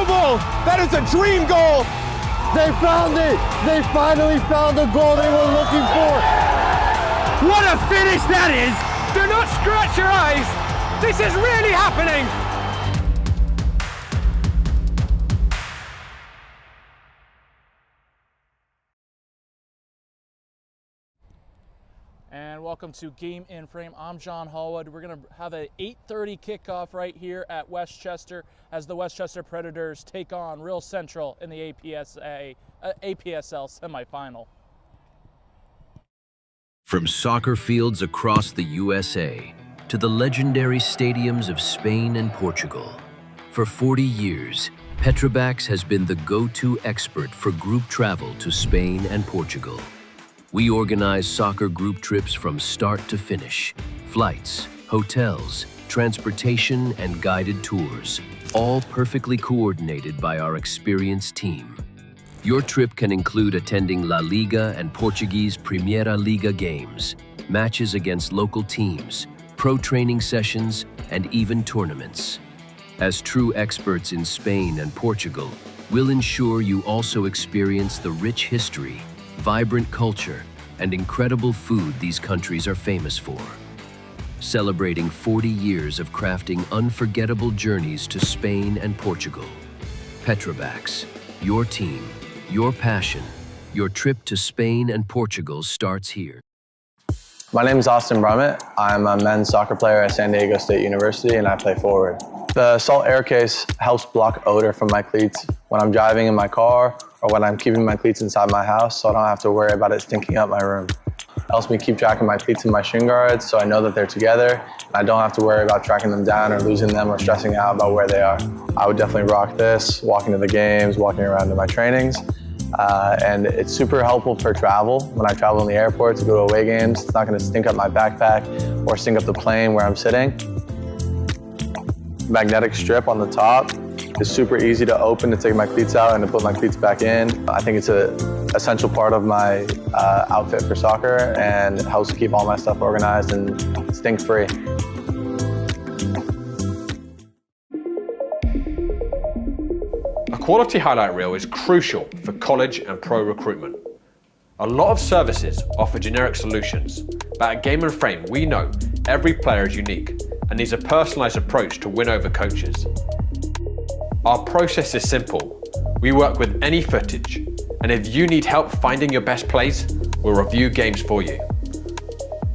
Unbelievable! That is a dream goal! They found it! They finally found the goal they were looking for! What a finish that is! Do not scratch your eyes! This is really happening! And welcome to Game in Frame. I'm John Hallwood. We're going to have an 8:30 kickoff right here at Westchester as the Westchester Predators take on Real Central in the APSL semifinal. From soccer fields across the USA to the legendary stadiums of Spain and Portugal, for 40 years, Petrobax has been the go-to expert for group travel to Spain and Portugal. We organize soccer group trips from start to finish, flights, hotels, transportation, and guided tours, all perfectly coordinated by our experienced team. Your trip can include attending La Liga and Portuguese Primeira Liga games, matches against local teams, pro training sessions, and even tournaments. As true experts in Spain and Portugal, we'll ensure you also experience the rich history, vibrant culture, and incredible food these countries are famous for. Celebrating 40 years of crafting unforgettable journeys to Spain and Portugal. Petrobax, your team, your passion, your trip to Spain and Portugal starts here. My name is Austin Brummett. I'm a men's soccer player at San Diego State University and I play forward. The Salt Air Case helps block odor from my cleats when I'm driving in my car or when I'm keeping my cleats inside my house so I don't have to worry about it stinking up my room. It helps me keep track of my cleats and my shin guards so I know that they're together and I don't have to worry about tracking them down or losing them or stressing out about where they are. I would definitely rock this, walking to the games, walking around to my trainings. And it's super helpful for travel. When I travel in the airport to go to away games, it's not going to stink up my backpack or stink up the plane where I'm sitting. Magnetic strip on the top is super easy to open to take my cleats out and to put my cleats back in. I think it's an essential part of my outfit for soccer and it helps keep all my stuff organized and stink-free. A quality highlight reel is crucial for college and pro recruitment. A lot of services offer generic solutions, but at Game and Frame we know every player is unique and needs a personalized approach to win over coaches. Our process is simple. We work with any footage, and if you need help finding your best plays, we'll review games for you.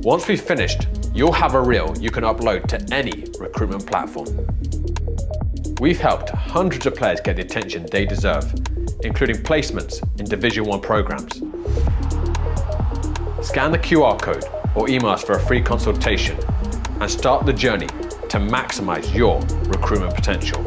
Once we've finished, you'll have a reel you can upload to any recruitment platform. We've helped hundreds of players get the attention they deserve, including placements in Division I programs. Scan the QR code or email us for a free consultation and start the journey to maximize your recruitment potential.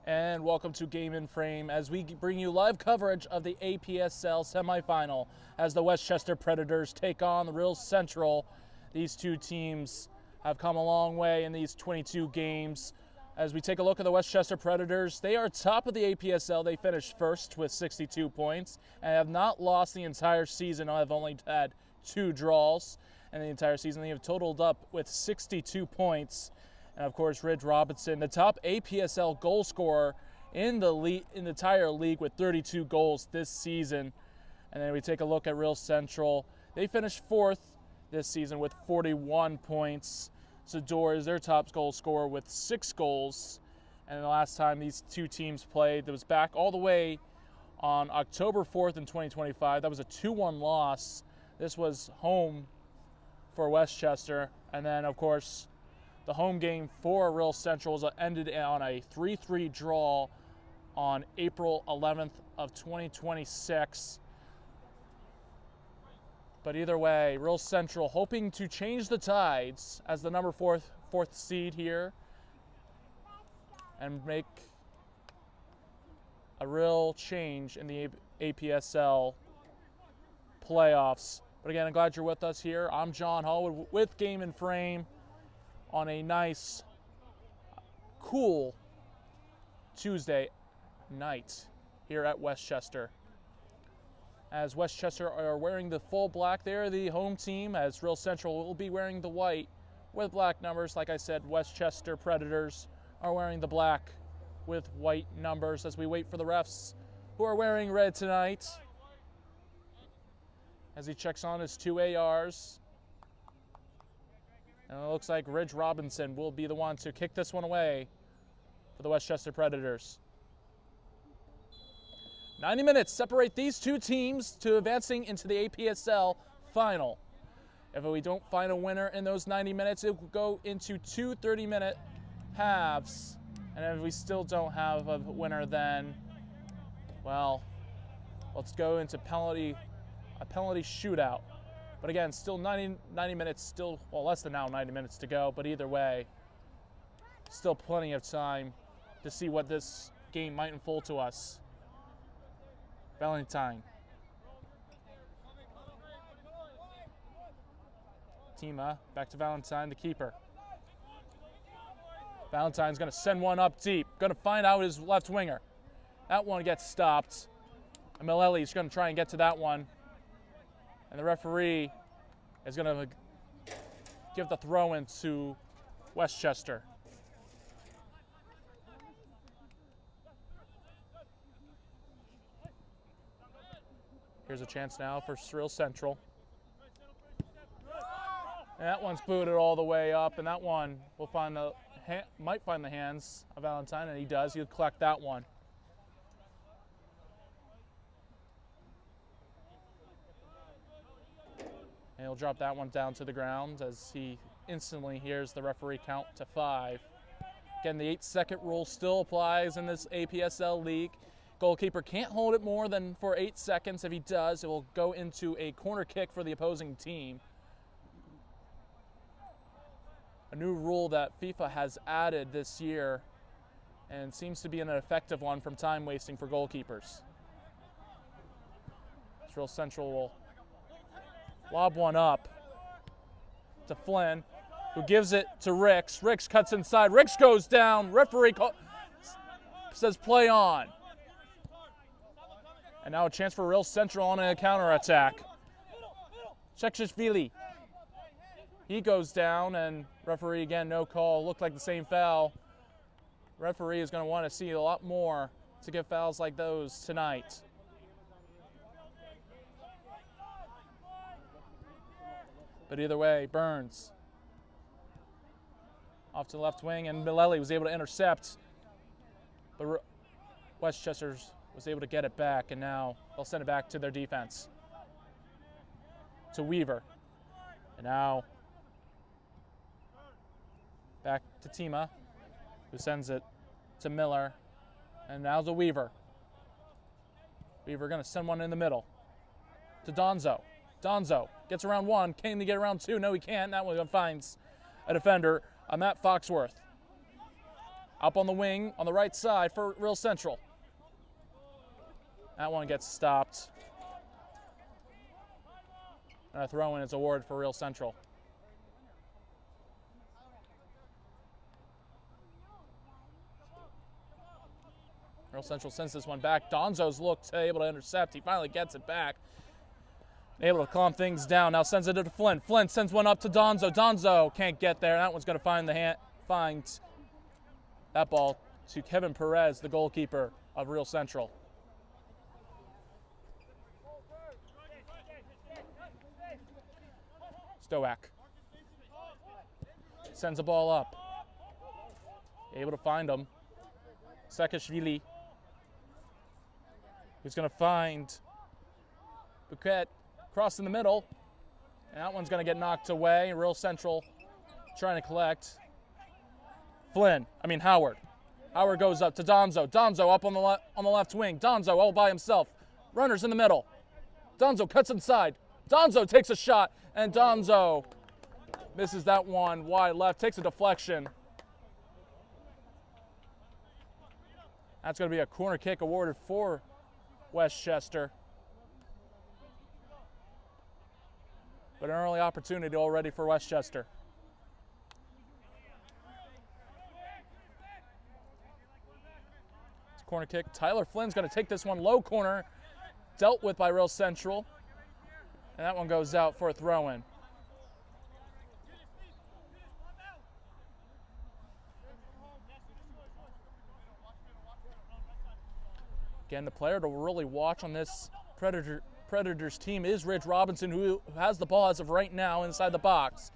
And welcome to Game in Frame as we bring you live coverage of the APSL semifinal as the Westchester Predators take on the Real Central. These two teams have come a long way in these 22 games. As we take a look at the Westchester Predators, they are top of the APSL. They finished first with 62 points and have not lost the entire season. I've only had 2 draws in the entire season. They have totaled up with 62 points. And of course, Ridge Robinson, the top APSL goal scorer in the entire league with 32 goals this season. And then we take a look at Real Central. They finished 4th this season with 41 points. Zador is their top goal scorer with 6 goals. And the last time these two teams played, that was back all the way on October 4th in 2025. That was a 2-1 loss. This was home for Westchester. And then, of course, the home game for Real Central was ended on a 3-3 draw on April 11th of 2026. But either way, Real Central hoping to change the tides as the number fourth seed here and make a real change in the APSL playoffs. But again, I'm glad you're with us here. I'm John Hallwood with Game in Frame on a nice, cool Tuesday night here at Westchester. As Westchester are wearing the full black, they're the home team, as Real Central will be wearing the white with black numbers. Like I said, Westchester Predators are wearing the black with white numbers as we wait for the refs who are wearing red tonight. As he checks on his 2 ARs. And it looks like Ridge Robinson will be the one to kick this one away for the Westchester Predators. 90 minutes separate these two teams to advancing into the APSL final. If we don't find a winner in those 90 minutes, it will go into 2 30-minute halves. And if we still don't have a winner, then, well, let's go into a penalty shootout. But again, still 90 minutes, still, well, less than now 90 minutes to go. But either way, still plenty of time to see what this game might unfold to us. Valentine. Tima, back to Valentine, the keeper. Valentine's going to send one up deep. Going to find out his left winger. That one gets stopped. And Milelli's going to try and get to that one. And the referee is going to give the throw-in to Westchester. Here's a chance now for Real Central. And that one's booted all the way up, and that one will might find the hands of Valentine, and he does. He'll collect that one. And he'll drop that one down to the ground as he instantly hears the referee count to 5. Again, the 8-second rule still applies in this APSL league. Goalkeeper can't hold it more than for 8 seconds. If he does, it will go into a corner kick for the opposing team. A new rule that FIFA has added this year and seems to be an effective one from time wasting for goalkeepers. Real Central will lob one up to Flynn, who gives it to Ricks. Ricks cuts inside. Ricks goes down. Referee says play on. And now a chance for Real Central on a counterattack. Shekshishvili. He goes down, and referee again, no call. Looked like the same foul. Referee is going to want to see a lot more to get fouls like those tonight. But either way, Burns off to the left wing, and Milelli was able to intercept. But Westchester was able to get it back, and now they'll send it back to their defense. To Weaver. And now back to Tima, who sends it to Miller. And now to Weaver. Weaver going to send one in the middle to Donzo. Donzo gets around 1. Can he get around 2? No, he can't. That one finds a defender, Matt Foxworth. Up on the wing, on the right side for Real Central. That one gets stopped. And a throw-in is awarded for Real Central. Real Central sends this one back. Donzo's looked able to intercept. He finally gets it back. Able to calm things down. Now sends it to Flynn. Flynn sends one up to Donzo. Donzo can't get there. That one's going to find that ball to Kevin Perez, the goalkeeper of Real Central. Stoak sends the ball up. Able to find him. Sekashvili, who's going to find Bouquet crossing the middle. And that one's going to get knocked away. Real Central trying to collect. Howard. Howard goes up to Donzo. Donzo up on the left wing. Donzo all by himself. Runners in the middle. Donzo cuts inside. Donzo takes a shot, and Donzo misses that one wide left, takes a deflection. That's going to be a corner kick awarded for Westchester. But an early opportunity already for Westchester. It's a corner kick. Tyler Flynn's going to take this one low corner, dealt with by Real Central. And that one goes out for a throw-in. Again, the player to really watch on this Predators team is Ridge Robinson, who has the ball as of right now inside the box.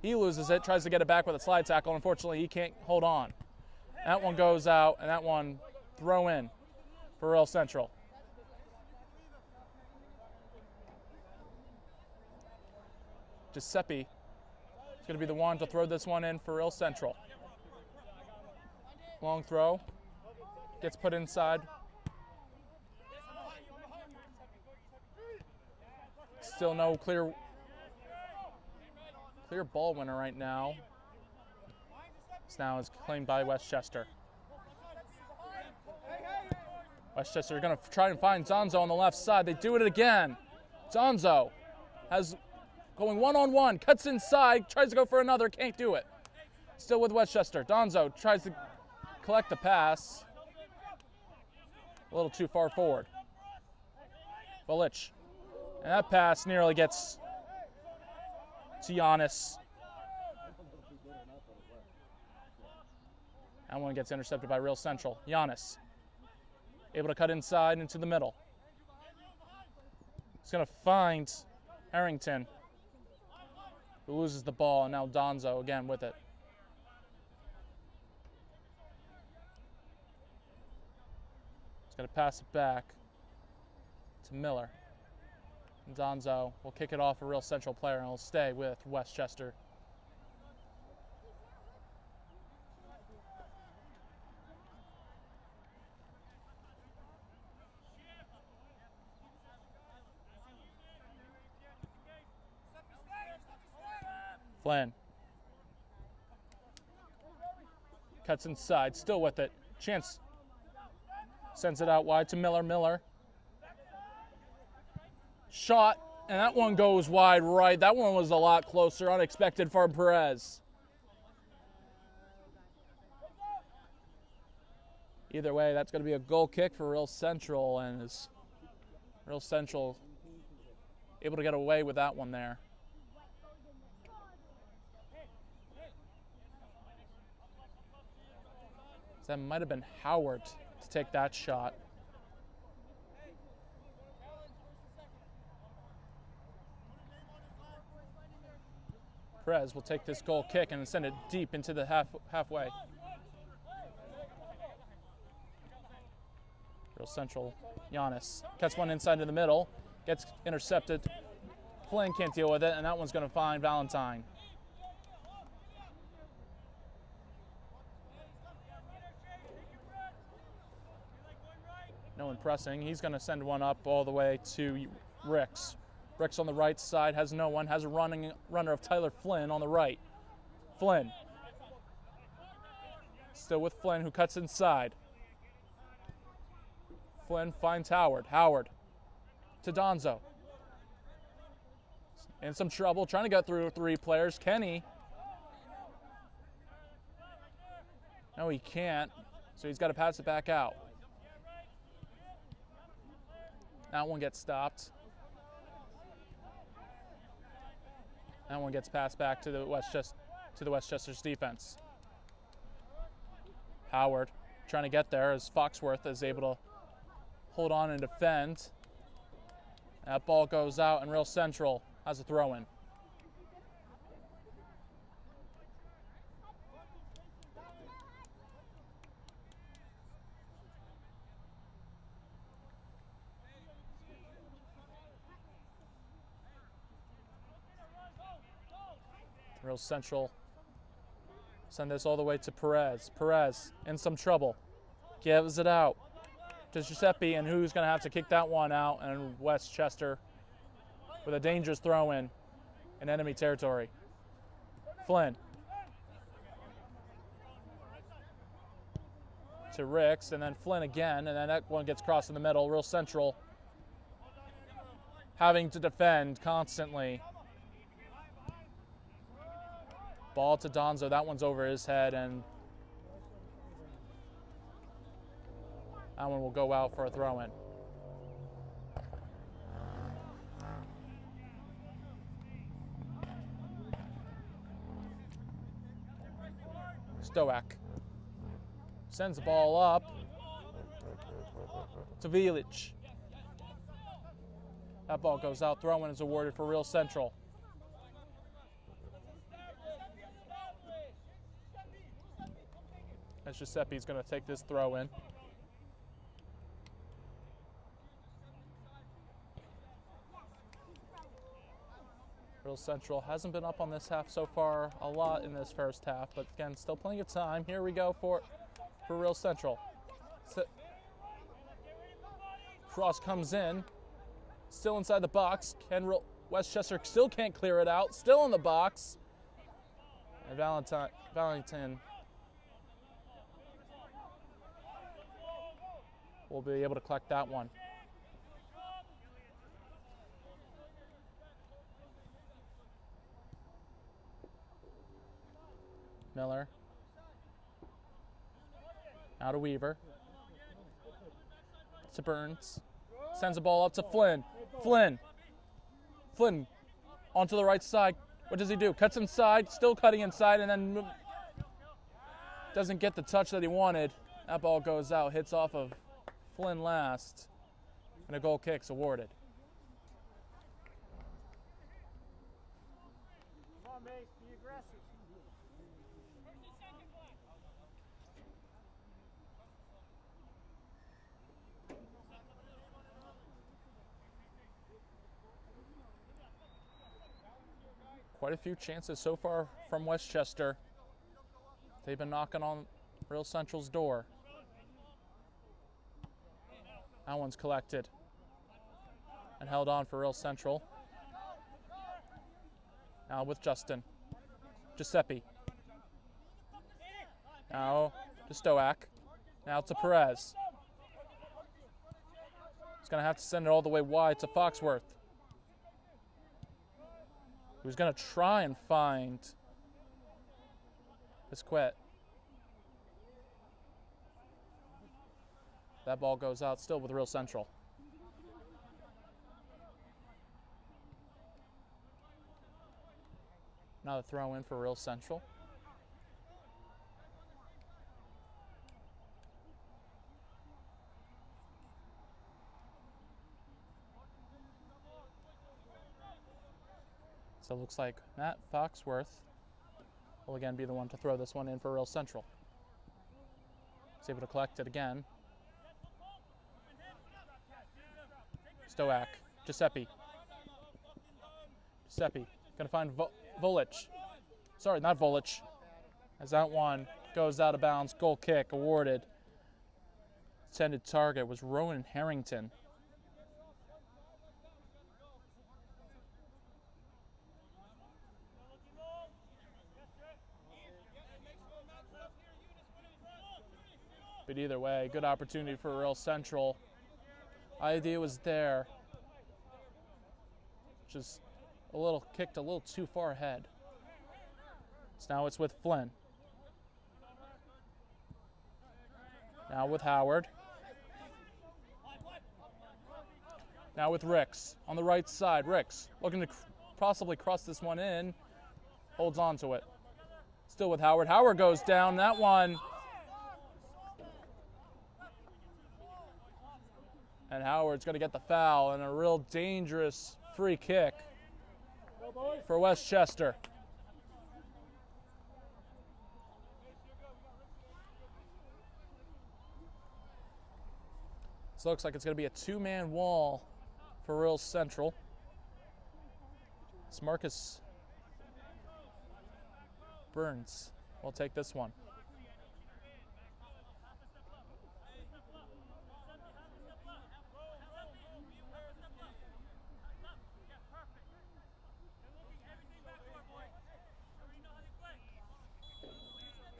He loses it, tries to get it back with a slide tackle. Unfortunately, he can't hold on. That one goes out, and that one throw in for Real Central. Giuseppe is going to be the one to throw this one in for Real Central. Long throw. Gets put inside. Still no clear ball winner right now. This now is claimed by Westchester. Westchester are going to try and find Donzo on the left side. They do it again. Donzo has going one-on-one, cuts inside, tries to go for another, can't do it. Still with Westchester. Donzo tries to collect the pass. A little too far forward. Balich. And that pass nearly gets to Giannis. That one gets intercepted by Real Central. Giannis able to cut inside into the middle. He's going to find Harrington, who loses the ball, and now Donzo again with it. He's going to pass it back to Miller. And Donzo will kick it off a Real Central player, and he'll stay with Westchester. Flynn cuts inside, still with it. Chance sends it out wide to Miller. Miller shot, and that one goes wide right. That one was a lot closer, unexpected for Perez. Either way, that's going to be a goal kick for Real Central, and is Real Central able to get away with that one there. That might have been Howard to take that shot. Perez will take this goal kick and send it deep into the halfway. Real Central, Giannis cuts one inside to the middle, gets intercepted. Flynn can't deal with it, and that one's going to find Valentine. No one pressing. He's going to send one up all the way to Ricks. Ricks on the right side has no one, has a runner of Tyler Flynn on the right. Flynn Still with Flynn, who cuts inside. Flynn finds Howard. Howard to Donzo. In some trouble, trying to get through 3 players. Kenny. No, he can't. So he's got to pass it back out. That one gets stopped. That one gets passed back to the Westchester's defense. Howard trying to get there as Foxworth is able to hold on and defend. That ball goes out, and Real Central has a throw-in. Real Central send this all the way to Perez. Perez in some trouble. Gives it out to Giuseppe, and who's going to have to kick that one out? And Westchester with a dangerous throw-in in enemy territory. Flynn to Ricks, and then Flynn again, and then that one gets crossed in the middle. Real Central having to defend constantly. Ball to Donzo, that one's over his head, and that one will go out for a throw-in. Stoak sends the ball up to Vilic. That ball goes out, throw-in is awarded for Real Central. As Giuseppe's going to take this throw in. Real Central hasn't been up on this half so far a lot in this first half, but again, still plenty of time. Here we go for Real Central. Cross comes in, still inside the box. Westchester still can't clear it out, still in the box. And Valentin will be able to collect that one. Miller. Now to Weaver. To Burns. Sends the ball up to Flynn. Flynn onto the right side. What does he do? Cuts inside, still cutting inside, and then doesn't get the touch that he wanted. That ball goes out, hits off of Flynn last, and a goal kick's awarded. Come on, Mace, be aggressive. Quite a few chances so far from Westchester. They've been knocking on Real Central's door. That one's collected and held on for Real Central. Now with Justin. Giuseppe. Now to Stoak. Now to Perez. He's going to have to send it all the way wide to Foxworth, who's going to try and find Bisquet. That ball goes out still with Real Central. Now the throw in for Real Central. So it looks like Matt Foxworth will again be the one to throw this one in for Real Central. He's able to collect it again. Stoak, Giuseppe. Giuseppe, gonna find Volic. Sorry, not Volic. As that one goes out of bounds, goal kick awarded. Intended target was Rowan Harrington. But either way, good opportunity for Real Central. Idea was there. Just kicked a little too far ahead. So now it's with Flynn. Now with Howard. Now with Ricks on the right side. Ricks looking to possibly cross this one in. Holds on to it. Still with Howard. Howard goes down. That one. And Howard's going to get the foul and a real dangerous free kick for Westchester. This looks like it's going to be a two-man wall for Real Central. It's Marcus Burns will take this one.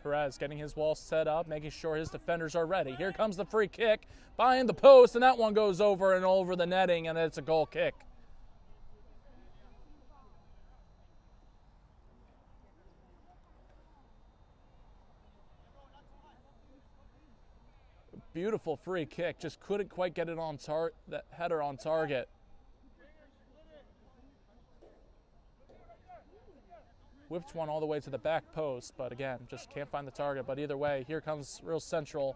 Perez getting his wall set up, making sure his defenders are ready. Here comes the free kick behind the post, and that one goes over and over the netting, and it's a goal kick. Beautiful free kick, just couldn't quite get it on that header on target. Whipped one all the way to the back post, but again, just can't find the target. But either way, here comes Real Central.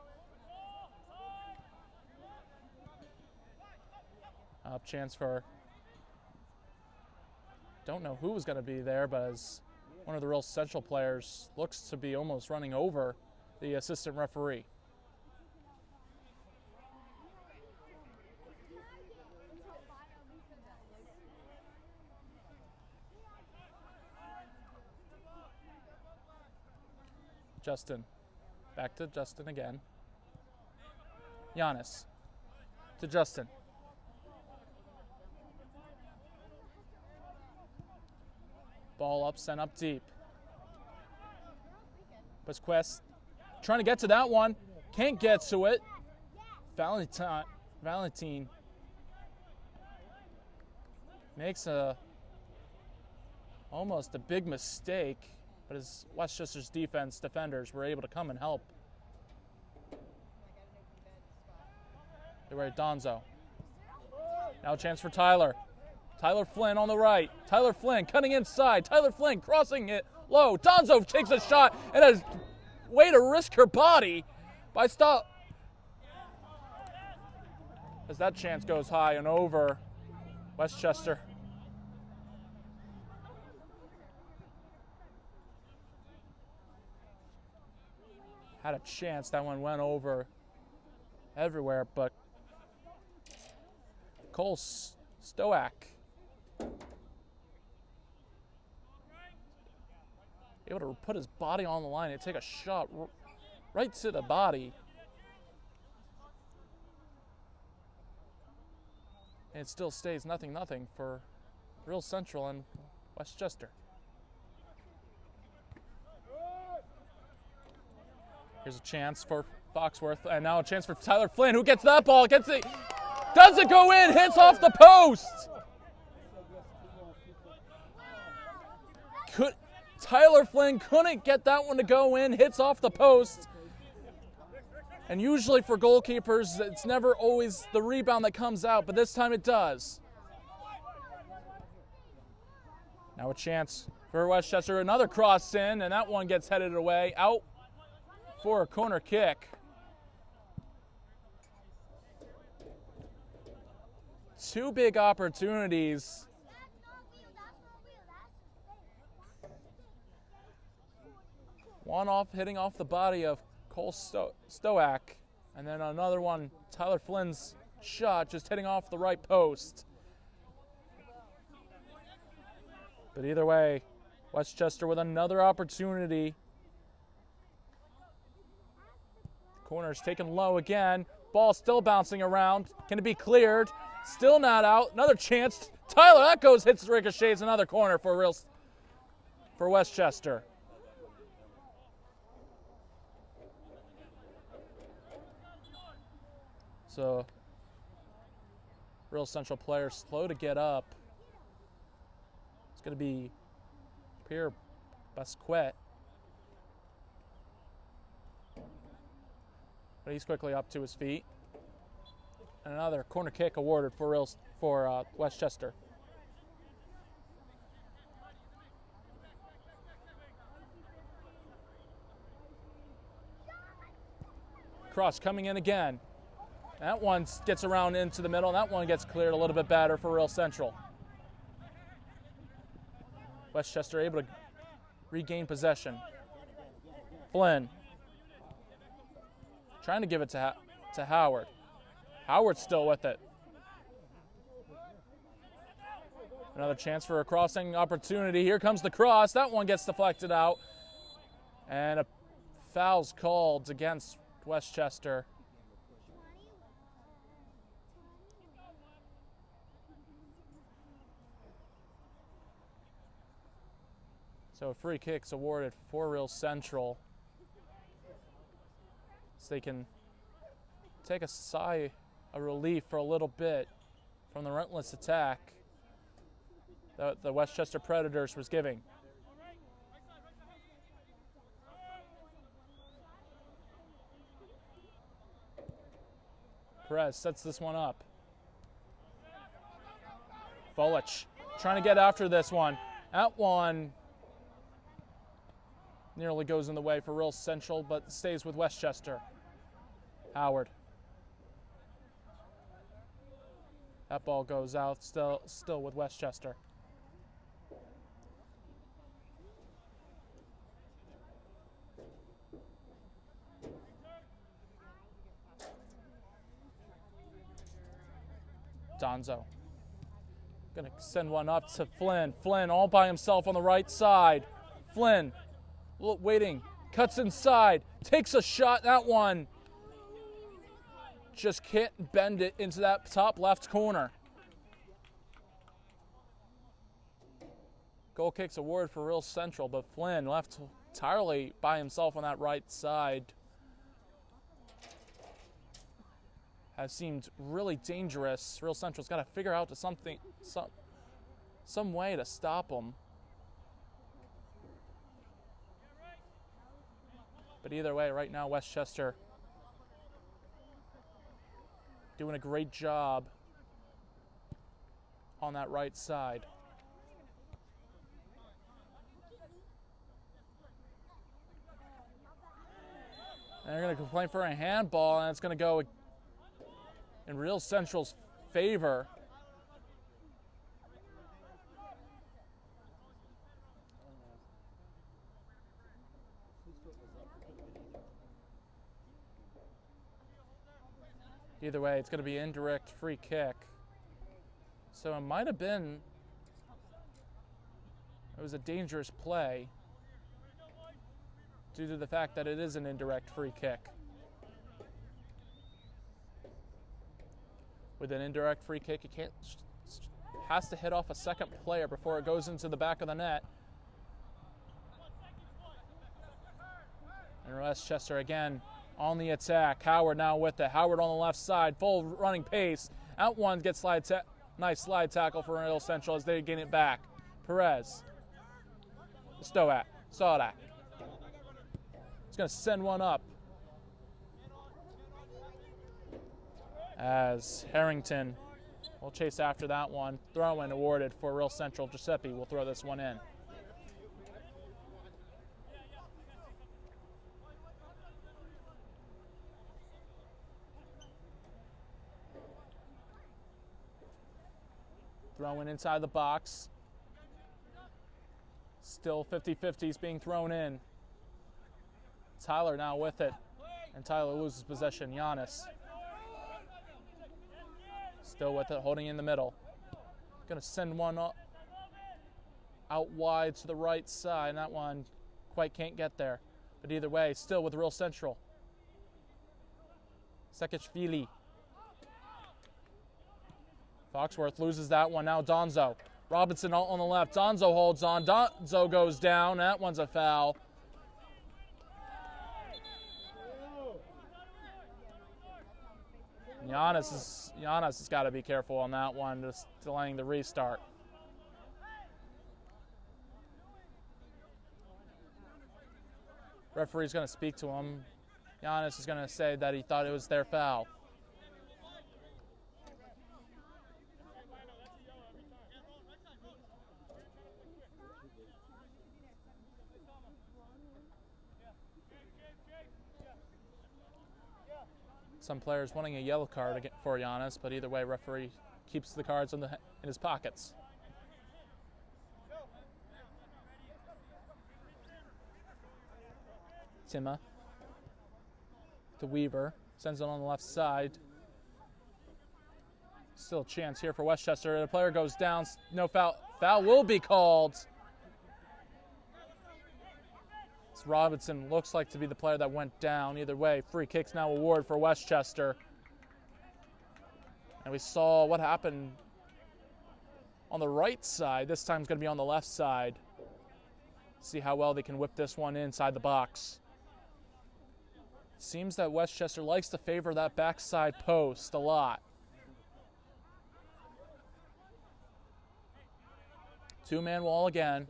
Up chance for, don't know who was going to be there, but as one of the Real Central players looks to be almost running over the assistant referee. Justin. Back to Justin again. Giannis. To Justin. Ball up, sent up deep. Busquets trying to get to that one. Can't get to it. Valentine makes almost a big mistake. But as Westchester's defenders were able to come and help. They were at Donzo. Now a chance for Tyler. Tyler Flynn on the right. Tyler Flynn cutting inside. Tyler Flynn crossing it low. Donzo takes a shot and a way to risk her body by stop. As that chance goes high and over, Westchester. Had a chance, that one went over everywhere, but Cole Stoak able to put his body on the line and take a shot right to the body. And it still stays 0-0 for Real Central and Westchester. Here's a chance for Foxworth, and now a chance for Tyler Flynn, who gets that ball, doesn't go in, hits off the post. Tyler Flynn couldn't get that one to go in, hits off the post. And usually for goalkeepers, it's never always the rebound that comes out, but this time it does. Now a chance for Westchester, another cross in, and that one gets headed away, out for a corner kick. Two big opportunities. One hitting off the body of Cole Stoak, and then another one, Tyler Flynn's shot, just hitting off the right post. But either way, Westchester with another opportunity. Corner's taken low again. Ball still bouncing around. Can it be cleared? Still not out. Another chance. Tyler, that goes, hits ricochets. Another corner for Westchester. So, Real Central player slow to get up. It's going to be Pierre Basquet. But he's quickly up to his feet. And another corner kick awarded for Westchester. Cross coming in again. That one gets around into the middle, and that one gets cleared a little bit better for Real Central. Westchester able to regain possession. Flynn trying to give it to Howard. Howard's still with it. Another chance for a crossing opportunity. Here comes the cross. That one gets deflected out. And a foul's called against Westchester. So a free kick's awarded for Real Central. So they can take a sigh of relief for a little bit from the relentless attack that the Westchester Predators was giving. Perez sets this one up. Folich trying to get after this one. That one nearly goes in the way for Real Central, but stays with Westchester. Howard. That ball goes out, still with Westchester. Donzo. Gonna send one up to Flynn. Flynn all by himself on the right side. Flynn waiting, cuts inside, takes a shot. That one just can't bend it into that top left corner. Goal kick's awarded for Real Central, but Flynn left entirely by himself on that right side has seemed really dangerous. Real Central's got to figure out some way to stop him. But either way, right now, Westchester doing a great job on that right side. And they're going to complain for a handball, and it's going to go in Real Central's favor. Either way, it's going to be indirect free kick. So it might have been, it was a dangerous play due to the fact that it is an indirect free kick. With an indirect free kick, it has to hit off a second player before it goes into the back of the net. And Westchester again on the attack. Howard now with it. Howard on the left side, full running pace. Out one gets nice slide tackle for Real Central as they gain it back. Perez. Stoak. Sodak. He's going to send one up. As Harrington will chase after that one. Throw-in awarded for Real Central. Giuseppe will throw this one in. Throw-in inside the box. Still 50-50s being thrown in. Tyler now with it. And Tyler loses possession. Giannis. Still with it, holding in the middle. Going to send one out wide to the right side. And that one quite can't get there. But either way, still with Real Central. Sekishvili. Foxworth loses that one. Now Donzo. Robinson on the left. Donzo holds on. Donzo goes down. That one's a foul. Giannis has got to be careful on that one, just delaying the restart. Referee's going to speak to him. Giannis is going to say that he thought it was their foul. Some players wanting a yellow card for Giannis, but either way, referee keeps the cards in his pockets. Tima to Weaver, sends it on the left side. Still a chance here for Westchester. The player goes down, no foul. Foul will be called. Robinson looks like to be the player that went down. Either way, free kicks now awarded for Westchester. And we saw what happened on the right side. This time it's going to be on the left side. See how well they can whip this one inside the box. Seems that Westchester likes to favor that backside post a lot. Two-man wall again.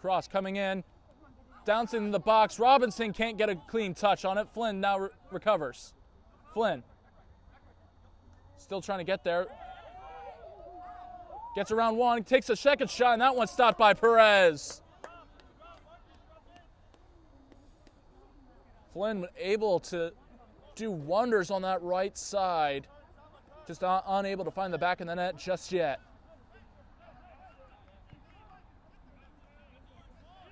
Cross coming in, down in the box. Robinson can't get a clean touch on it. Flynn now recovers. Flynn still trying to get there. Gets around one, takes a second shot, and that one stopped by Perez. Flynn able to do wonders on that right side. Just unable to find the back of the net just yet.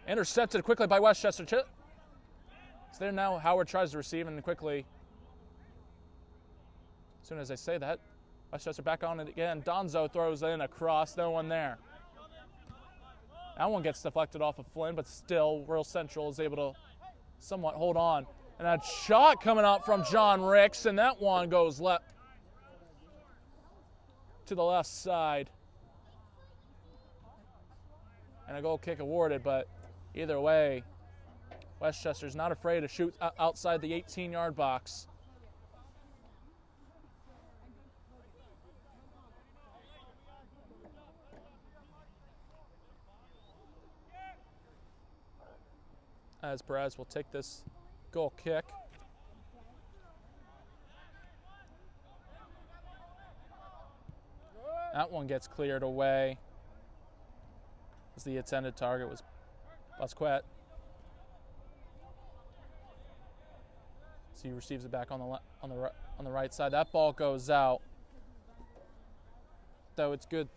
Intercepted quickly by Westchester. So there now, Howard tries to receive and quickly, as soon as I say that, Westchester back on it again. Donzo throws in a cross, no one there. That one gets deflected off of Flynn, but still, Rural Central is able to somewhat hold on. And that shot coming out from John Ricks, and that one goes left to the left side. And a goal kick awarded, but either way, Westchester's not afraid to shoot outside the 18-yard box. As Perez will take this goal kick. That one gets cleared away, as the intended target was Busquet. So he receives it back on the right side. That ball goes out. Though it's good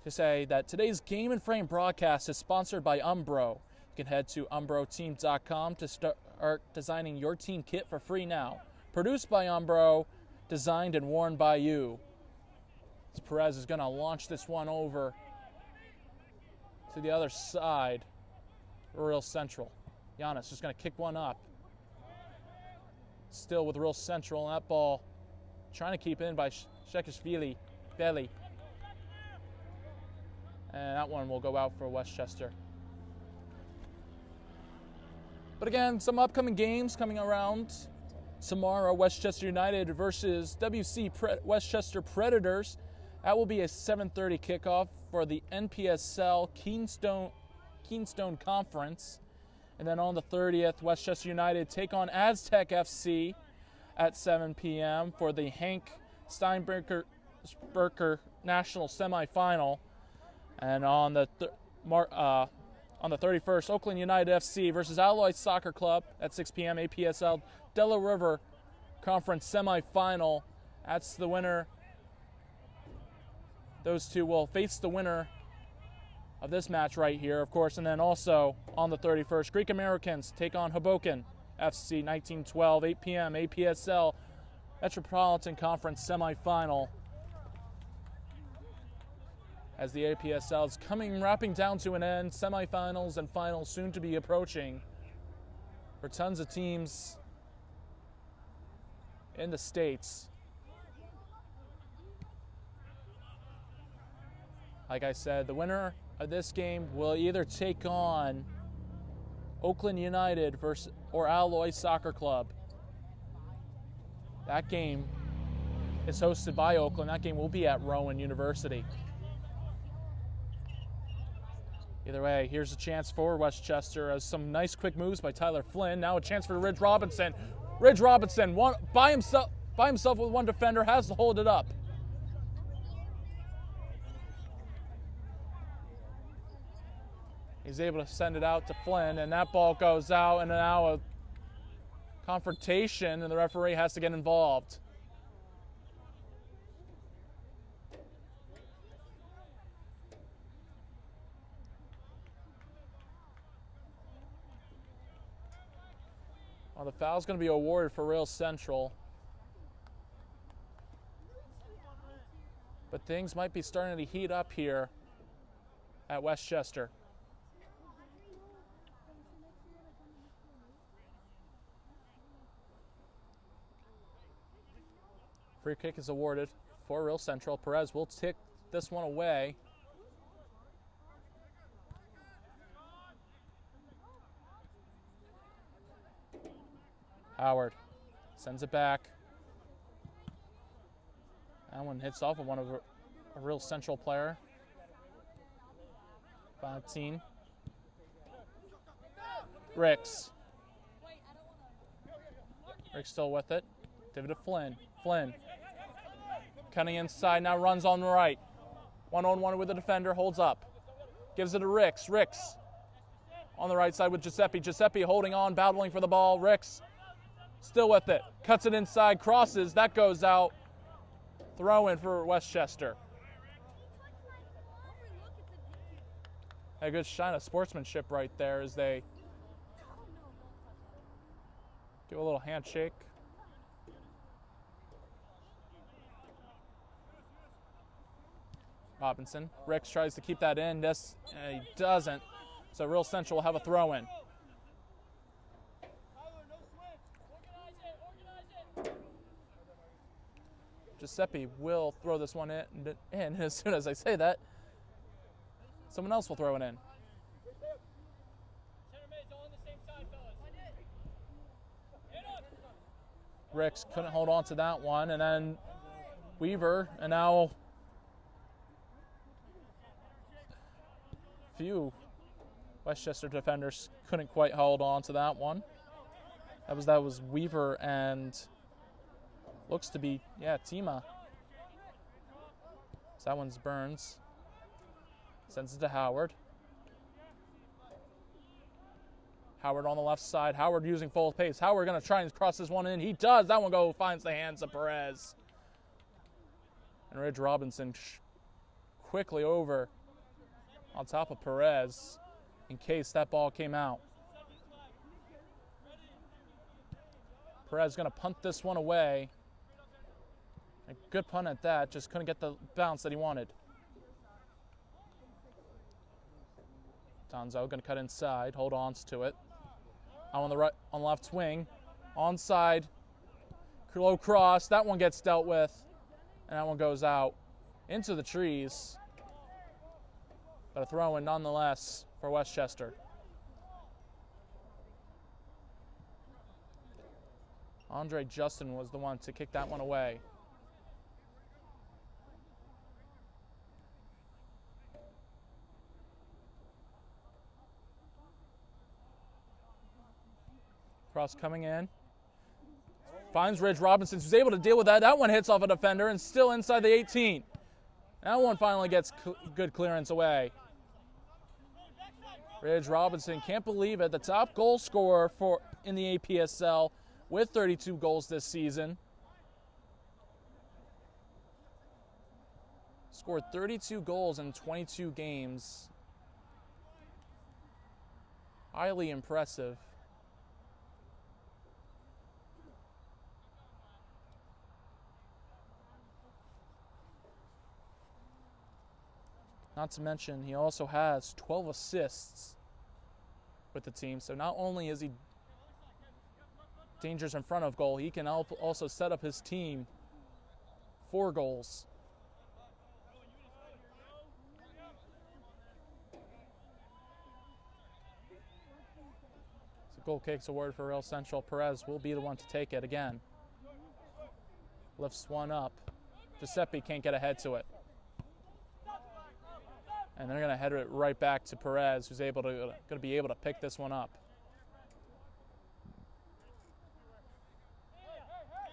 to say that today's Game and Frame broadcast is sponsored by Umbro. You can head to umbroteam.com to start designing your team kit for free now. Produced by Umbro, designed and worn by you. As Perez is going to launch this one over to the other side, Real Central. Giannis just going to kick one up. Still with Real Central, and that ball trying to keep in by Shekishvili. And that one will go out for Westchester. But again, some upcoming games coming around. Tomorrow, Westchester United versus Westchester Predators. That will be a 7:30 kickoff for the NPSL Keystone Conference. And then on the 30th, Westchester United take on Aztec FC at 7 p.m. for the Hank Steinberger National Semifinal. And on the 31st, Oakland United FC versus Alloy Soccer Club at 6 p.m. APSL Delaware River Conference Semifinal. That's the winner. Those two will face the winner of this match right here, of course. And then also on the 31st, Greek Americans take on Hoboken FC 1912, 8 p.m. APSL Metropolitan Conference Semifinal. As the APSL is wrapping down to an end, semifinals and finals soon to be approaching for tons of teams in the States. Like I said, the winner of this game will either take on Oakland United versus or Alloy Soccer Club. That game is hosted by Oakland. That game will be at Rowan University. Either way, here's a chance for Westchester as some nice quick moves by Tyler Flynn. Now a chance for Ridge Robinson. Ridge Robinson by himself with one defender, has to hold it up. He's able to send it out to Flynn, and that ball goes out, and now a confrontation, and the referee has to get involved. Well, the foul's going to be awarded for Real Central. But things might be starting to heat up here at Westchester. Free kick is awarded for Real Central. Perez will take this one away. Howard sends it back. That one hits off of one of a Real Central player. 15. Ricks. Ricks still with it. Give it to Flynn. Flynn. Cutting inside, now runs on the right. One-on-one with the defender, holds up. Gives it to Ricks. Ricks on the right side with Giuseppe. Giuseppe holding on, battling for the ball. Ricks still with it. Cuts it inside, crosses. That goes out. Throw in for Westchester. A good shine of sportsmanship right there as they do a little handshake. Robinson. Ricks tries to keep that in. This he doesn't. So Real Central will have a throw in. Giuseppe will throw this one in. As soon as I say that, someone else will throw it in. Ricks couldn't hold on to that one, and then Weaver, and now few Westchester defenders couldn't quite hold on to that one. That was Weaver and looks to be, Tima. So that one's Burns. Sends it to Howard. Howard on the left side. Howard using full pace. Howard going to try and cross this one in. He does. That one finds the hands of Perez. And Ridge Robinson quickly over on top of Perez in case that ball came out. Perez going to punt this one away. A good punt at that, just couldn't get the bounce that he wanted. Donzo going to cut inside, hold on to it. On the left wing, onside, low cross. That one gets dealt with, and that one goes out into the trees. But a throw-in nonetheless for Westchester. Andre Justin was the one to kick that one away. Cross coming in. Finds Ridge Robinson, who's able to deal with that. That one hits off a defender and still inside the 18. That one finally gets good clearance away. Ridge Robinson, can't believe it, the top goal scorer in the APSL with 32 goals this season. Scored 32 goals in 22 games. Highly impressive. Not to mention, he also has 12 assists with the team. So not only is he dangerous in front of goal, he can also set up his team for goals. The goal kick's awarded for Real Central. Perez will be the one to take it again. Lifts one up. Giuseppe can't get ahead to it. And they're going to head it right back to Perez, who's going to be able to pick this one up.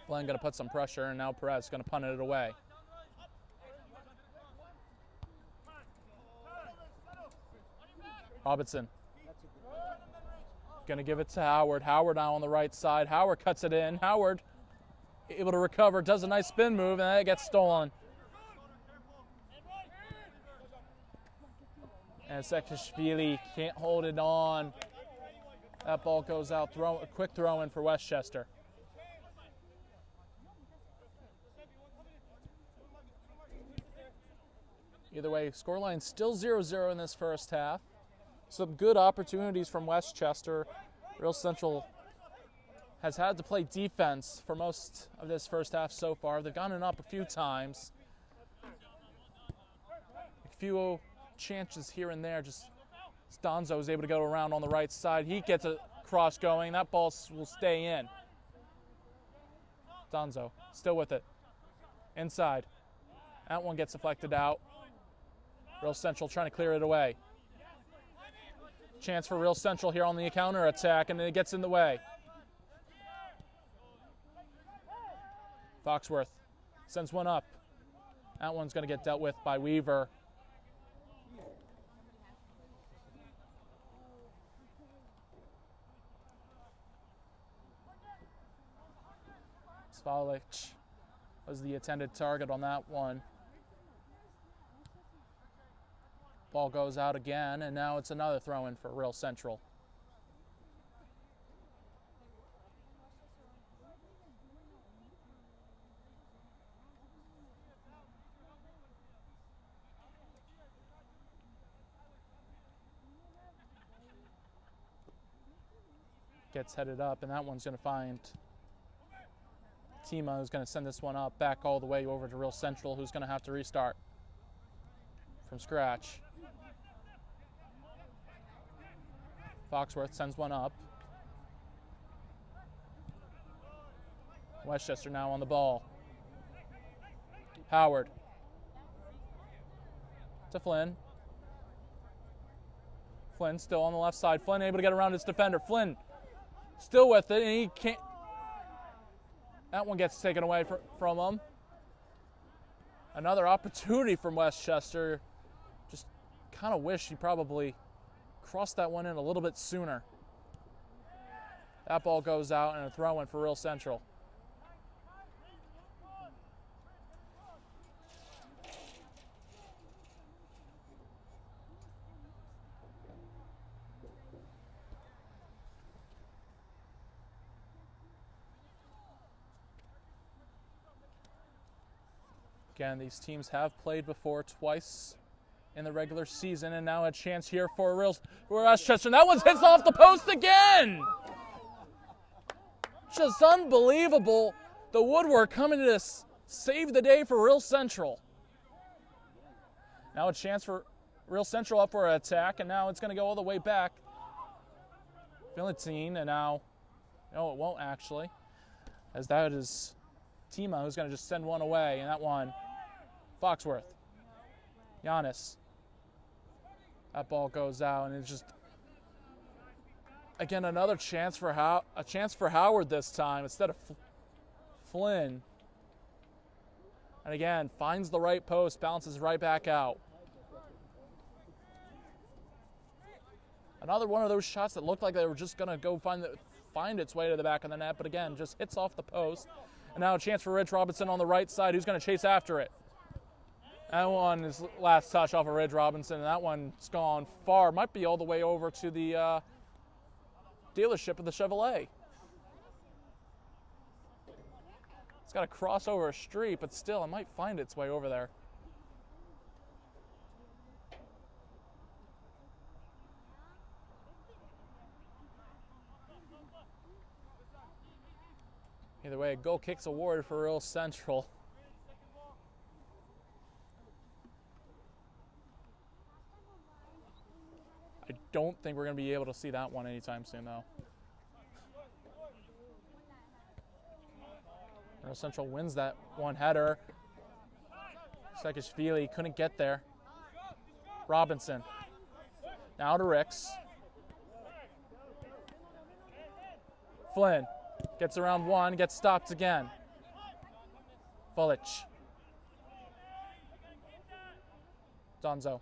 Flynn going to put some pressure, and now Perez is going to punt it away. Robinson going to give it to Howard. Howard now on the right side. Howard cuts it in. Howard able to recover, does a nice spin move, and then it gets stolen. And Sekishvili can't hold it on. That ball goes out. A quick throw in for Westchester. Either way, scoreline still 0-0 in this first half. Some good opportunities from Westchester. Real Central has had to play defense for most of this first half so far. They've gotten up a few times. A few chances here and there. Just Donzo is able to go around on the right side. He gets a cross going. That ball will stay in. Donzo still with it. Inside. That one gets deflected out. Real Central trying to clear it away. Chance for Real Central here on the counter attack, and it gets in the way. Foxworth sends one up. That one's going to get dealt with by Weaver. Svalich was the intended target on that one. Ball goes out again, and now it's another throw-in for Real Central. Gets headed up, and that one's going to find Tima, who's going to send this one up back all the way over to Real Central, who's going to have to restart from scratch. Foxworth sends one up. Westchester now on the ball. Howard to Flynn. Flynn still on the left side. Flynn able to get around his defender. Flynn still with it, and he can't. That one gets taken away from him. Another opportunity from Westchester. Just kind of wish he probably crossed that one in a little bit sooner. That ball goes out, and a throw-in for Real Central. Again, these teams have played before twice in the regular season, and now a chance here for Westchester. That one hits off the post again! Just unbelievable. The woodwork coming to save the day for Real Central. Now a chance for Real Central up for an attack, and now it's going to go all the way back. Philistine, and now, no, it won't actually, as that is Tima who's going to just send one away, and that one, Foxworth. Giannis. That ball goes out, and it's just, again, another chance for Howard this time instead of Flynn. And again, finds the right post, bounces right back out. Another one of those shots that looked like they were just going to go find its way to the back of the net, but again, just hits off the post. And now a chance for Ridge Robinson on the right side, who's going to chase after it. That one is last touch off of Ridge Robinson, and that one's gone far. Might be all the way over to the dealership of the Chevrolet. It's got to cross over a street, but still, it might find its way over there. Either way, a goal kick's awarded for Real Central. I don't think we're going to be able to see that one anytime soon, though. Real Central wins that one header. Sekishvili couldn't get there. Robinson. Now to Ricks. Flynn gets around one, gets stopped again. Fulich. Donzo.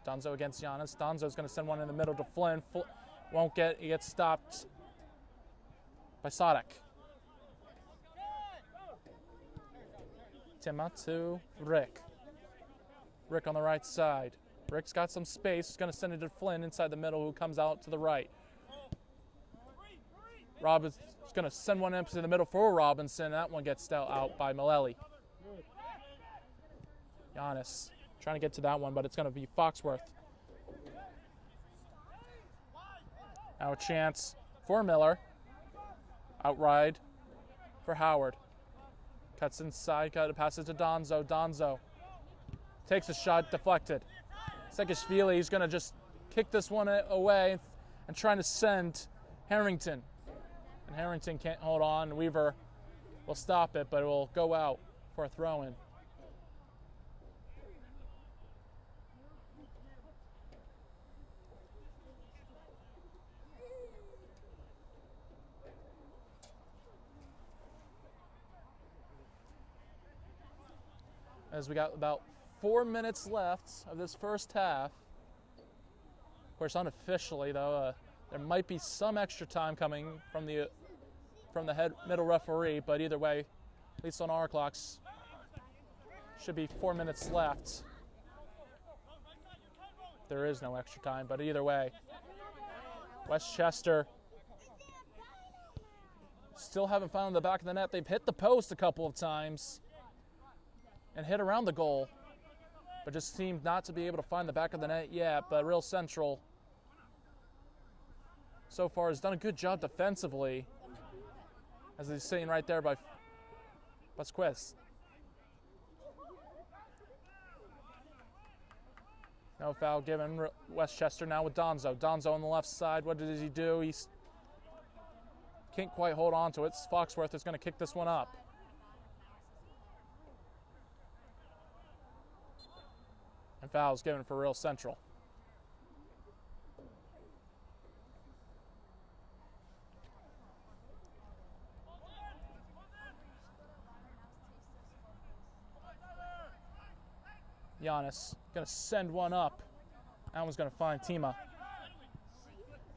Donzo against Giannis. Donzo's going to send one in the middle to Flynn. Won't get, he gets stopped by Sadek. Tima to Rick. Rick on the right side. Rick's got some space. He's going to send it to Flynn inside the middle, who comes out to the right. Robinson's going to send one into the middle for Robinson. That one gets dealt out by Malelli. Giannis trying to get to that one, but it's going to be Foxworth. Now a chance for Miller. Outride for Howard. Cuts inside, got to pass it to Donzo. Donzo takes a shot, deflected. Sekishvili is going to just kick this one away and trying to send Harrington. And Harrington can't hold on. Weaver will stop it, but it will go out for a throw-in. As we got about 4 minutes left of this first half. Of course, unofficially though, there might be some extra time coming from the middle referee, but either way, at least on our clocks, should be 4 minutes left. There is no extra time, but either way, Westchester still haven't found the back of the net. They've hit the post a couple of times and hit around the goal, but just seemed not to be able to find the back of the net yet. But Real Central so far has done a good job defensively, as he's sitting right there by Vasquez. No foul given. Westchester now with Donzo. Donzo on the left side. What does he do? He can't quite hold on to it. Foxworth is going to kick this one up. And fouls given for Real Central. Giannis going to send one up. That one's going to find Tima.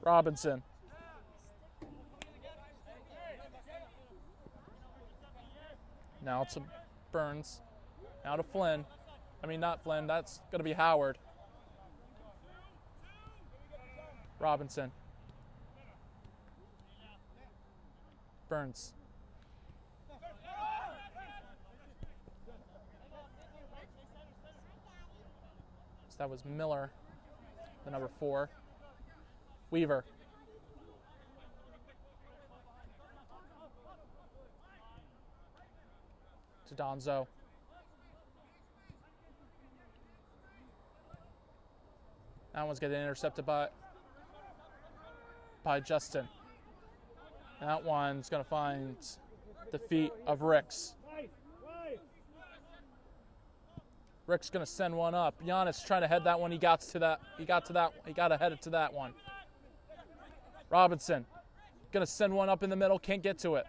Robinson. Now to Burns. Now to Flynn. I mean, not Flynn. That's going to be Howard. Robinson. Burns. So that was Miller, the number 4. Weaver. To Donzo. That one's getting intercepted by Justin. That one's going to find the feet of Ricks. Rick's going to send one up. Giannis trying to head that one. He got to head it to that one. Robinson going to send one up in the middle. Can't get to it.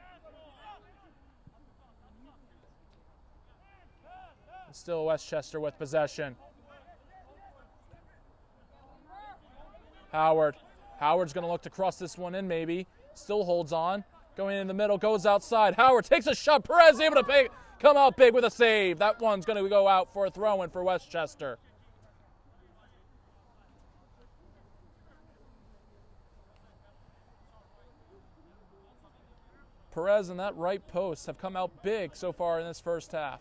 And still Westchester with possession. Howard. Howard's going to look to cross this one in maybe. Still holds on. Going in the middle. Goes outside. Howard takes a shot. Perez able to come out big with a save. That one's going to go out for a throw-in for Westchester. Perez and that right post have come out big so far in this first half.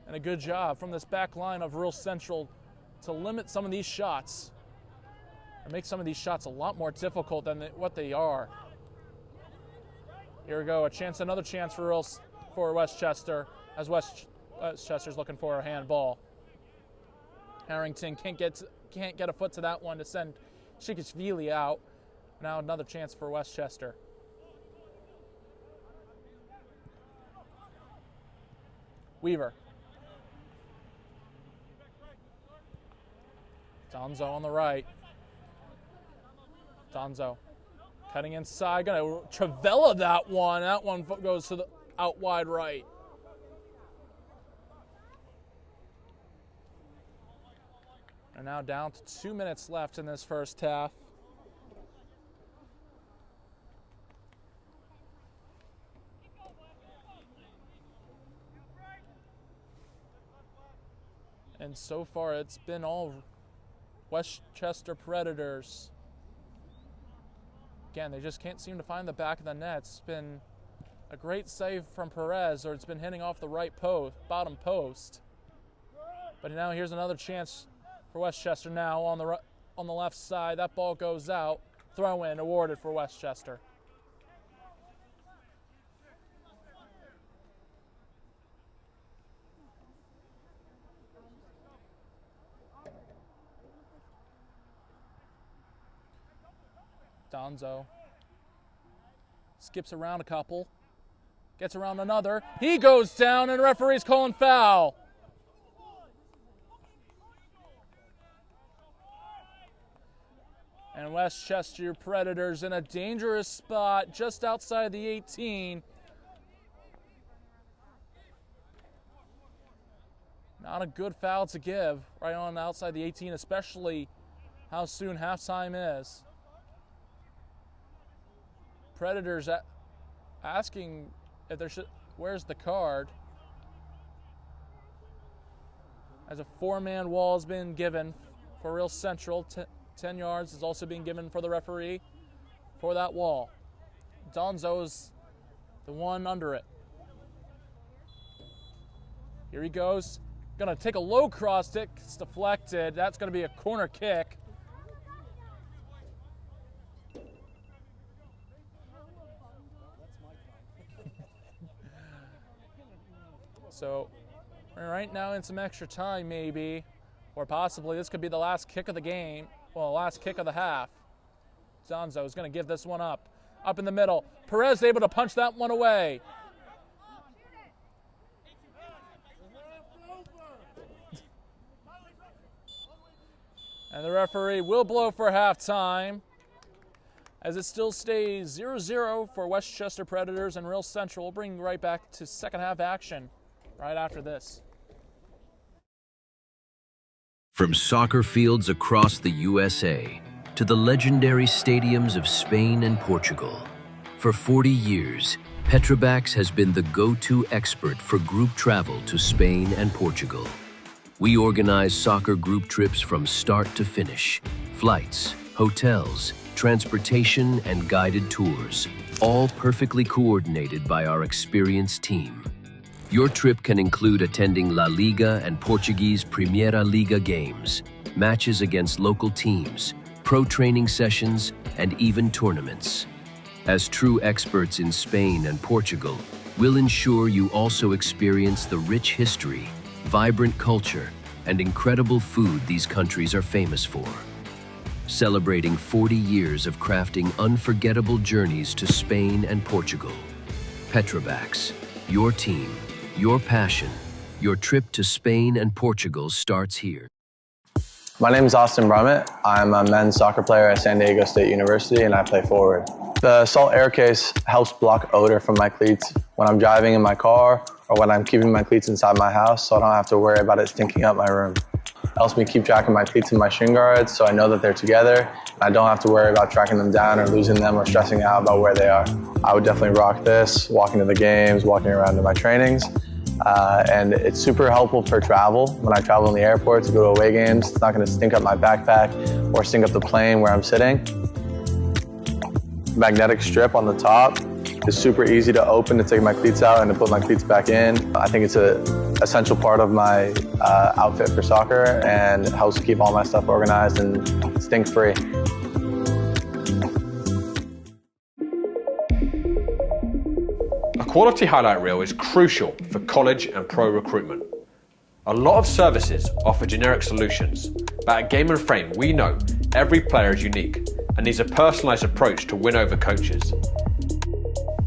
And a good job from this back line of Real Central to limit some of these shots and make some of these shots a lot more difficult than what they are. Here we go, another chance for Westchester, as Westchester's looking for a handball. Harrington can't get a foot to that one to send Shikishvili out. Now another chance for Westchester. Weaver. Donzo on the right. Donzo cutting inside, gonna Travella that one. That one goes to the out wide right. And now down to 2 minutes left in this first half. And so far it's been all Westchester Predators. Again, they just can't seem to find the back of the net. It's been a great save from Perez, or it's been hitting off the right post, bottom post. But now here's another chance for Westchester now on the left side. That ball goes out. Throw in awarded for Westchester. Donzo skips around a couple, gets around another. He goes down, and the referee's calling foul. And Westchester Predators in a dangerous spot just outside the 18. Not a good foul to give right on outside the 18, especially how soon halftime is. Predators asking if there should, where's the card? As a 4-man wall has been given for Real Central. 10 yards is also being given for the referee for that wall. Donzo's the one under it. Here he goes. Gonna take a low cross stick. It's deflected. That's gonna be a corner kick. So we're right now in some extra time maybe, or possibly this could be the last kick of the game, well, last kick of the half. Donzo is going to give this one up in the middle. Perez able to punch that one away. And the referee will blow for halftime as it still stays 0-0 for Westchester Predators and Real Central. We'll bring you right back to second half action right after this. From soccer fields across the USA to the legendary stadiums of Spain and Portugal, for 40 years, Petrobax has been the go-to expert for group travel to Spain and Portugal. We organize soccer group trips from start to finish, flights, hotels, transportation, and guided tours, all perfectly coordinated by our experienced team. Your trip can include attending La Liga and Portuguese Primeira Liga games, matches against local teams, pro training sessions, and even tournaments. As true experts in Spain and Portugal, we'll ensure you also experience the rich history, vibrant culture, and incredible food these countries are famous for. Celebrating 40 years of crafting unforgettable journeys to Spain and Portugal. Petrobax, your team, your passion, your trip to Spain and Portugal starts here. My name is Austin Brummett. I'm a men's soccer player at San Diego State University, and I play forward. The salt air case helps block odor from my cleats when I'm driving in my car or when I'm keeping my cleats inside my house, so I don't have to worry about it stinking up my room. It helps me keep track of my cleats and my shin guards, so I know that they're together. I don't have to worry about tracking them down or losing them or stressing out about where they are. I would definitely rock this, walking to the games, walking around to my trainings. And it's super helpful for travel. When I travel in the airport to go to away games, it's not going to stink up my backpack or stink up the plane where I'm sitting. Magnetic strip on the top is super easy to open to take my cleats out and to put my cleats back in. I think it's an essential part of my outfit for soccer, and it helps keep all my stuff organized and stink-free. A quality highlight reel is crucial for college and pro recruitment. A lot of services offer generic solutions, but at Game & Frame we know every player is unique and needs a personalised approach to win over coaches.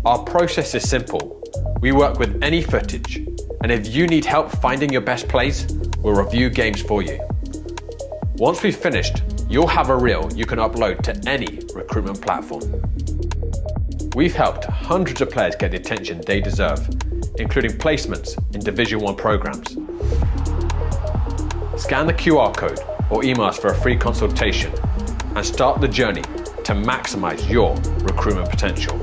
Our process is simple. We work with any footage And if you need help finding your best plays, we'll review games for you. Once we've finished, you'll have a reel you can upload to any recruitment platform. We've helped hundreds of players get the attention they deserve, including placements in Division 1 programs. Scan the QR code or email us for a free consultation and start the journey to maximize your recruitment potential.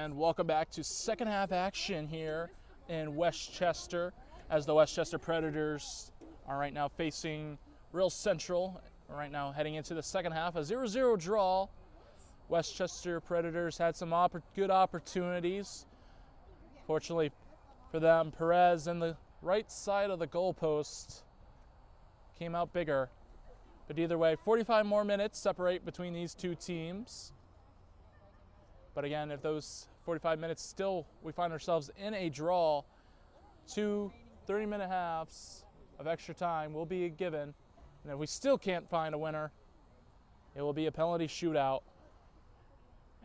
And welcome back to second half action here in Westchester, as the Westchester Predators are right now facing Real Central. Right now heading into the second half, a 0-0 draw. Westchester Predators had some good opportunities. Fortunately for them, Perez in the right side of the goalpost came out bigger. But either way, 45 more minutes separate between these two teams. But again, if those 45 minutes still, we find ourselves in a draw, 2 30-minute halves of extra time will be given. And if we still can't find a winner, it will be a penalty shootout.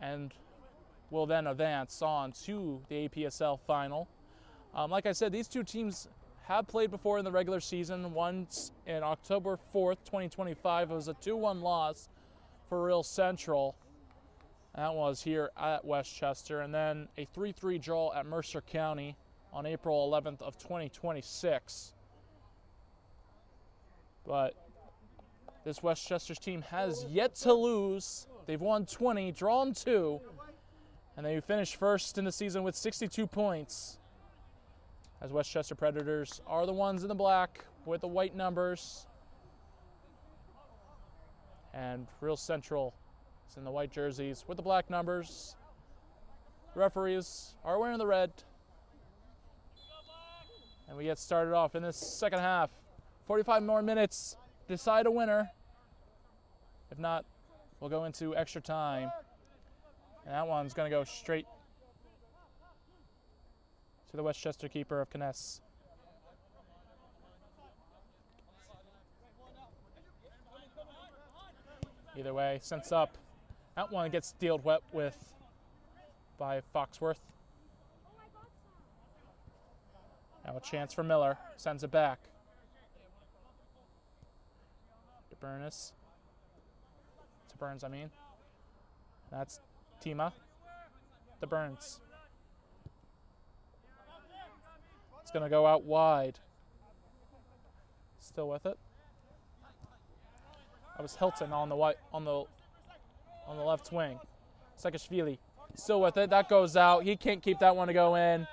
And we'll then advance on to the APSL final. Like I said, these two teams have played before in the regular season. Once in October 4th, 2025, it was a 2-1 loss for Real Central. That was here at Westchester. And then a 3-3 draw at Mercer County on April 11th of 2026. But this Westchester's team has yet to lose. They've won 20, drawn 2, and they finished first in the season with 62 points. As Westchester Predators are the ones in the black with the white numbers. And Real Central is in the white jerseys with the black numbers. The referees are wearing the red. And we get started off in this second half. 45 more minutes, decide a winner. If not, we'll go into extra time. And that one's going to go straight to the Westchester keeper of Kness. Either way, sense up. That one gets dealt wet with by Foxworth. Now a chance for Miller. Sends it back. To Burns, I mean. That's Tima. To Burns. It's going to go out wide. Still with it. That was Hilton on the left wing. Sekashvili still with it. That goes out. He can't keep that one to go in.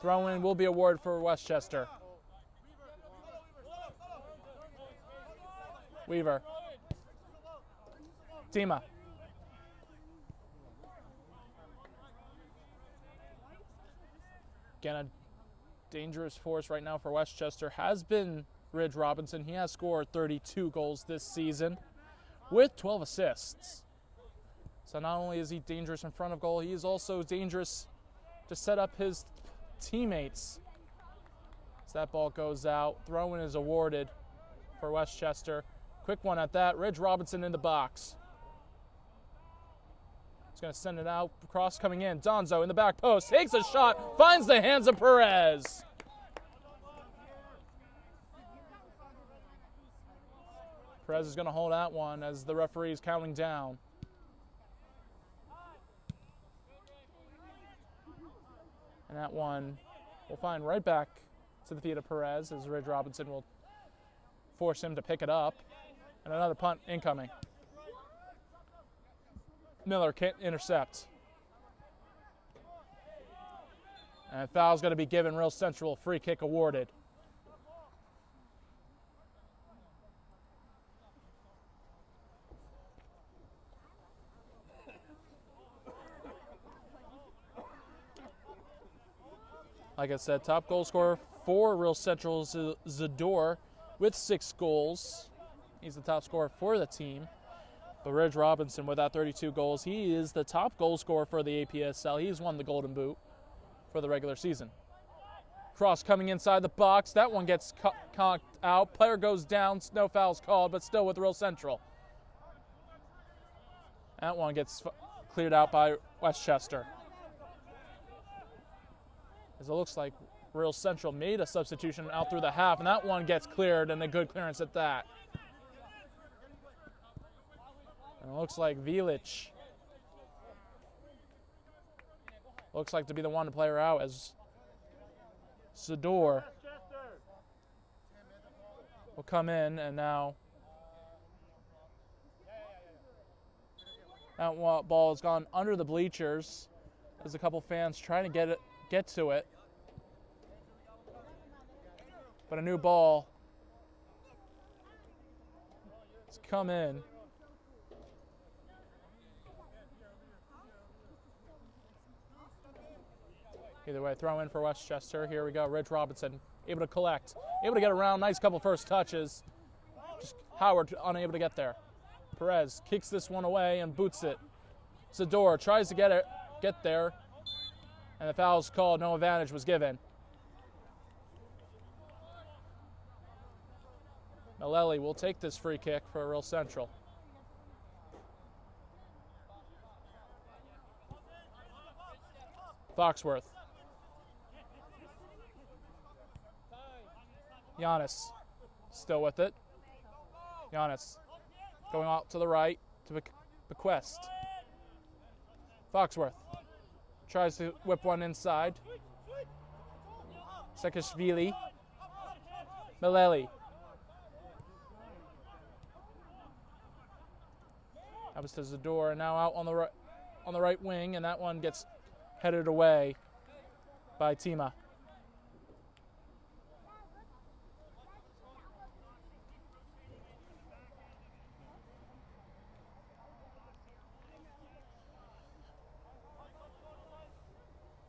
Throw in will be awarded for Westchester. Weaver. Tima. Again, a dangerous force right now for Westchester has been Ridge Robinson. He has scored 32 goals this season with 12 assists. So not only is he dangerous in front of goal, he is also dangerous to set up his teammates. As that ball goes out, throw-in is awarded for Westchester. Quick one at that. Ridge Robinson in the box. He's going to send it out. Cross coming in. Donzo in the back post. Takes a shot. Finds the hands of Perez. Perez is going to hold that one as the referee is counting down. And that one will find right back to the feet of Perez as Ridge Robinson will force him to pick it up. And another punt incoming. Miller can't intercept. And a foul's going to be given. Real Central, free kick awarded. Like I said, top goal scorer for Real Central's Zador with 6 goals. He's the top scorer for the team. But Ridge Robinson with that 32 goals, he is the top goal scorer for the APSL. He's won the Golden Boot for the regular season. Cross coming inside the box. That one gets conked out. Player goes down. No foul's called, but still with Real Central. That one gets cleared out by Westchester. As it looks like Real Central made a substitution out through the half, and that one gets cleared, and a good clearance at that. And it looks like Vilic looks like to be the one to play her out as Zador will come in, and now that ball has gone under the bleachers There's a couple fans trying to get to it. But a new ball has come in. Either way, throw in for Westchester. Here we go. Ridge Robinson able to collect, able to get around. Nice couple first touches. Just Howard unable to get there. Perez kicks this one away and boots it. Zador tries to get there, and the foul's called. No advantage was given. Maleli will take this free kick for Real Central. Foxworth. Giannis still with it. Giannis going out to the right to Bequest. Foxworth tries to whip one inside. Sekashvili. Maleli. That was to Zador, and now out on the right wing, and that one gets headed away by Tima.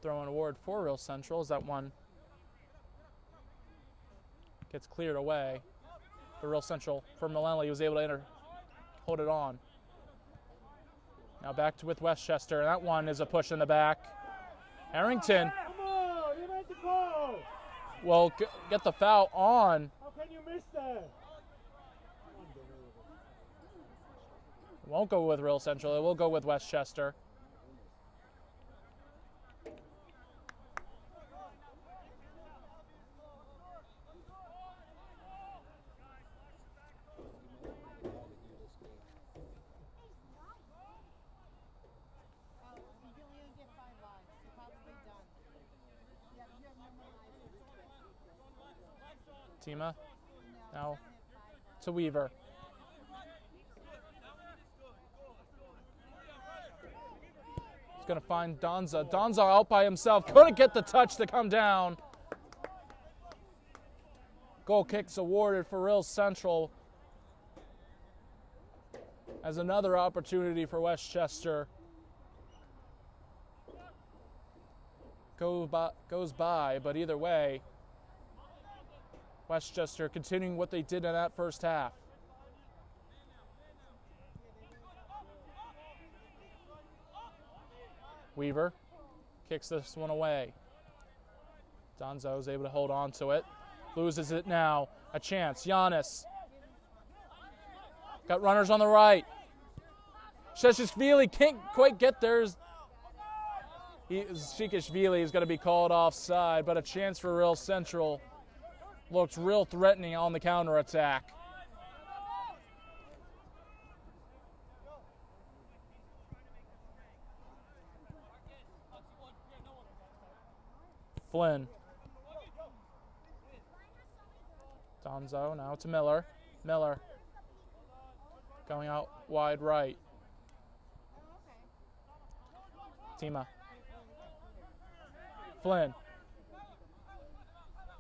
Throwing award for Real Central as that one gets cleared away. The Real Central for Maleli was able to hold it on. Now back to with Westchester, and that one is a push in the back. Harrington will get the foul on. How can you miss that? It won't go with Real Central, it will go with Westchester. Tima now to Weaver. He's going to find Donza. Donza out by himself. Couldn't get the touch to come down. Goal kicks awarded for Real Central. As another opportunity for Westchester goes by, but either way, Westchester continuing what they did in that first half. Weaver kicks this one away. Donzo is able to hold on to it. Loses it now. A chance. Giannis. Got runners on the right. Sheshishvili can't quite get there. Shikashvili is going to be called offside, but a chance for Real Central. Looks real threatening on the counterattack. Flynn. Donzo now to Miller. Miller going out wide right. Tima. Flynn.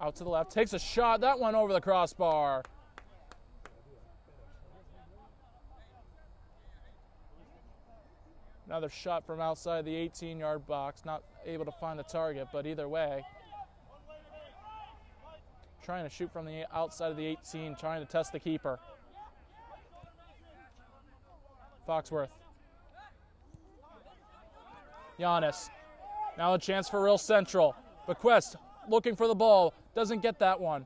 Out to the left, takes a shot, that one over the crossbar. Another shot from outside the 18-yard box, not able to find the target, but either way, trying to shoot from the outside of the 18, trying to test the keeper. Foxworth. Giannis. Now a chance for Real Central. Bequest looking for the ball. Doesn't get that one.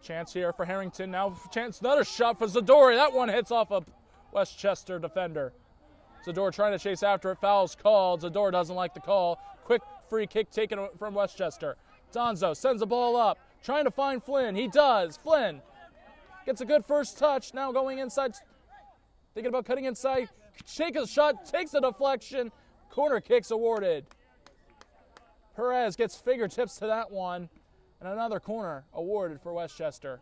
Chance here for Harrington. Now chance, another shot for Zadori. That one hits off a Westchester defender. Zador trying to chase after it. Foul's called. Zador doesn't like the call. Quick free kick taken from Westchester. Donzo sends the ball up. Trying to find Flynn. He does. Flynn gets a good first touch. Now going inside. Thinking about cutting inside. Shakes a shot. Takes a deflection. Corner kicks awarded. Perez gets fingertips to that one, and another corner awarded for Westchester.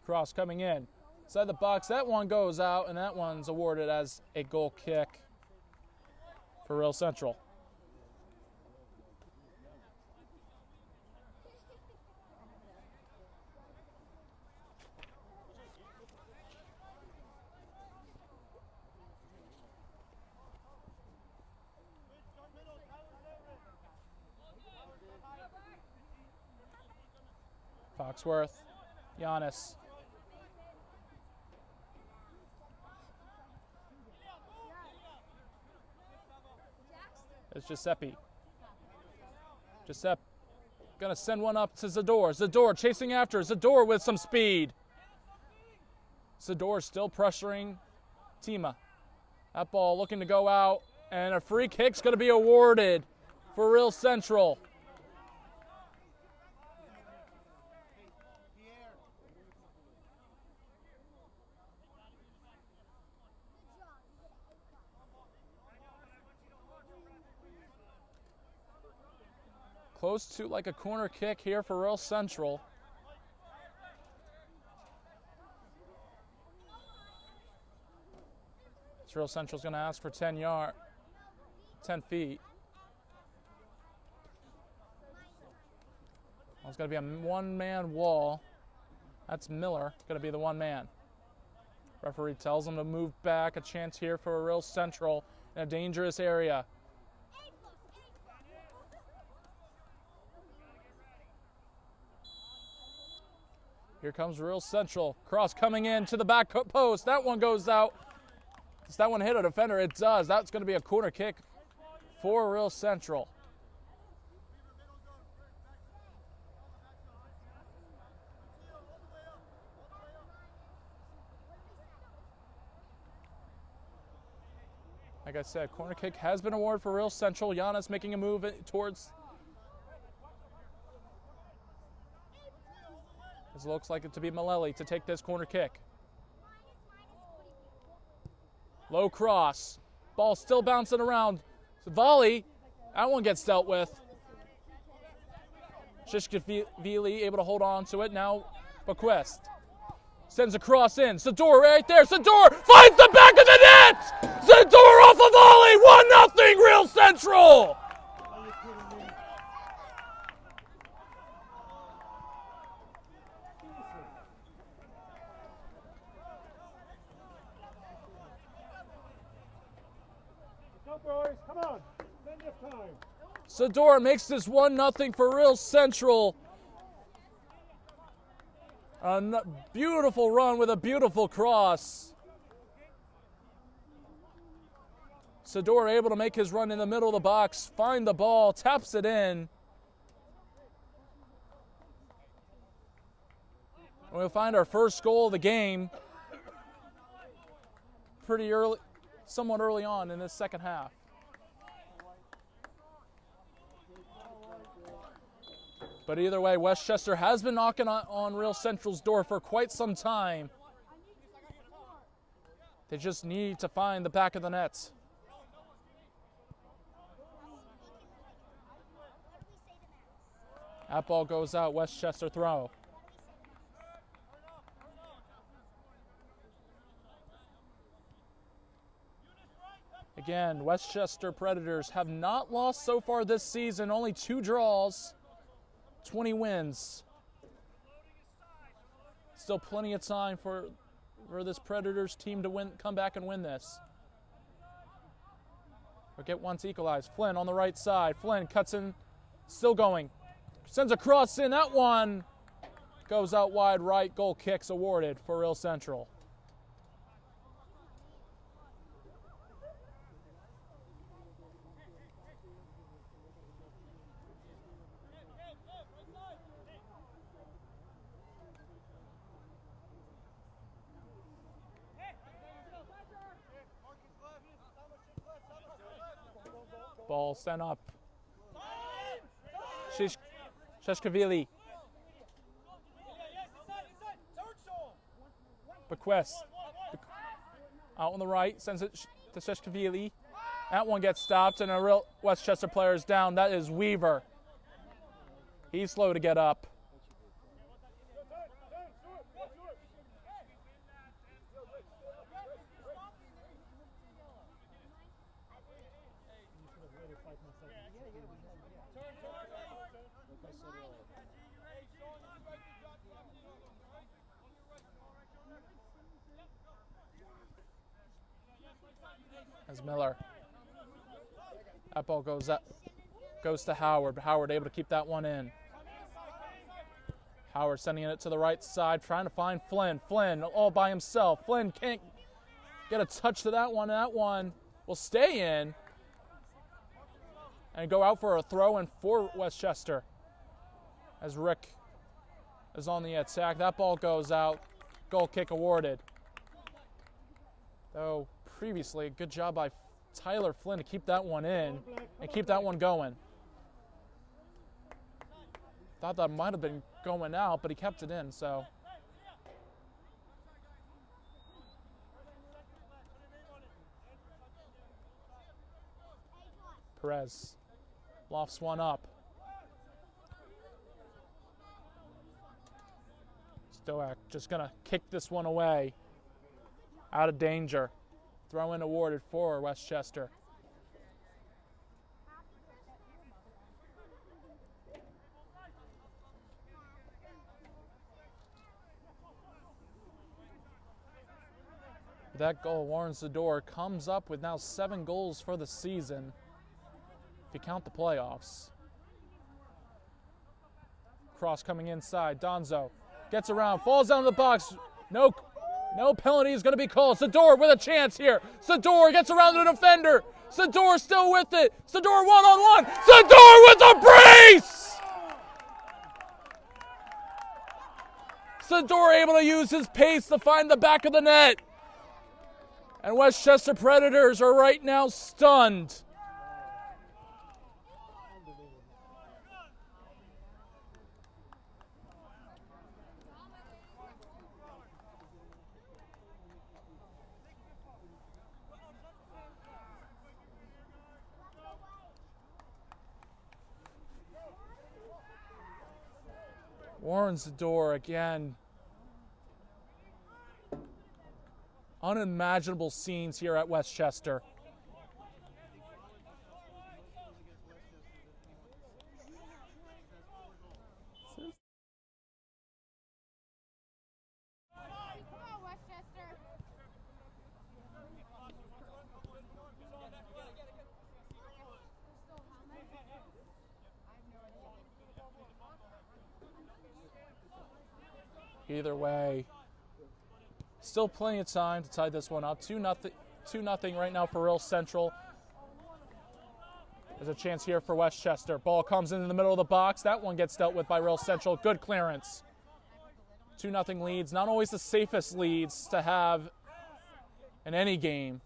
Cross coming in. Inside the box, that one goes out, and that one's awarded as a goal kick for Real Central. Foxworth, Giannis. It's Giuseppe. Giuseppe gonna send one up to Zador. Zador chasing after. Zador with some speed. Zador still pressuring Tima. That ball looking to go out, and a free kick's gonna be awarded for Real Central. Close to like a corner kick here for Real Central. So Real Central's going to ask for 10 feet. Well, it's going to be a one-man wall. That's Miller, going to be the one man. Referee tells him to move back. A chance here for a Real Central in a dangerous area. Here comes Real Central. Cross coming in to the back post. That one goes out. Does that one hit a defender? It does. That's going to be a corner kick for Real Central. Like I said, corner kick has been awarded for Real Central. Giannis making a move towards. This looks like it to be Malelli to take this corner kick. Low cross. Ball still bouncing around. Volley. That one gets dealt with. Shishkavili able to hold on to it. Now Bequest sends a cross in. Sador right there. Sador finds the back of the net. Sador off a volley. 1-0 Real Central. Come on, plenty of time. Sador makes this 1-0 for Real Central. A beautiful run with a beautiful cross. Sador able to make his run in the middle of the box, find the ball, taps it in. And we'll find our first goal of the game pretty early, somewhat early on in this second half. But either way, Westchester has been knocking on Real Central's door for quite some time. They just need to find the back of the net. That ball goes out, Westchester throw. Again, Westchester Predators have not lost so far this season, only 2 draws. 20 wins. Still plenty of time for this Predators team to come back and win this. Or get one to equalize. Flynn on the right side. Flynn cuts in, still going. Sends a cross in. That one goes out wide right. Goal kicks awarded for Real Central. Ball sent up. Sheshkavili. Bequest. Out on the right, sends it to Sheshkavili. That one gets stopped, and a Real Westchester player is down. That is Weaver. He's slow to get up. As Miller. That ball goes to Howard. Howard able to keep that one in. Howard sending it to the right side, trying to find Flynn. Flynn all by himself. Flynn can't get a touch to that one. That one will stay in and go out for a throw in for Westchester. As Rick is on the attack. That ball goes out. Goal kick awarded. Though previously, good job by Tyler Flynn to keep that one in and keep that one going. Thought that might have been going out, but he kept it in, so. Perez lofts one up. Stoak just gonna kick this one away. Out of danger. Throw in awarded for Westchester. That goal, Warren Zador comes up with now 7 goals for the season, if you count the playoffs. Cross coming inside. Donzo gets around, falls down to the box. No penalty is going to be called. Zador with a chance here. Zador gets around the defender. Zador still with it. Zador one-on-one. Zador with a brace! Zador able to use his pace to find the back of the net. And Westchester Predators are right now stunned. Warrens the door again. Unimaginable scenes here at Westchester. Either way, still plenty of time to tie this one up. 2-0 right now for Real Central. There's a chance here for Westchester. Ball comes in the middle of the box. That one gets dealt with by Real Central. Good clearance. 2-0 leads. Not always the safest leads to have in any game.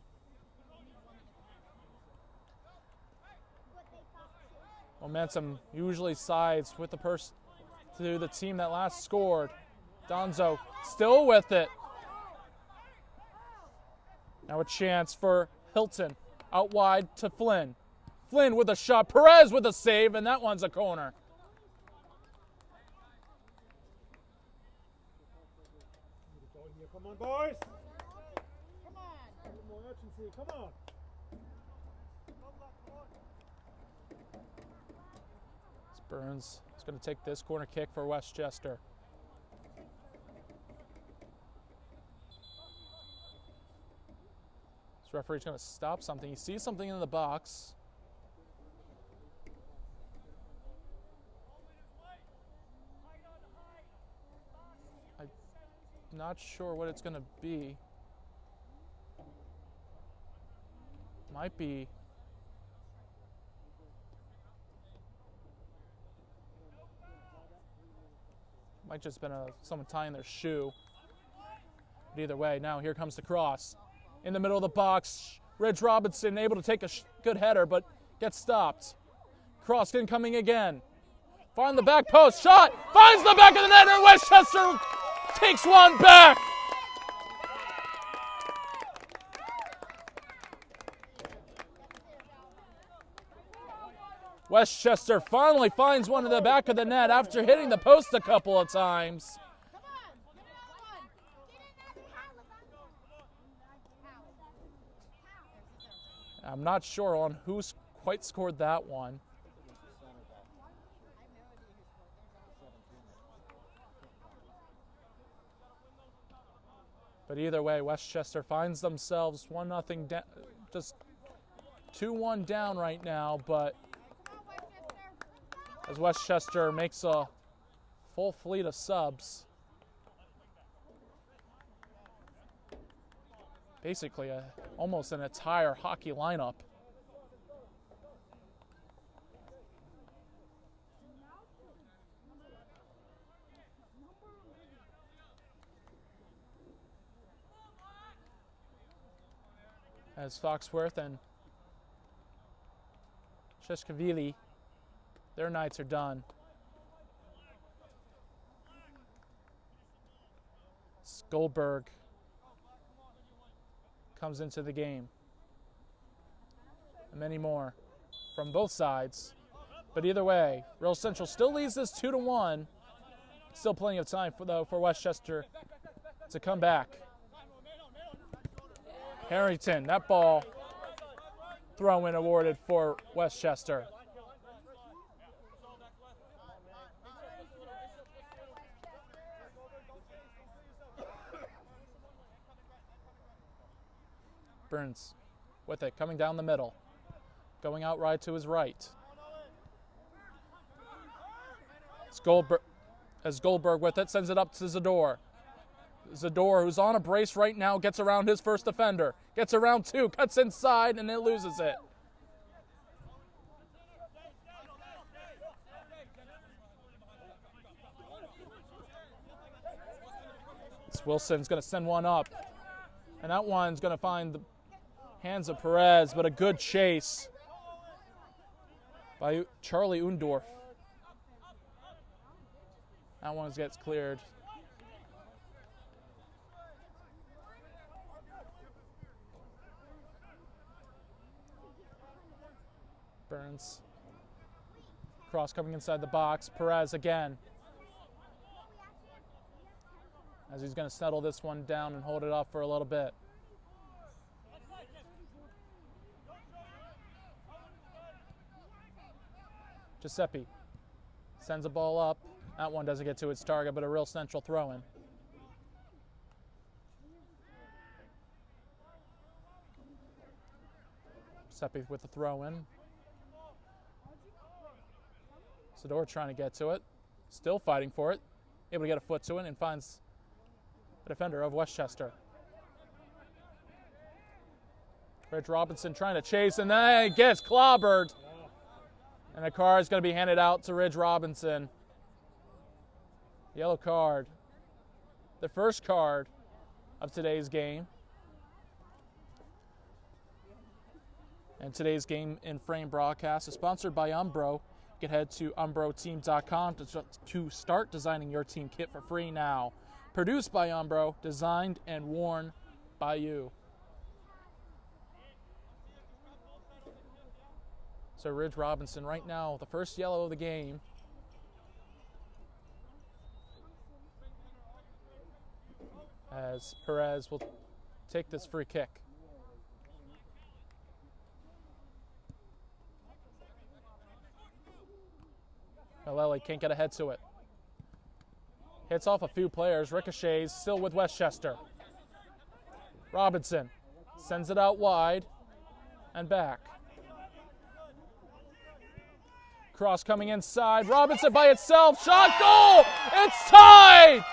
Momentum usually sides with the team that last scored. Donzo still with it. Now a chance for Hilton. Out wide to Flynn. Flynn with a shot. Perez with a save, and that one's a corner. Come on, boys. Come on. A little more urgency. Come on. Burns is going to take this corner kick for Westchester. This referee's going to stop something. He sees something in the box. I'm not sure what it's going to be. Might be. Might just been someone tying their shoe. But either way, now here comes the cross. In the middle of the box, Ridge Robinson able to take a good header, but gets stopped. Cross incoming again. Find the back post, shot, finds the back of the net, and Westchester takes one back. Westchester finally finds one in the back of the net after hitting the post a couple of times. I'm not sure on whose quite scored that one. But either way, Westchester finds themselves 1-0 down, just 2-1 down right now, but as Westchester makes a full fleet of subs, basically almost an entire hockey lineup. As Foxworth and Sheshkavili, their nights are done. Goldberg comes into the game. And many more from both sides. But either way, Real Central still leads this 2-1. Still plenty of time for Westchester to come back. Harrington, that ball throw-in awarded for Westchester. Burns with it, coming down the middle. Going out right to his right. It's Goldberg with it, sends it up to Zador. Zador, who's on a brace right now, gets around his first defender. Gets around two, cuts inside, and it loses it. Wilson's going to send one up. And that one's going to find the hands of Perez, but a good chase by Charlie Undorf. That one gets cleared. Burns. Cross coming inside the box. Perez again. As he's going to settle this one down and hold it off for a little bit. Giuseppe sends a ball up. That one doesn't get to its target, but a Real Central throw-in. Giuseppe with the throw-in. Sador trying to get to it. Still fighting for it. Able to get a foot to it and finds the defender of Westchester. Rich Robinson trying to chase, and then gets clobbered. And the card is going to be handed out to Ridge Robinson. Yellow card. The first card of today's game. And today's Game in Frame broadcast is sponsored by Umbro. You can head to umbroteam.com to start designing your team kit for free now. Produced by Umbro, designed and worn by you. So Ridge Robinson right now, the first yellow of the game. As Perez will take this free kick. Malelli can't get ahead to it. Hits off a few players, ricochets, still with Westchester. Robinson sends it out wide and back. Cross coming inside, Robinson by itself, shot, goal! It's tied!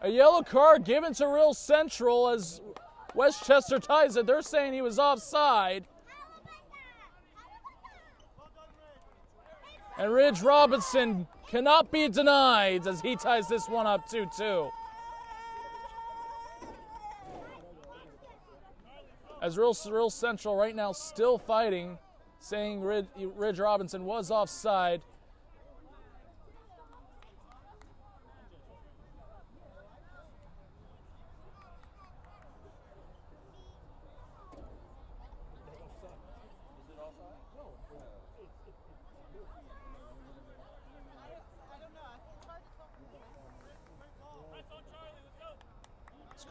A yellow card given to Real Central as Westchester ties it. They're saying he was offside. And Ridge Robinson cannot be denied as he ties this one up 2-2. As Real Central right now still fighting, saying Ridge Robinson was offside.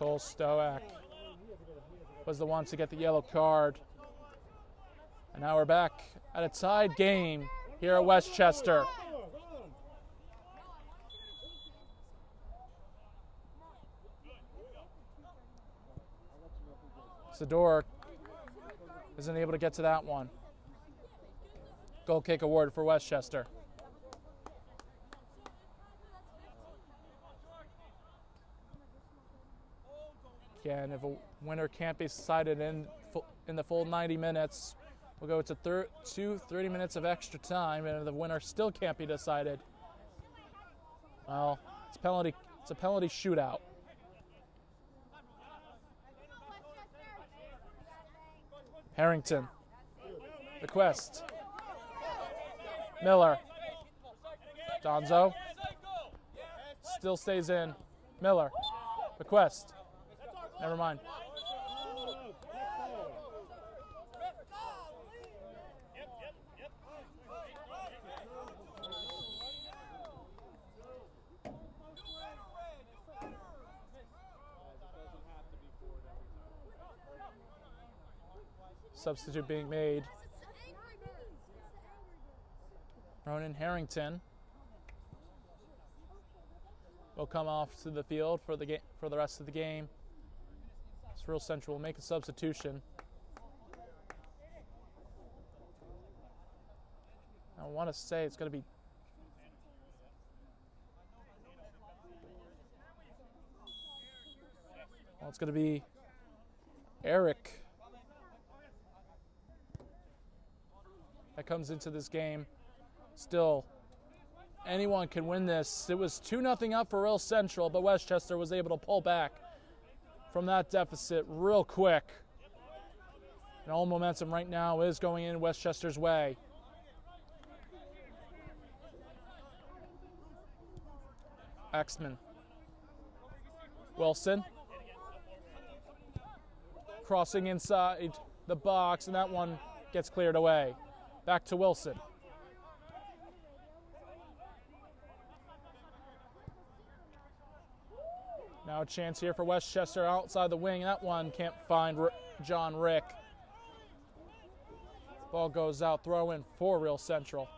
Cole Stoak was the one to get the yellow card. And now we're back at a tied game here at Westchester. Sador isn't able to get to that one. Goal kick award for Westchester. Again, if a winner can't be decided in the full 90 minutes, we'll go to 30 minutes of extra time, and if the winner still can't be decided, well, it's a penalty shootout. Harrington, request. Miller, Donzo, still stays in. Miller, request. Never mind. Substitute being made. Ronan Harrington will come off to the field for the rest of the game. Real Central will make a substitution. I want to say it's going to be it's going to be Eric that comes into this game. Still, anyone can win this. It was 2-0 up for Real Central, but Westchester was able to pull back from that deficit real quick. And all momentum right now is going in Westchester's way. Axman. Wilson. Crossing inside the box, and that one gets cleared away. Back to Wilson. Now a chance here for Westchester outside the wing. That one can't find John Rick. Ball goes out, throw in for Real Central.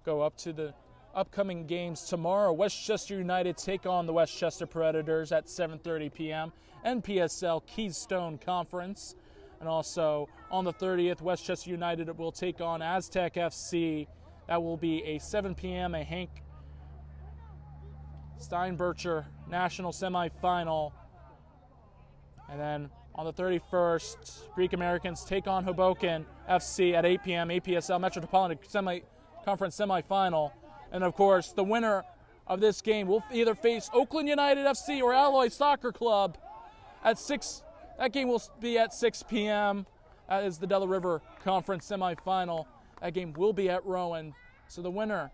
Go up to the upcoming games tomorrow. Westchester United take on the Westchester Predators at 7:30 p.m. NPSL Keystone Conference. And also on the 30th, Westchester United will take on Aztec FC. That will be a 7 p.m. a Hank Steinbercher National Semifinal. And then on the 31st, Greek Americans take on Hoboken FC at 8 p.m. APSL Metropolitan Conference Semifinal. And of course, the winner of this game will either face Oakland United FC or Alloy Soccer Club at 6. That game will be at 6 p.m. That is the Delaware River Conference semifinal. That game will be at Rowan. So the winner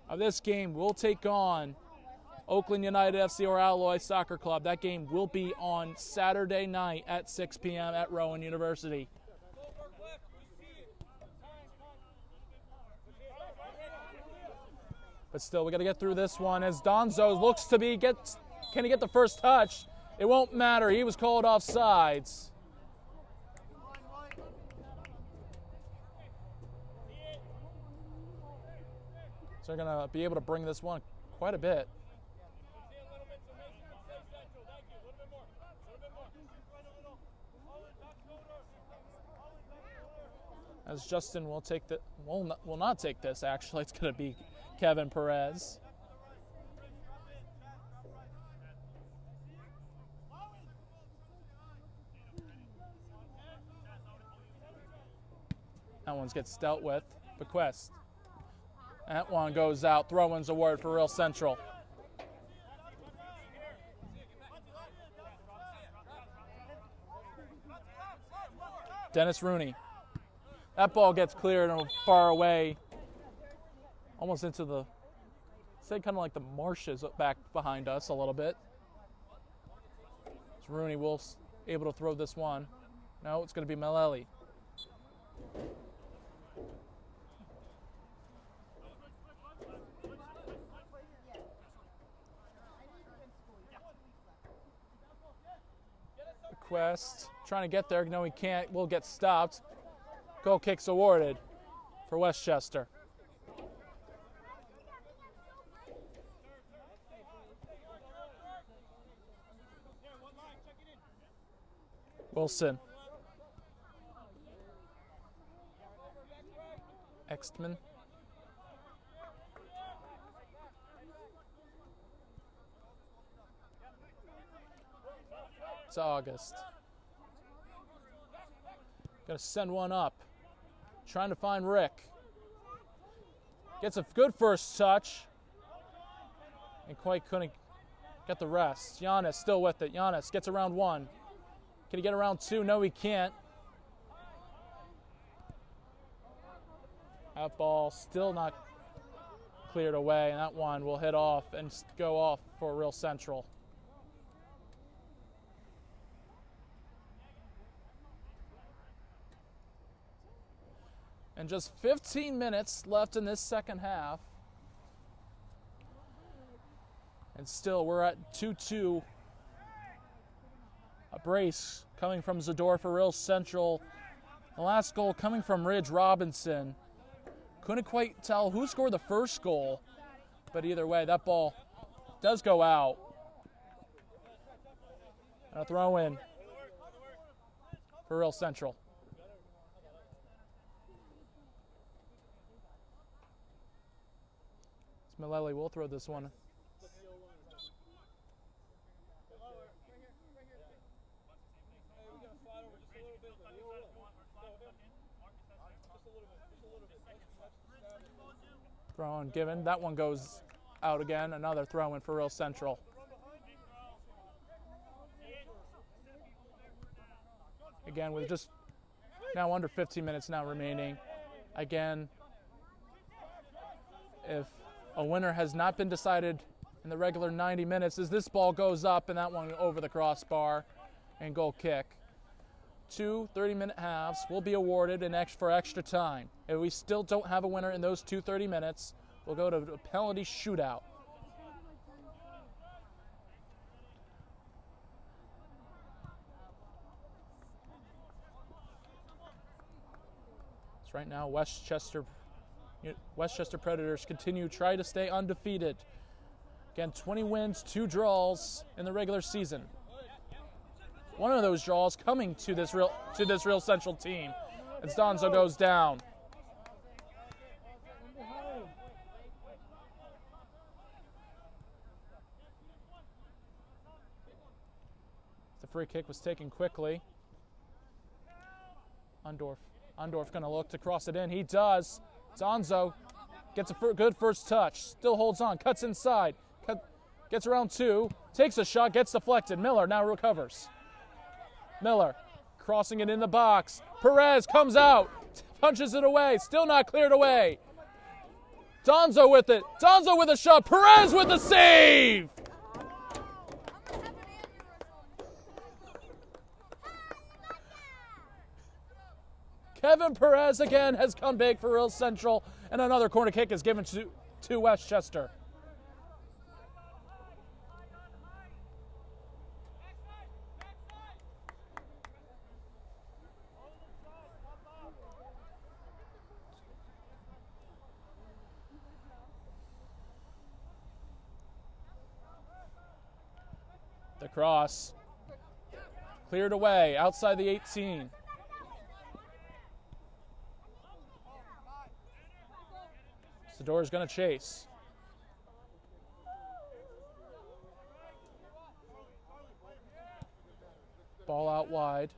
of this game will take on Oakland United FC or Alloy Soccer Club. That game will be on Saturday night at 6 p.m. at Rowan University. But still, we got to get through this one as Donzo looks to be can he get the first touch? It won't matter. He was called offsides. So they're going to be able to bring this one quite a bit. As Justin will not take this, actually. It's going to be Kevin Perez. That one gets dealt with. Bequest. That one goes out. Throw-in's award for Real Central. Dennis Rooney. That ball gets cleared and far away. Almost into the, say kind of like the marshes back behind us a little bit. So Rooney will able to throw this one. No, it's going to be Maleli. Quest trying to get there. No, he can't. Will get stopped. Goal kick's awarded for Westchester. Wilson. Extman. It's August. Got to send one up. Trying to find Rick. Gets a good first touch. And quite couldn't get the rest. Giannis still with it. Giannis gets around one. Can he get around two? No, he can't. That ball still not cleared away, and that one will hit off and go off for Real Central. And just 15 minutes left in this second half. And still we're at 2-2. A brace coming from Zador for Real Central. The last goal coming from Ridge Robinson. Couldn't quite tell who scored the first goal. But either way, that ball does go out. And a throw in for Real Central. Malelli will throw this one. Throw in given. That one goes out again. Another throw in for Real Central. Again, with just now under 15 minutes now remaining. Again, if a winner has not been decided in the regular 90 minutes as this ball goes up and that one over the crossbar and goal kick. 2 30-minute halves will be awarded for extra time. If we still don't have a winner in those 2 30 minutes, we'll go to a penalty shootout. So right now, Westchester Predators continue to try to stay undefeated. Again, 20 wins, 2 draws in the regular season. One of those draws coming to this Real Central team as Donzo goes down. The free kick was taken quickly. Undorf going to look to cross it in. He does. Donzo gets a good first touch. Still holds on. Cuts inside. Gets around 2. Takes a shot. Gets deflected. Miller now recovers. Miller crossing it in the box. Perez comes out. Punches it away. Still not cleared away. Donzo with it. Donzo with a shot. Perez with the save. Kevin Perez again has come big for Real Central, and another corner kick is given to Westchester. The cross cleared away outside the 18. Sador's going to chase. Ball out wide.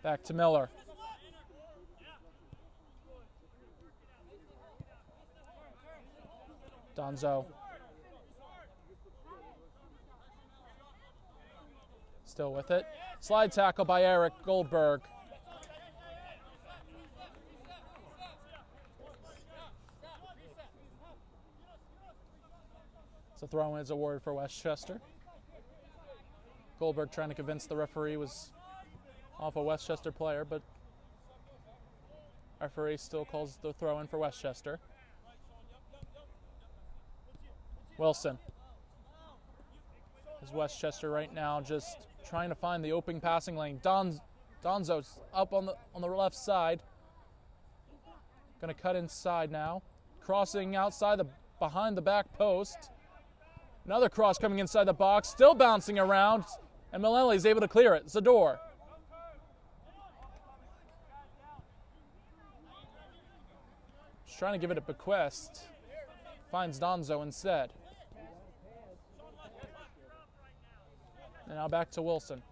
Back to Miller. Donzo. Still with it. Slide tackle by Eric Goldberg. So throw-in is awarded for Westchester. Goldberg trying to convince the referee was off a Westchester player, but referee still calls the throw-in for Westchester. Wilson. As Westchester right now just trying to find the open passing lane. Donzo's up on the left side. Going to cut inside now. Crossing outside behind the back post. Another cross coming inside the box, still bouncing around, and Mullally able to clear it. Zador. Just trying to give it a bequest. Finds Donzo instead. And now back to Wilson.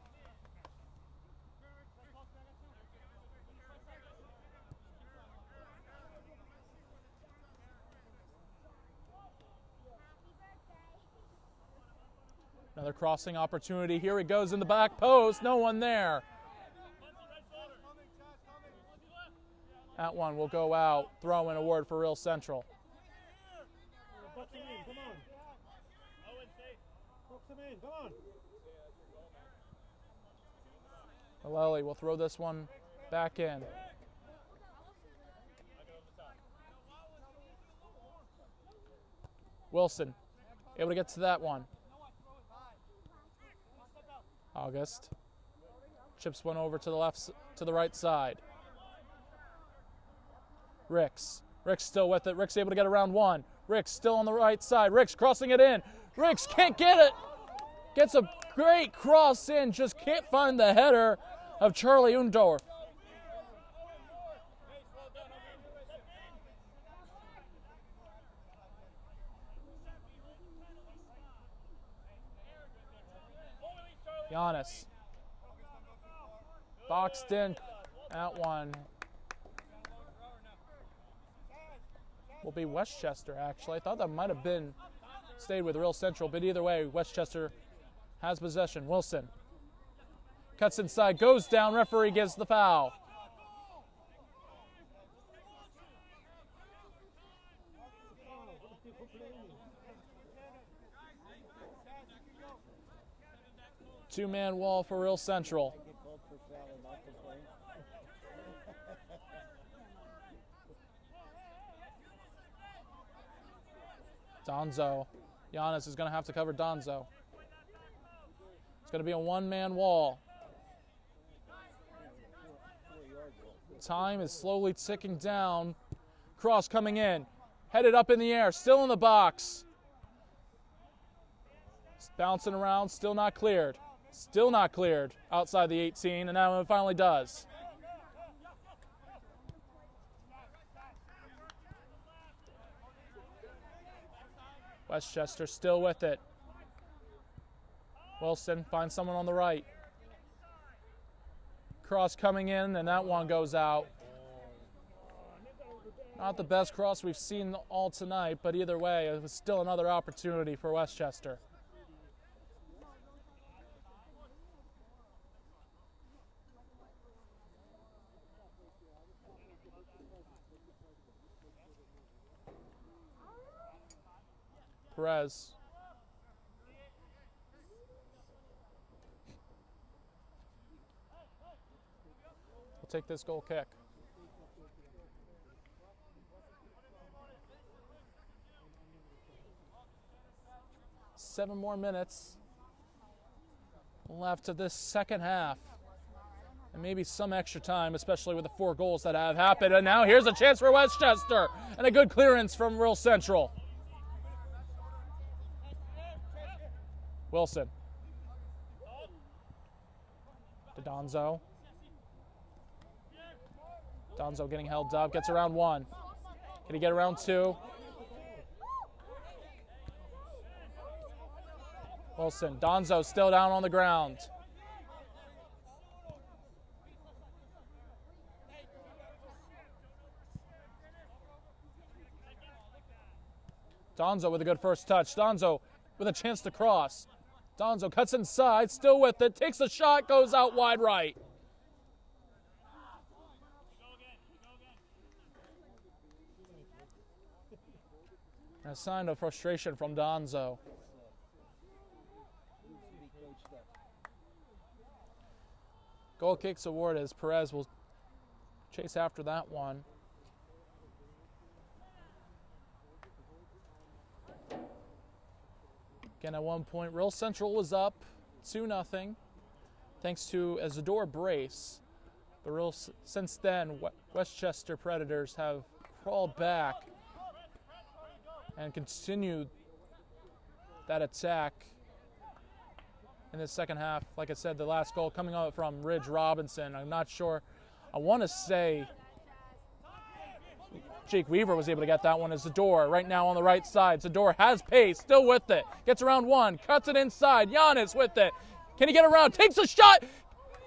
Another crossing opportunity. Here it goes in the back post. No one there. That one will go out. Throw in award for Real Central. Mullally will throw this one back in. Wilson able to get to that one. August chips one over to the right side. Ricks still with it. Ricks able to get around one. Ricks still on the right side. Ricks crossing it in. Ricks can't get it. Gets a great cross in. Just can't find the header of Charlie Undorf. Giannis. Boxed in. That one will be Westchester, actually. I thought that might have been stayed with Real Central, but either way, Westchester has possession. Wilson cuts inside, goes down, referee gives the foul. Two-man wall for Real Central. Donzo. Giannis is going to have to cover Donzo. It's going to be a one-man wall. Time is slowly ticking down. Cross coming in. Headed up in the air. Still in the box. Bouncing around. Still not cleared. Still not cleared outside the 18, and now it finally does. Westchester still with it. Wilson finds someone on the right. Cross coming in, and that one goes out. Not the best cross we've seen all tonight, but either way, it was still another opportunity for Westchester. Perez. We'll take this goal kick. Seven more minutes left of this second half. And maybe some extra time, especially with the 4 goals that have happened. And now here's a chance for Westchester. And a good clearance from Real Central. Wilson. To Donzo. Donzo getting held up, gets around 1. Can he get around 2? Wilson. Donzo still down on the ground. Donzo with a good first touch. Donzo with a chance to cross. Donzo cuts inside, still with it, takes a shot, goes out wide right. A sign of frustration from Donzo. Goal kicks award as Perez will chase after that one. Again, at one point, Real Central was up 2-0 thanks to a Zador brace. But since then, Westchester Predators have crawled back and continued that attack in the second half. Like I said, the last goal coming out from Ridge Robinson. I'm not sure. I want to say Jake Weaver was able to get that one as Zador right now on the right side. Zador has pace, still with it. Gets around one, cuts it inside. Giannis with it. Can he get around? Takes a shot.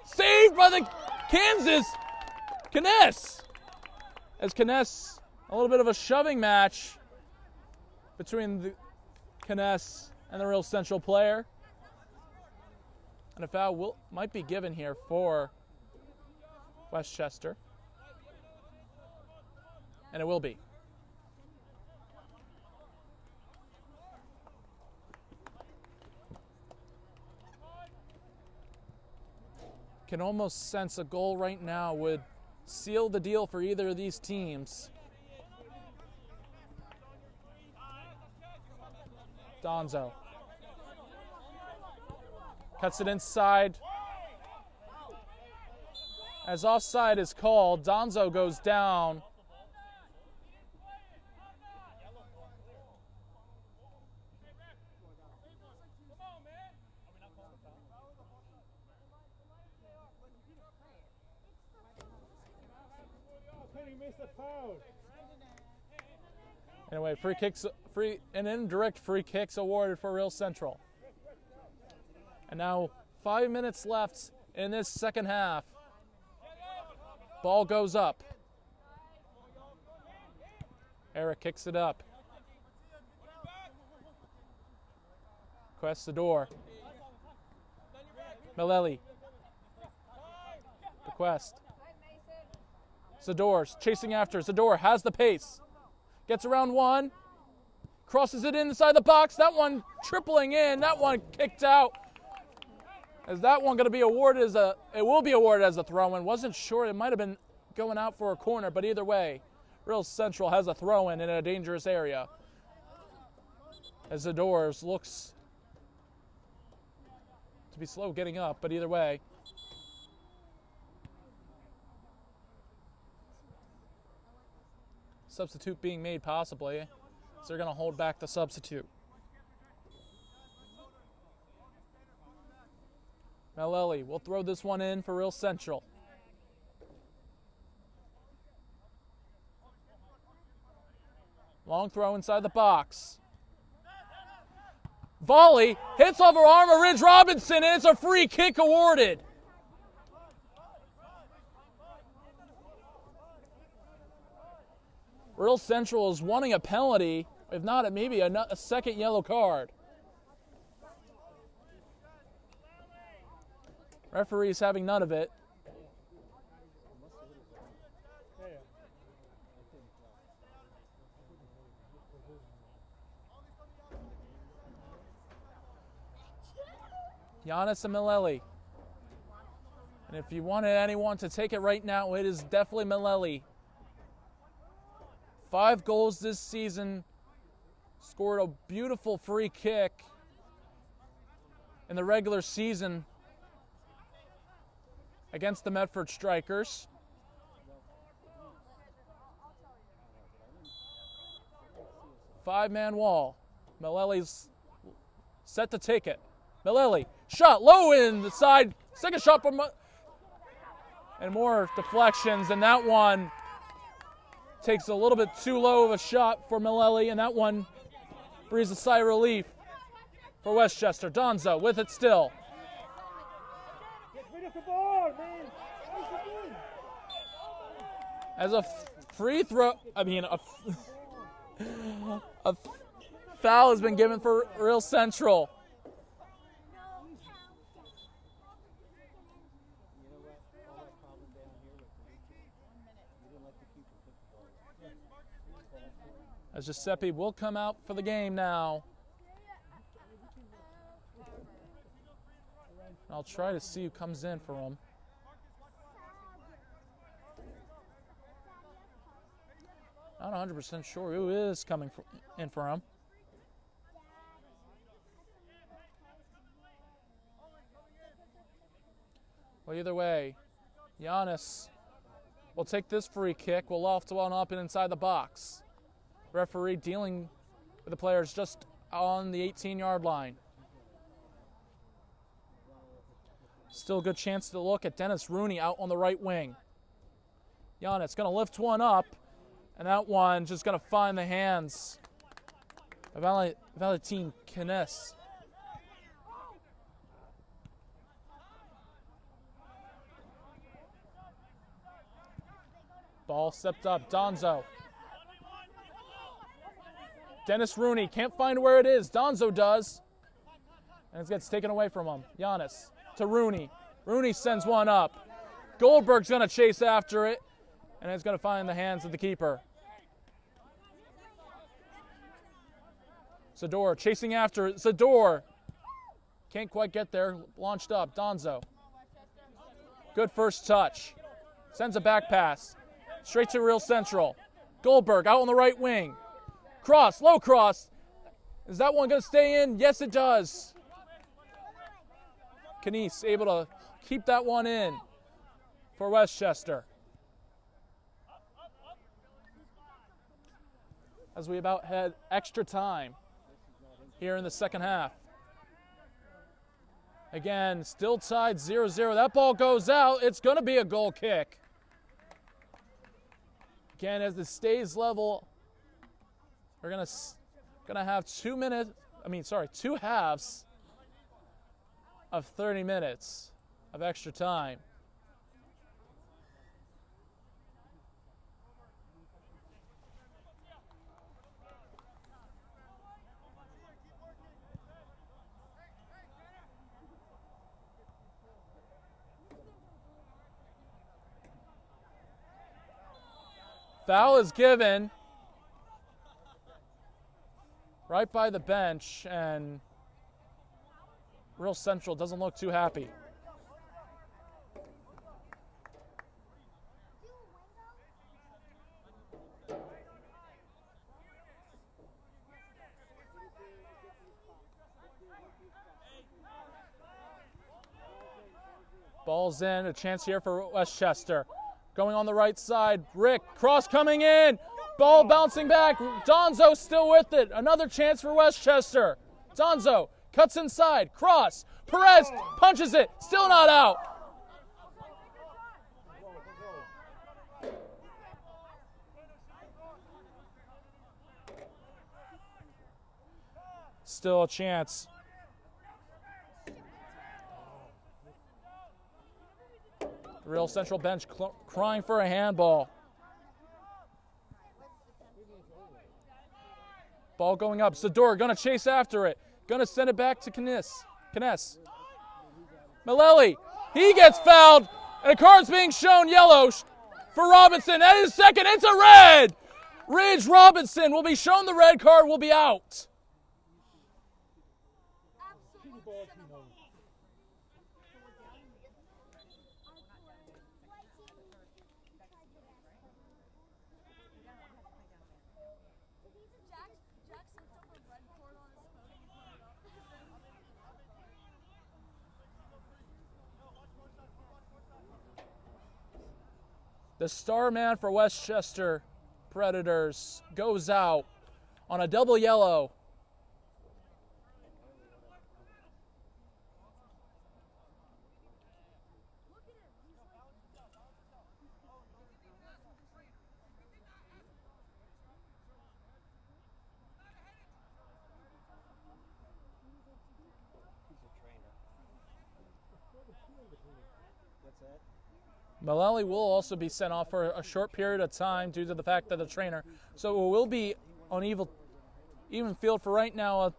Saved by the Kansas Kness. As Kness, a little bit of a shoving match between the Kness and the Real Central player. And a foul might be given here for Westchester. And it will be. Can almost sense a goal right now would seal the deal for either of these teams. Donzo cuts it inside. As offside is called, Donzo goes down. Anyway, an indirect free kicks awarded for Real Central. And now 5 minutes left in this second half. Ball goes up. Eric kicks it up. Quest the door. Maleli. Bequest. Zador's chasing after. Zador has the pace. Gets around one. Crosses it inside the box. That one tripling in. That one kicked out. Is that one going to be awarded as it will be awarded as a throw-in. Wasn't sure. It might have been going out for a corner, but either way, Real Central has a throw-in in a dangerous area. As Zador's looks to be slow getting up, but either way. Substitute being made possibly, so they're going to hold back the substitute. Maleli will throw this one in for Real Central. Long throw inside the box. Volley hits over arm of Ridge Robinson, and it's a free kick awarded. Real Central is wanting a penalty, if not maybe a second yellow card. Referee's having none of it. Giannis and Maleli. And if you wanted anyone to take it right now, it is definitely Maleli. 5 goals this season. Scored a beautiful free kick in the regular season against the Medford Strikers. Five-man wall. Maleli's set to take it. Maleli, shot low in the side. Second shot from... And more deflections, and that one takes a little bit too low of a shot for Maleli, and that one breathes a sigh of relief for Westchester. Donzo with it still. As a free throw, a foul has been given for Real Central. As Giuseppe will come out for the game now. I'll try to see who comes in for him. Not 100% sure who is coming in for him. Well, either way, Giannis will take this free kick. Will loft one up and inside the box. Referee dealing with the players just on the 18-yard line. Still a good chance to look at Dennis Rooney out on the right wing. Giannis going to lift one up, and that one just going to find the hands of Valentin Kines. Ball stepped up, Donzo. Dennis Rooney can't find where it is. Donzo does. And it gets taken away from him. Giannis to Rooney. Rooney sends one up. Goldberg's going to chase after it. And it's going to find the hands of the keeper. Zador chasing after it. Zador can't quite get there. Launched up. Donzo. Good first touch. Sends a back pass. Straight to Real Central. Goldberg out on the right wing. Cross, low cross. Is that one going to stay in? Yes, it does. Kines able to keep that one in for Westchester. As we about head extra time here in the second half. Again, still tied 0-0. That ball goes out. It's going to be a goal kick. Again, as it stays level, we're gonna have 2 halves of 30 minutes of extra time. Foul is given right by the bench, and Real Central doesn't look too happy. Ball's in, a chance here for Westchester. Going on the right side, Rick, cross coming in, ball bouncing back, Donzo still with it, another chance for Westchester. Donzo cuts inside, cross, Perez punches it, still not out. Still a chance. The Real Central bench crying for a handball. Ball going up. Sador going to chase after it. Going to send it back to Kines. Maleli, he gets fouled. And a card's being shown yellow for Robinson. That is second. It's a red. Ridge Robinson will be shown the red card, will be out. The star man for Westchester Predators goes out on a double yellow. Malali will also be sent off for a short period of time due to the fact that the trainer. So it will be on even field for right now.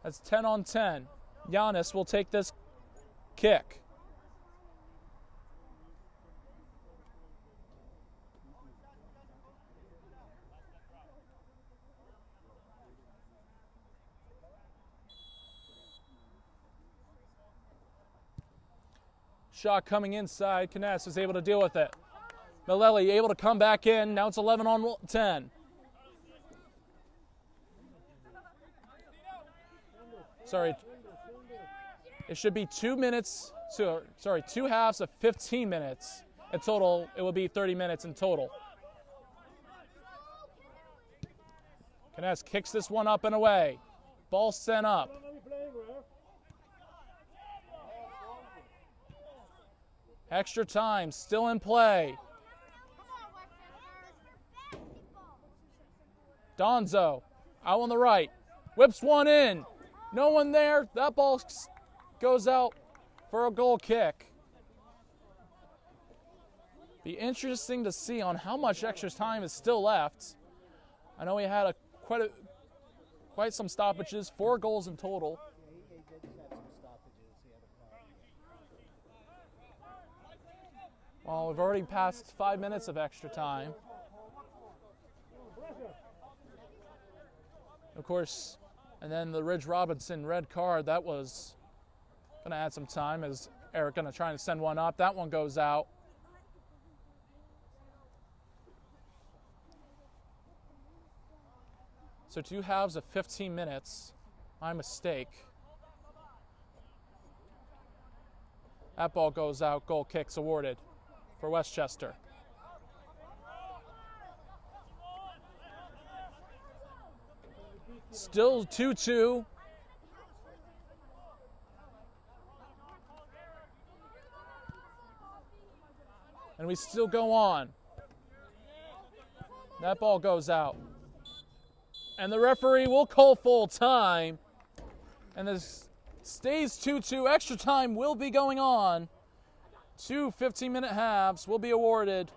That's 10 on 10. Giannis will take this kick. Shot coming inside. Kines is able to deal with it. Maleli able to come back in. Now it's 11 on 10. Sorry. It should be 2 minutes 2 halves of 15 minutes. In total, it will be 30 minutes in total. Kness kicks this one up and away. Ball sent up. Extra time still in play. Donzo out on the right. Whips one in. No one there. That ball goes out for a goal kick. Be interesting to see on how much extra time is still left. I know we had quite some stoppages, 4 goals in total. Well, we've already passed 5 minutes of extra time. Of course, and then the Ridge Robinson red card, that was going to add some time as Eric going to try and send one up. That one goes out. So 2 halves of 15 minutes. My mistake. That ball goes out. Goal kicks awarded for Westchester. Still 2-2. And we still go on. That ball goes out. And the referee will call full time. And this stays 2-2. Extra time will be going on. 2 15-minute halves will be awarded.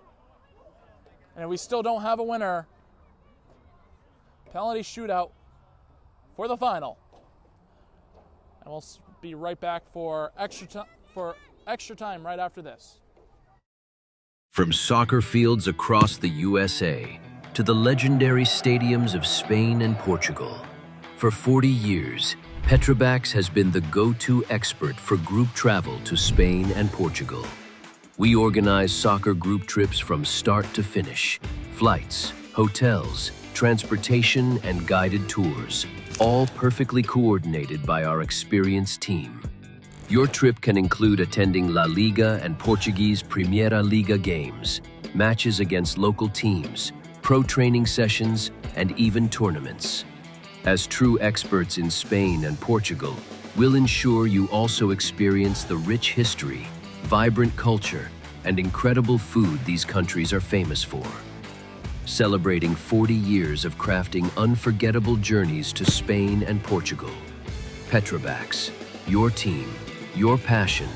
And we still don't have a winner. Penalty shootout for the final. And we'll be right back for extra time right after this. From soccer fields across the USA to the legendary stadiums of Spain and Portugal, for 40 years, Petrobax has been the go-to expert for group travel to Spain and Portugal. We organize soccer group trips from start to finish, flights, hotels, transportation, and guided tours, all perfectly coordinated by our experienced team. Your trip can include attending La Liga and Portuguese Primeira Liga games, matches against local teams, pro training sessions, and even tournaments. As true experts in Spain and Portugal, we'll ensure you also experience the rich history, vibrant culture, and incredible food these countries are famous for. Celebrating 40 years of crafting unforgettable journeys to Spain and Portugal. Petrobax, your team, your passion,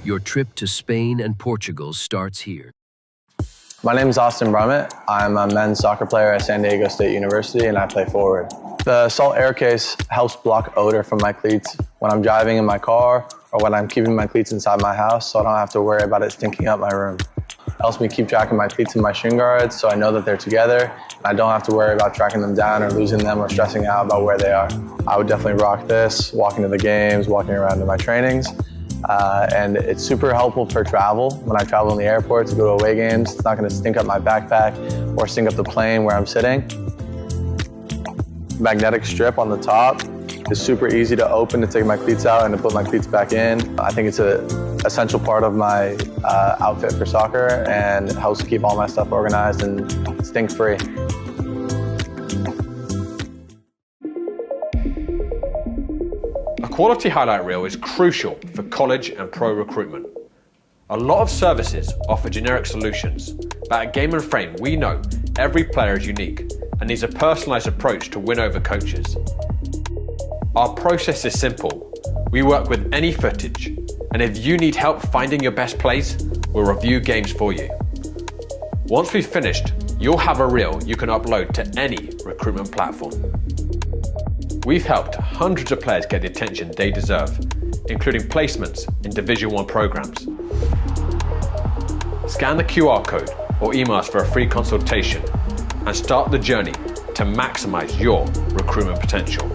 your trip to Spain and Portugal starts here. My name is Austin Brummett. I'm a men's soccer player at San Diego State University and I play forward. The Salt Air Case helps block odor from my cleats when I'm driving in my car or when I'm keeping my cleats inside my house, so I don't have to worry about it stinking up my room. It helps me keep track of my cleats and my shin guards so I know that they're together and I don't have to worry about tracking them down or losing them or stressing out about where they are. I would definitely rock this, walking to the games, walking around to my trainings. And it's super helpful for travel. When I travel in the airport to go to away games, it's not going to stink up my backpack or stink up the plane where I'm sitting. Magnetic strip on the top is super easy to open to take my cleats out and to put my cleats back in. I think it's an essential part of my outfit for soccer and it helps keep all my stuff organized and stink-free. A quality highlight reel is crucial for college and pro recruitment. A lot of services offer generic solutions, but at Game & Frame we know every player is unique and needs a personalised approach to win over coaches. Our process is simple. We work with any footage, and if you need help finding your best plays, we'll review games for you. Once we've finished, you'll have a reel you can upload to any recruitment platform. We've helped hundreds of players get the attention they deserve, including placements in Division 1 programs. Scan the QR code or email us for a free consultation and start the journey to maximize your recruitment potential.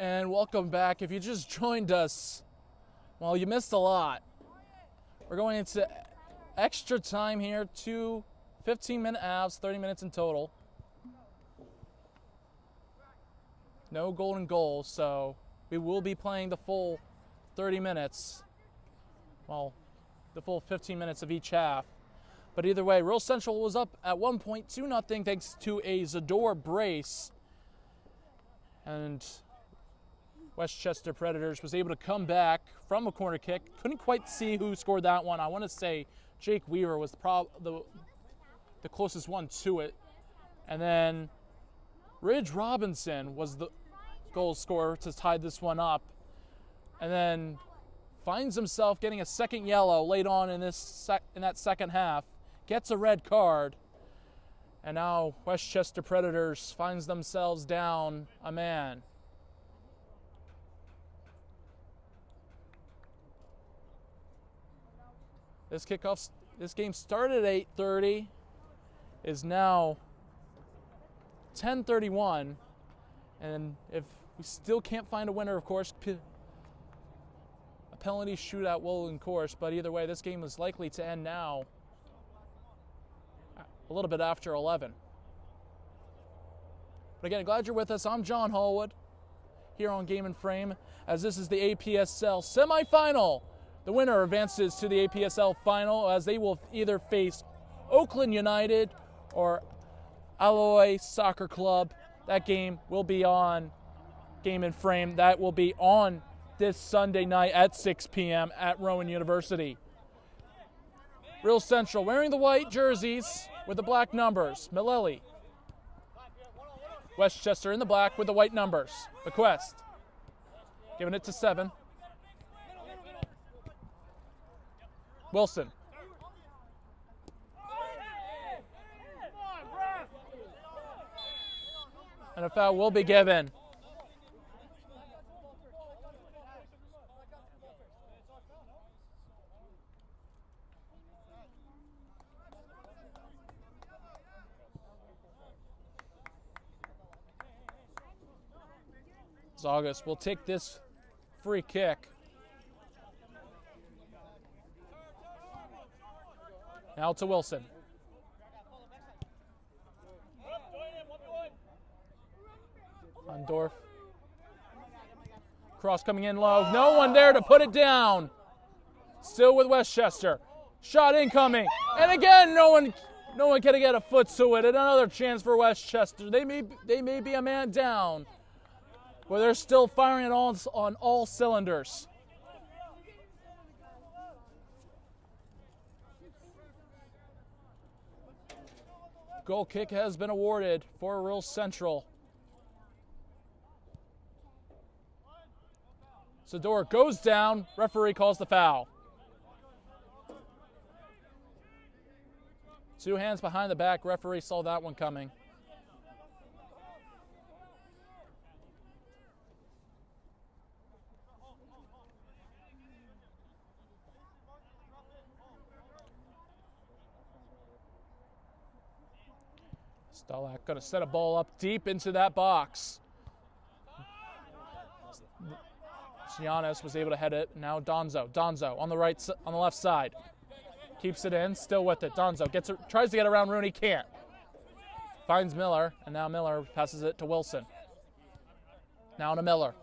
And welcome back. If you just joined us, well, you missed a lot. We're going into extra time here, 2 15-minute halves, 30 minutes in total. No golden goal, so we will be playing the full 30 minutes. Well, the full 15 minutes of each half. But either way, Real Central was up at 1 point, 2-0, thanks to a Zador brace. And Westchester Predators was able to come back from a corner kick. Couldn't quite see who scored that one. I want to say Jake Weaver was the closest one to it. And then Ridge Robinson was the goal scorer to tie this one up. And then finds himself getting a second yellow late on in that second half. Gets a red card. And now Westchester Predators finds themselves down a man. This game started at 8:30, is now 10:31, and if we still can't find a winner, of course, a penalty shootout will in course, but either way, this game is likely to end now a little bit after 11. But again, glad you're with us. I'm John Hallwood here on Game and Frame, as this is the APSL semifinal. The winner advances to the APSL final, as they will either face Oakland United or Alloy Soccer Club. That game will be on Game and Frame. That will be on this Sunday night at 6 p.m. at Rowan University. Real Central wearing the white jerseys with the black numbers. Millelli. Westchester in the black with the white numbers. Bequest giving it to 7. Wilson. And a foul will be given. August will take this free kick. Now to Wilson. Ondorf. Cross coming in low. No one there to put it down. Still with Westchester. Shot incoming. And again, no one can get a foot to it. Another chance for Westchester. They may be a man down, but they're still firing it on all cylinders. Goal kick has been awarded for Real Central. Zador goes down. Referee calls the foul. 2 hands behind the back. Referee saw that one coming. Stolak going to set a ball up deep into that box. Giannis was able to head it. Now Donzo on the left side. Keeps it in, still with it. Donzo tries to get around Rooney, can't. Finds Miller, and now Miller passes it to Wilson. Now to Miller.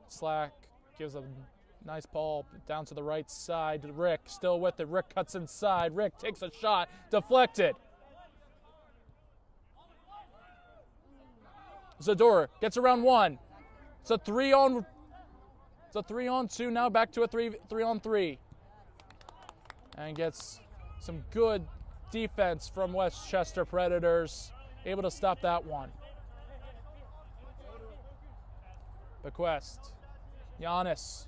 Slack gives a nice ball down to the right side. Rick still with it. Rick cuts inside. Rick takes a shot. Deflected. Zador gets around 1. It's a 3-on-2 now, back to a 3-on-3. And gets some good defense from Westchester Predators. Able to stop that one. Bequest. Giannis.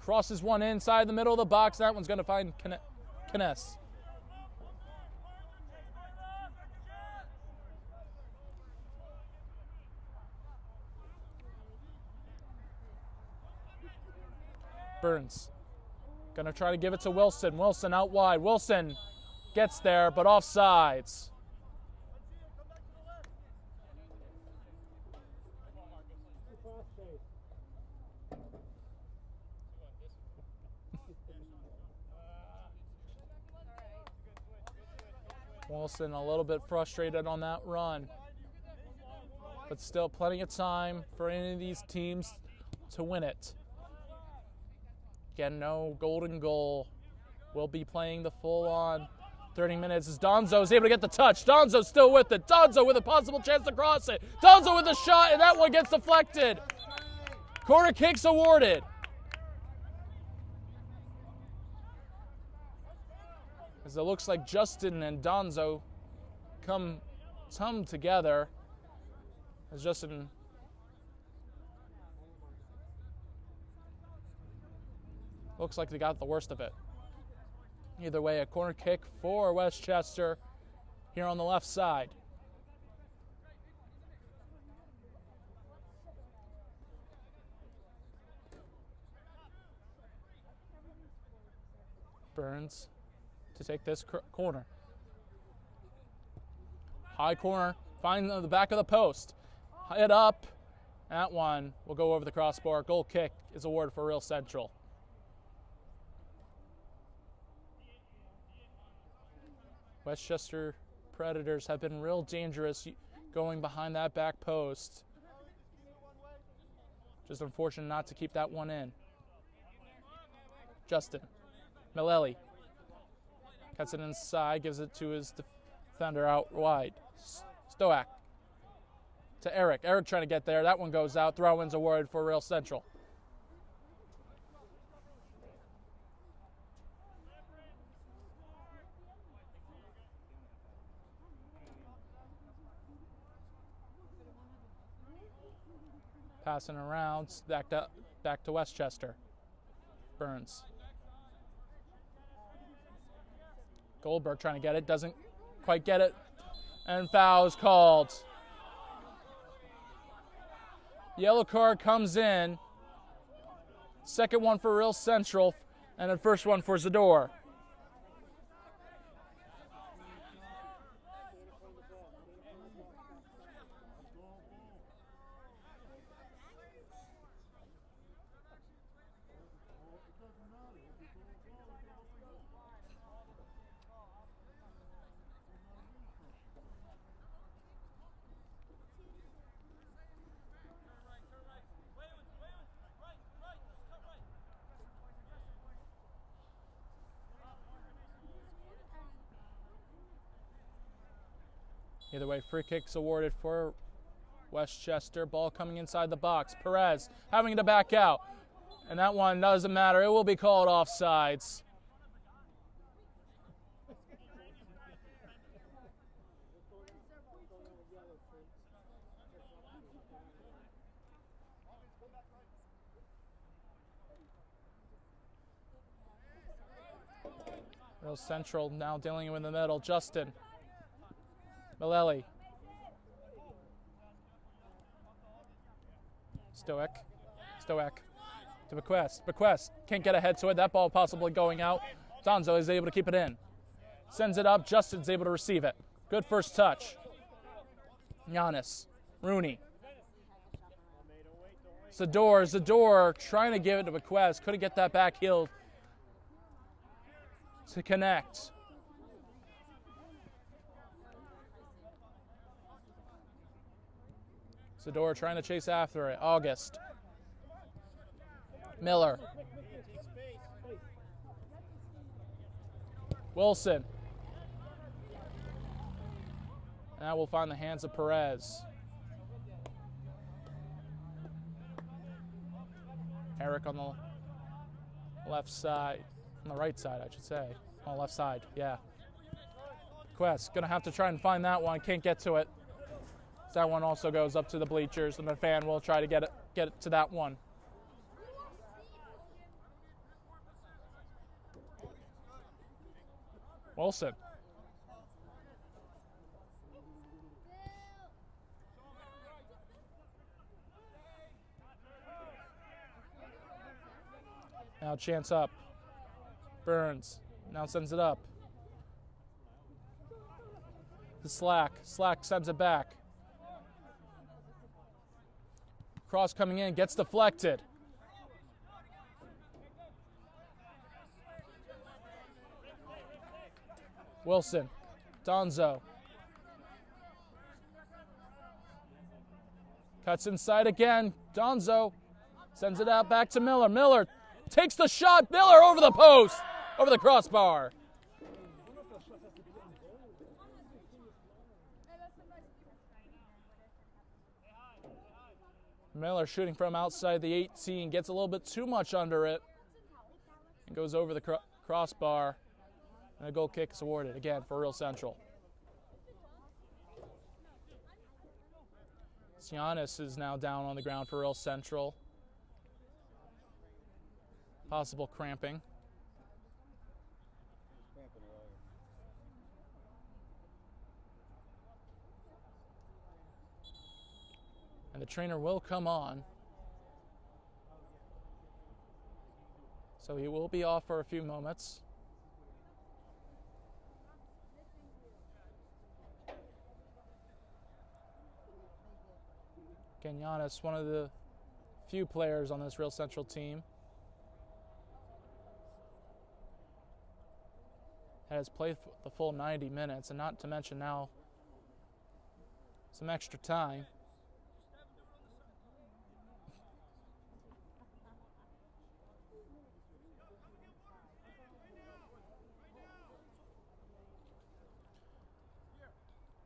Crosses one inside the middle of the box. That one's going to find Kness. Burns. Gonna try to give it to Wilson. Wilson out wide. Wilson gets there, but offsides. Wilson a little bit frustrated on that run, but still plenty of time for any of these teams to win it. Again, no golden goal. We'll be playing the full-on 30 minutes as Donzo is able to get the touch. Donzo still with it. Donzo with a possible chance to cross it. Donzo with a shot, and that one gets deflected. Corner kicks awarded. As it looks like Justin and Donzo come together. As Justin looks like they got the worst of it. Either way, a corner kick for Westchester here on the left side. Burns to take this corner. High corner, find the back of the post. Head up. That one will go over the crossbar. Goal kick is awarded for Real Central. Westchester Predators have been real dangerous going behind that back post. Just unfortunate not to keep that one in. Justin Mileli cuts it inside, gives it to his defender out wide. Stoak to Eric. Eric trying to get there. That one goes out. Throw-in's awarded for Real Central. Passing around, back to Westchester. Burns. Goldberg trying to get it, doesn't quite get it, and foul is called. Yellow card comes in. Second one for Real Central, and the first one for Zador. Either way, free kicks awarded for Westchester. Ball coming inside the box. Perez having to back out. And that one doesn't matter. It will be called offsides. Real Central now dealing with the middle. Justin Mileli. Stoak to Bequest. Bequest can't get ahead to it. That ball possibly going out. Donzo is able to keep it in. Sends it up. Justin's able to receive it. Good first touch. Giannis. Rooney. Zador trying to give it to Bequest. Couldn't get that back heel to connect. Zador trying to chase after it. August. Miller. Wilson. Now we'll find the hands of Perez. Eric on the left side. On the right side, I should say. On the left side, yeah. Quest, gonna have to try and find that one. Can't get to it. That one also goes up to the bleachers, and the fan will try to get it to that one. Wilson. Now chance up. Burns now sends it up. To Slack. Slack sends it back. Cross coming in, gets deflected. Wilson Donzo. Cuts inside again. Donzo sends it out back to Miller. Miller takes the shot. Miller over the post, over the crossbar. Miller shooting from outside the 18, gets a little bit too much under it, and goes over the crossbar, and a goal kick is awarded again for Real Central. Giannis is now down on the ground for Real Central. Possible cramping. And the trainer will come on. So he will be off for a few moments. Again, Giannis, one of the few players on this Real Central team that has played the full 90 minutes, and not to mention now some extra time.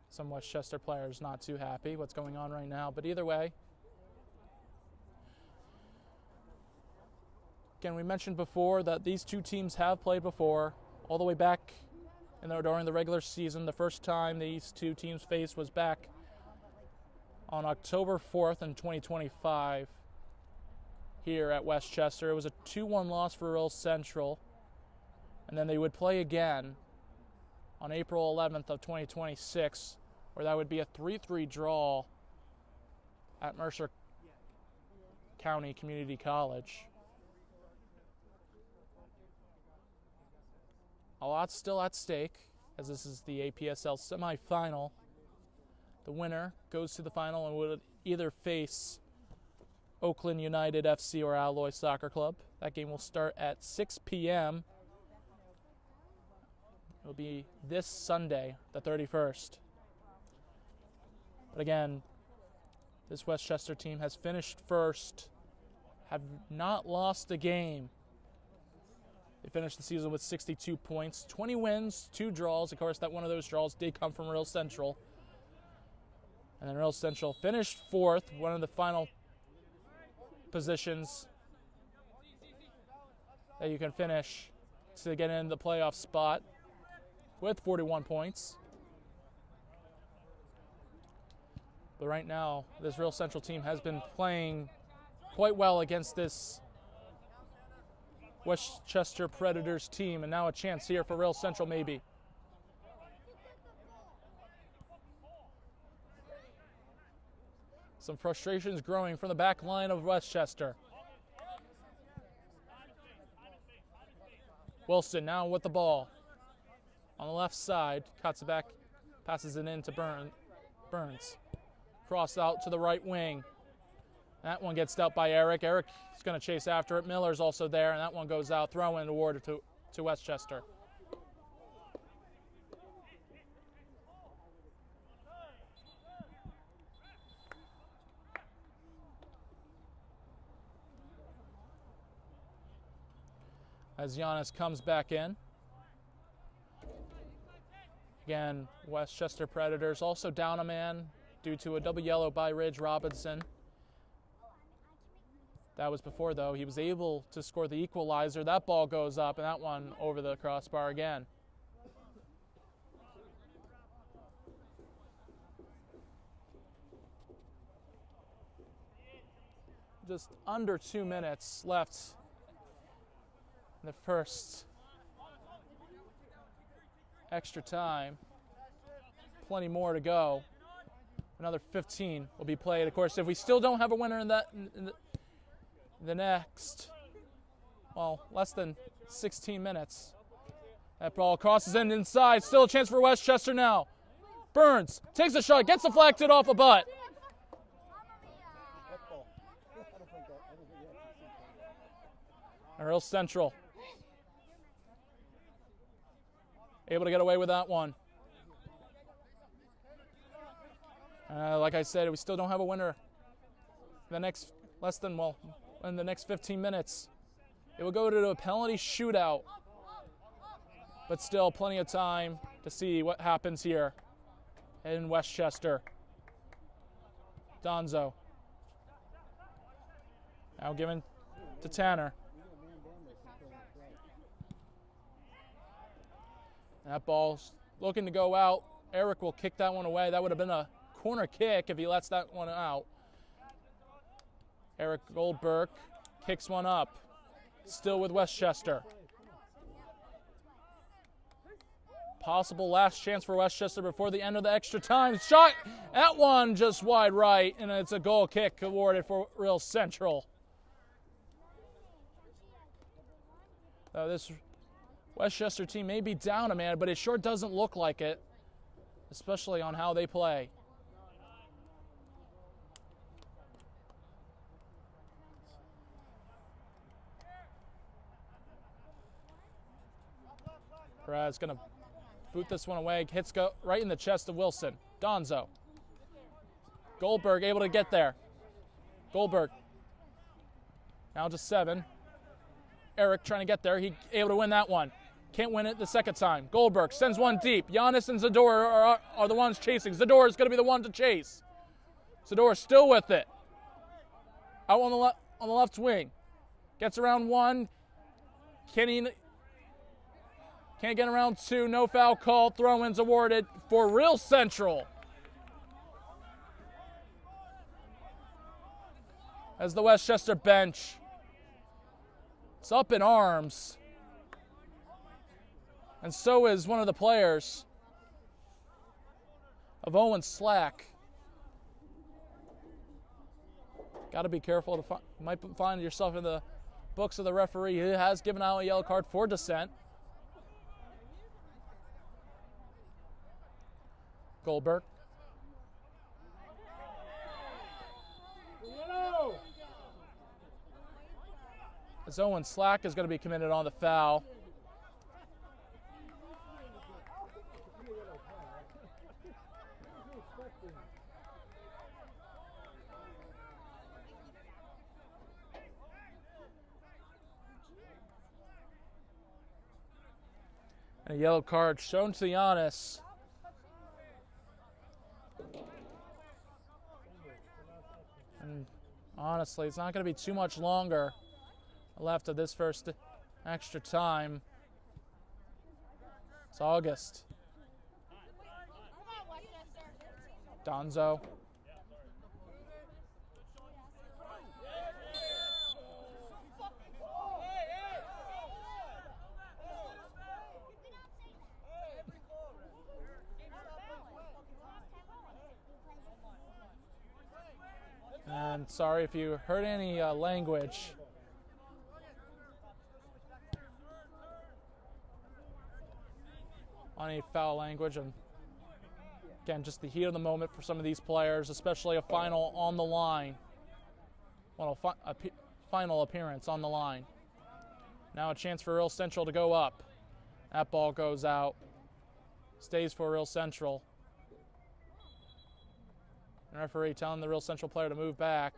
Some Westchester players not too happy what's going on right now, but either way. Again, we mentioned before that these two teams have played before, all the way back during the regular season. The first time these two teams faced was back on October 4th in 2025 here at Westchester. It was a 2-1 loss for Real Central, and then they would play again on April 11th of 2026, where that would be a 3-3 draw at Mercer County Community College. A lot still at stake, as this is the APSL semifinal. The winner goes to the final and would either face Oakland United FC or Alloy Soccer Club. That game will start at 6 p.m. It will be this Sunday, the 31st. But again, this Westchester team has finished first, have not lost a game. They finished the season with 62 points, 20 wins, 2 draws. Of course, that one of those draws did come from Real Central. And then Real Central finished 4th, one of the final positions that you can finish to get in the playoff spot with 41 points. But right now, this Real Central team has been playing quite well against this Westchester Predators team, and now a chance here for Real Central maybe. Some frustrations growing from the back line of Westchester. Wilson now with the ball. On the left side, cuts it back, passes it in to Burns. Cross out to the right wing. That one gets dealt by Eric. Eric is going to chase after it. Miller's also there, and that one goes out. Throw in awarded to Westchester. As Giannis comes back in. Again, Westchester Predators also down a man due to a double yellow by Ridge Robinson. That was before, though. He was able to score the equalizer. That ball goes up, and that one over the crossbar again. Just under 2 minutes left in the first extra time. Plenty more to go. Another 15 will be played. Of course, if we still don't have a winner in the next, well, less than 16 minutes. That ball crosses in inside. Still a chance for Westchester now. Burns takes a shot, gets deflected off a butt. Real Central able to get away with that one. Like I said, we still don't have a winner. In the next in the next 15 minutes, it will go to a penalty shootout. But still, plenty of time to see what happens here in Westchester. Donzo. Now given to Tanner. That ball's looking to go out. Eric will kick that one away. That would have been a corner kick if he lets that one out. Eric Goldberg kicks one up. Still with Westchester. Possible last chance for Westchester before the end of the extra time. Shot! That one just wide right, and it's a goal kick awarded for Real Central. This Westchester team may be down a man, but it sure doesn't look like it, especially on how they play. Brad's going to boot this one away. Hits go right in the chest of Wilson. Donzo. Goldberg able to get there. Goldberg. Now to 7. Eric trying to get there. He able to win that one. Can't win it the second time. Goldberg sends one deep. Giannis and Zador are the ones chasing. Zador is going to be the one to chase. Zador still with it. Out on the left wing. Gets around 1. Can't get around 2. No foul call. Throw-ins awarded for Real Central. As the Westchester bench is up in arms. And so is one of the players of Owen Slack. Got to be careful. You might find yourself in the books of the referee who has given out a yellow card for dissent. Goldberg. As Owen Slack is going to be committed on the foul. And a yellow card shown to Giannis. And honestly, it's not going to be too much longer left of this first extra time. It's August. Donzo. And sorry if you heard any language. On any foul language, and again, just the heat of the moment for some of these players, especially a final on the line. Well, a final appearance on the line. Now a chance for Real Central to go up. That ball goes out. Stays for Real Central. And referee telling the Real Central player to move back.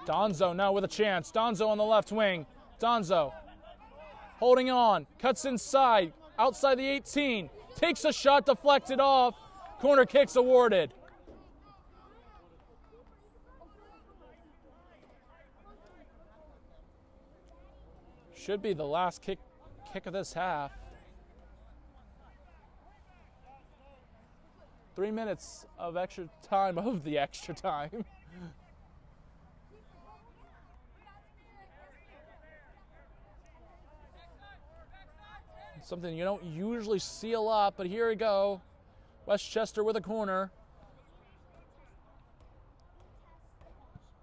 Donzo now with a chance. Donzo on the left wing. Donzo holding on. Cuts inside. Outside the 18. Takes a shot, deflected off. Corner kicks awarded. Should be the last kick of this half. 3 minutes of extra time of the extra time. Something you don't usually see a lot, but here we go. Westchester with a corner.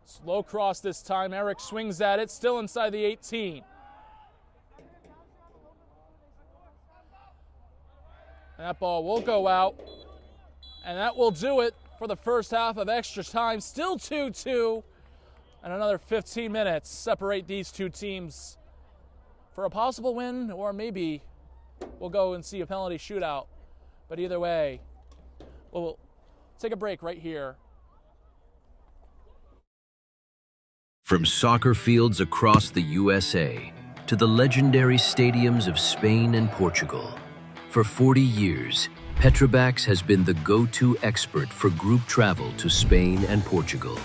Slow cross this time. Eric swings at it, still inside the 18. And that ball will go out. And that will do it for the first half of extra time. Still 2-2. And another 15 minutes separate these two teams for a possible win, or maybe we'll go and see a penalty shootout. But either way, we'll take a break right here. From soccer fields across the USA to the legendary stadiums of Spain and Portugal, for 40 years, Petrobax has been the go-to expert for group travel to Spain and Portugal.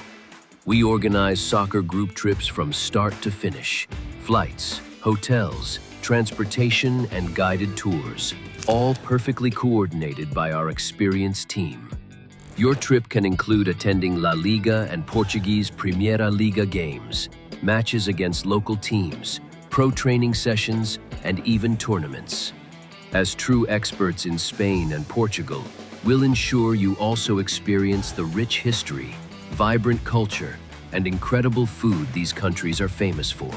We organize soccer group trips from start to finish, flights, hotels, transportation, and guided tours, all perfectly coordinated by our experienced team. Your trip can include attending La Liga and Portuguese Primeira Liga games, matches against local teams, pro training sessions, and even tournaments. As true experts in Spain and Portugal, we'll ensure you also experience the rich history, vibrant culture, and incredible food these countries are famous for.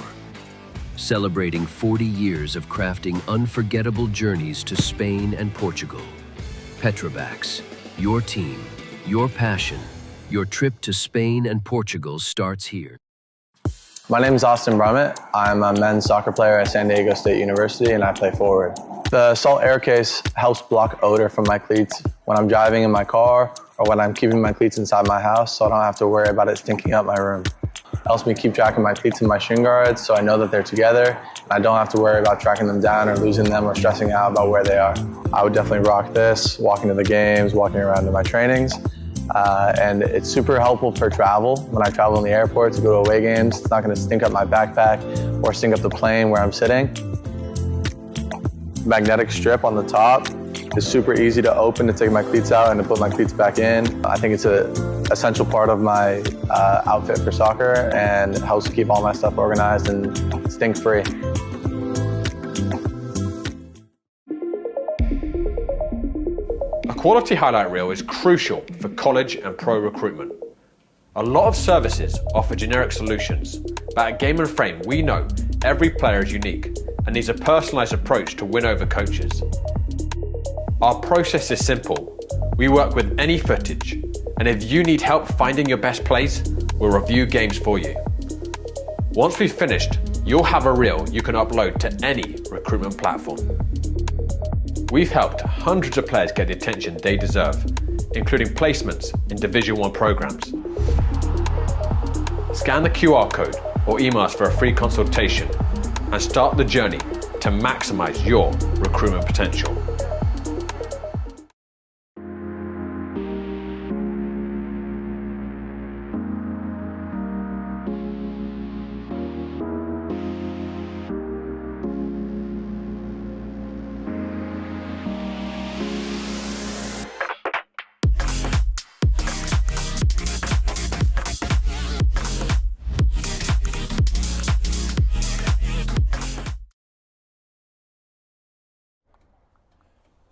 Celebrating 40 years of crafting unforgettable journeys to Spain and Portugal. Petrobax, your team, your passion, your trip to Spain and Portugal starts here. My name is Austin Brummett. I'm a men's soccer player at San Diego State University and I play forward. The Salt Air Case helps block odor from my cleats when I'm driving in my car or when I'm keeping my cleats inside my house, so I don't have to worry about it stinking up my room. It helps me keep track of my cleats and my shin guards so I know that they're together and I don't have to worry about tracking them down or losing them or stressing out about where they are. I would definitely rock this, walking to the games, walking around to my trainings. And it's super helpful for travel. When I travel in the airport to go to away games, it's not going to stink up my backpack or stink up the plane where I'm sitting. Magnetic strip on the top is super easy to open to take my cleats out and to put my cleats back in. I think it's an essential part of my outfit for soccer and helps keep all my stuff organized and stink-free. A quality highlight reel is crucial for college and pro recruitment. A lot of services offer generic solutions, but at Game & Frame we know every player is unique and needs a personalised approach to win over coaches. Our process is simple. We work with any footage, and if you need help finding your best plays, we'll review games for you. Once we've finished, you'll have a reel you can upload to any recruitment platform. We've helped hundreds of players get the attention they deserve, including placements in Division 1 programs. Scan the QR code or email us for a free consultation and start the journey to maximize your recruitment potential.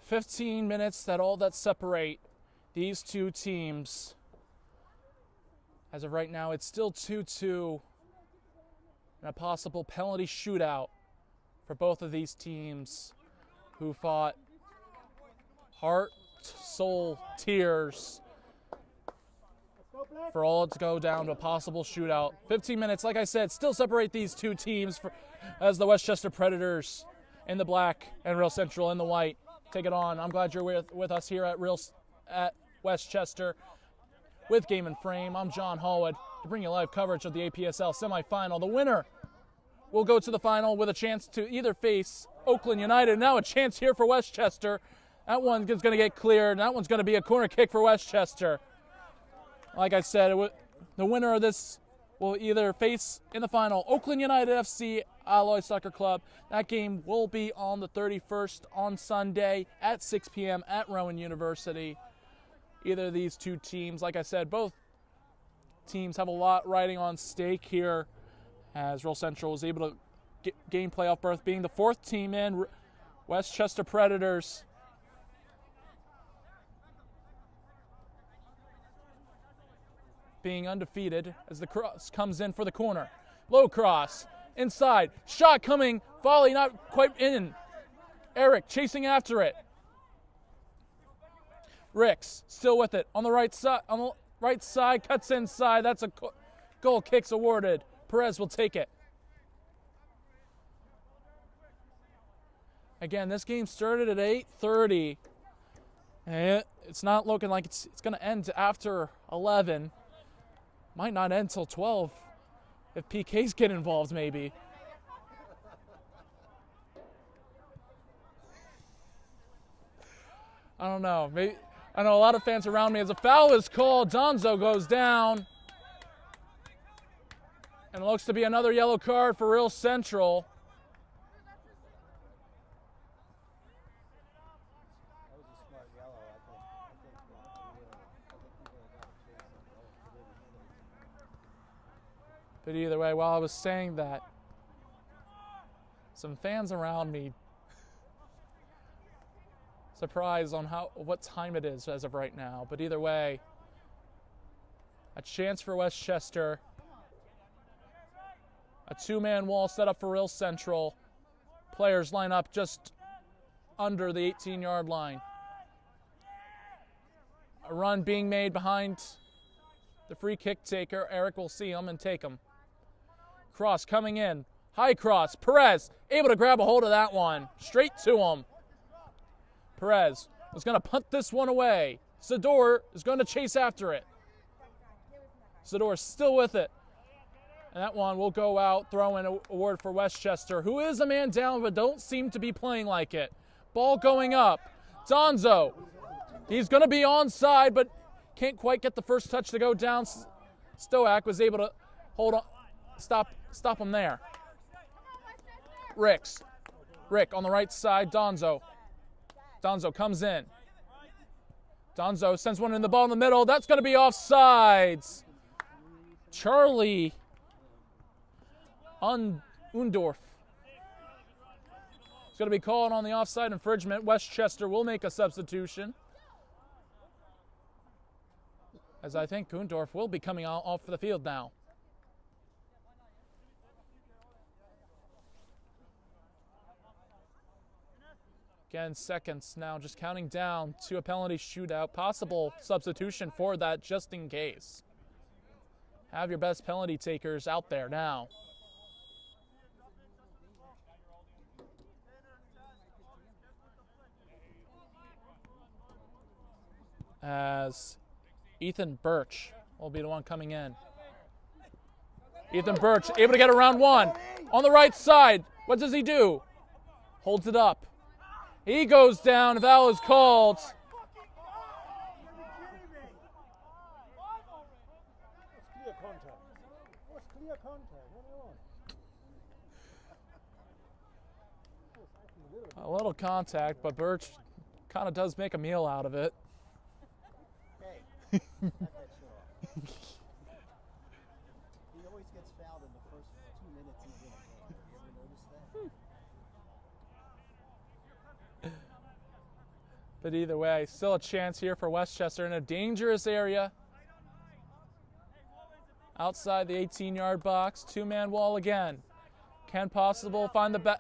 "15 minutes, that separate these two teams. As of right now, it's still 2-2 and a possible penalty shootout for both of these teams who fought heart, soul, tears for all to go down to a possible shootout. 15 minutes, like I said, still separate these two teams as the Westchester Predators in the black and Real Central in the white take it on. I'm glad you're with us here at Westchester with Game & Frame. I'm John Hallwood to bring you live coverage of the APSL semifinal. The winner will go to the final with a chance to either face Oakland United. Now a chance here for Westchester. That one is going to get cleared, and that one's going to be a corner kick for Westchester. Like I said, the winner of this will either face in the final Oakland United FC Alloy Soccer Club. That game will be on the 31st on Sunday at 6 p.m. at Rowan University. Either of these two teams, like I said, both teams have a lot riding on stake here as Real Central was able to gain playoff berth, being the fourth team in. Westchester Predators being undefeated as the cross comes in for the corner. Low cross, inside, shot coming, volley not quite in. Eric chasing after it. Ricks still with it on the right side, cuts inside. That's a Goal kicks awarded. Perez will take it. Again, this game started at 8:30. And it's not looking like it's going to end after 11. Might not end till 12 if PKs get involved, maybe. I don't know. Maybe I know a lot of fans around me. As a foul is called, Donzo goes down. And it looks to be another yellow card for Real Central. But either way, while I was saying that, some fans around me surprised on what time it is as of right now. But either way, a chance for Westchester. A two-man wall set up for Real Central. Players line up just under the 18-yard line. A run being made behind the free kick taker. Eric will see him and take him. Cross coming in. High cross. Perez able to grab a hold of that one. Straight to him. Perez was going to punt this one away. Sador is going to chase after it. Sador still with it. And that one will go out. Throw-in award for Westchester, who is a man down but don't seem to be playing like it. Ball going up. Donzo. He's going to be onside, but can't quite get the first touch to go down. Stoak was able to hold on. Stop him there. Rick on the right side. Donzo comes in. Donzo sends one in the ball in the middle. That's going to be offsides. Charlie Undorf is going to be called on the offside infringement. Westchester will make a substitution, as I think Undorf will be coming off the field now. Again, seconds now, just counting down to a penalty shootout. Possible substitution for that just in case. Have your best penalty takers out there now. As Ethan Birch will be the one coming in. Ethan Birch able to get around one. On the right side, what does he do? Holds it up. He goes down. Foul is called. A little contact, but Birch kind of does make a meal out of it. He always gets fouled in the first 2 minutes he's in. You ever notice that? But either way, still a chance here for Westchester in a dangerous area. Outside the 18-yard box, two-man wall again. Can possible find the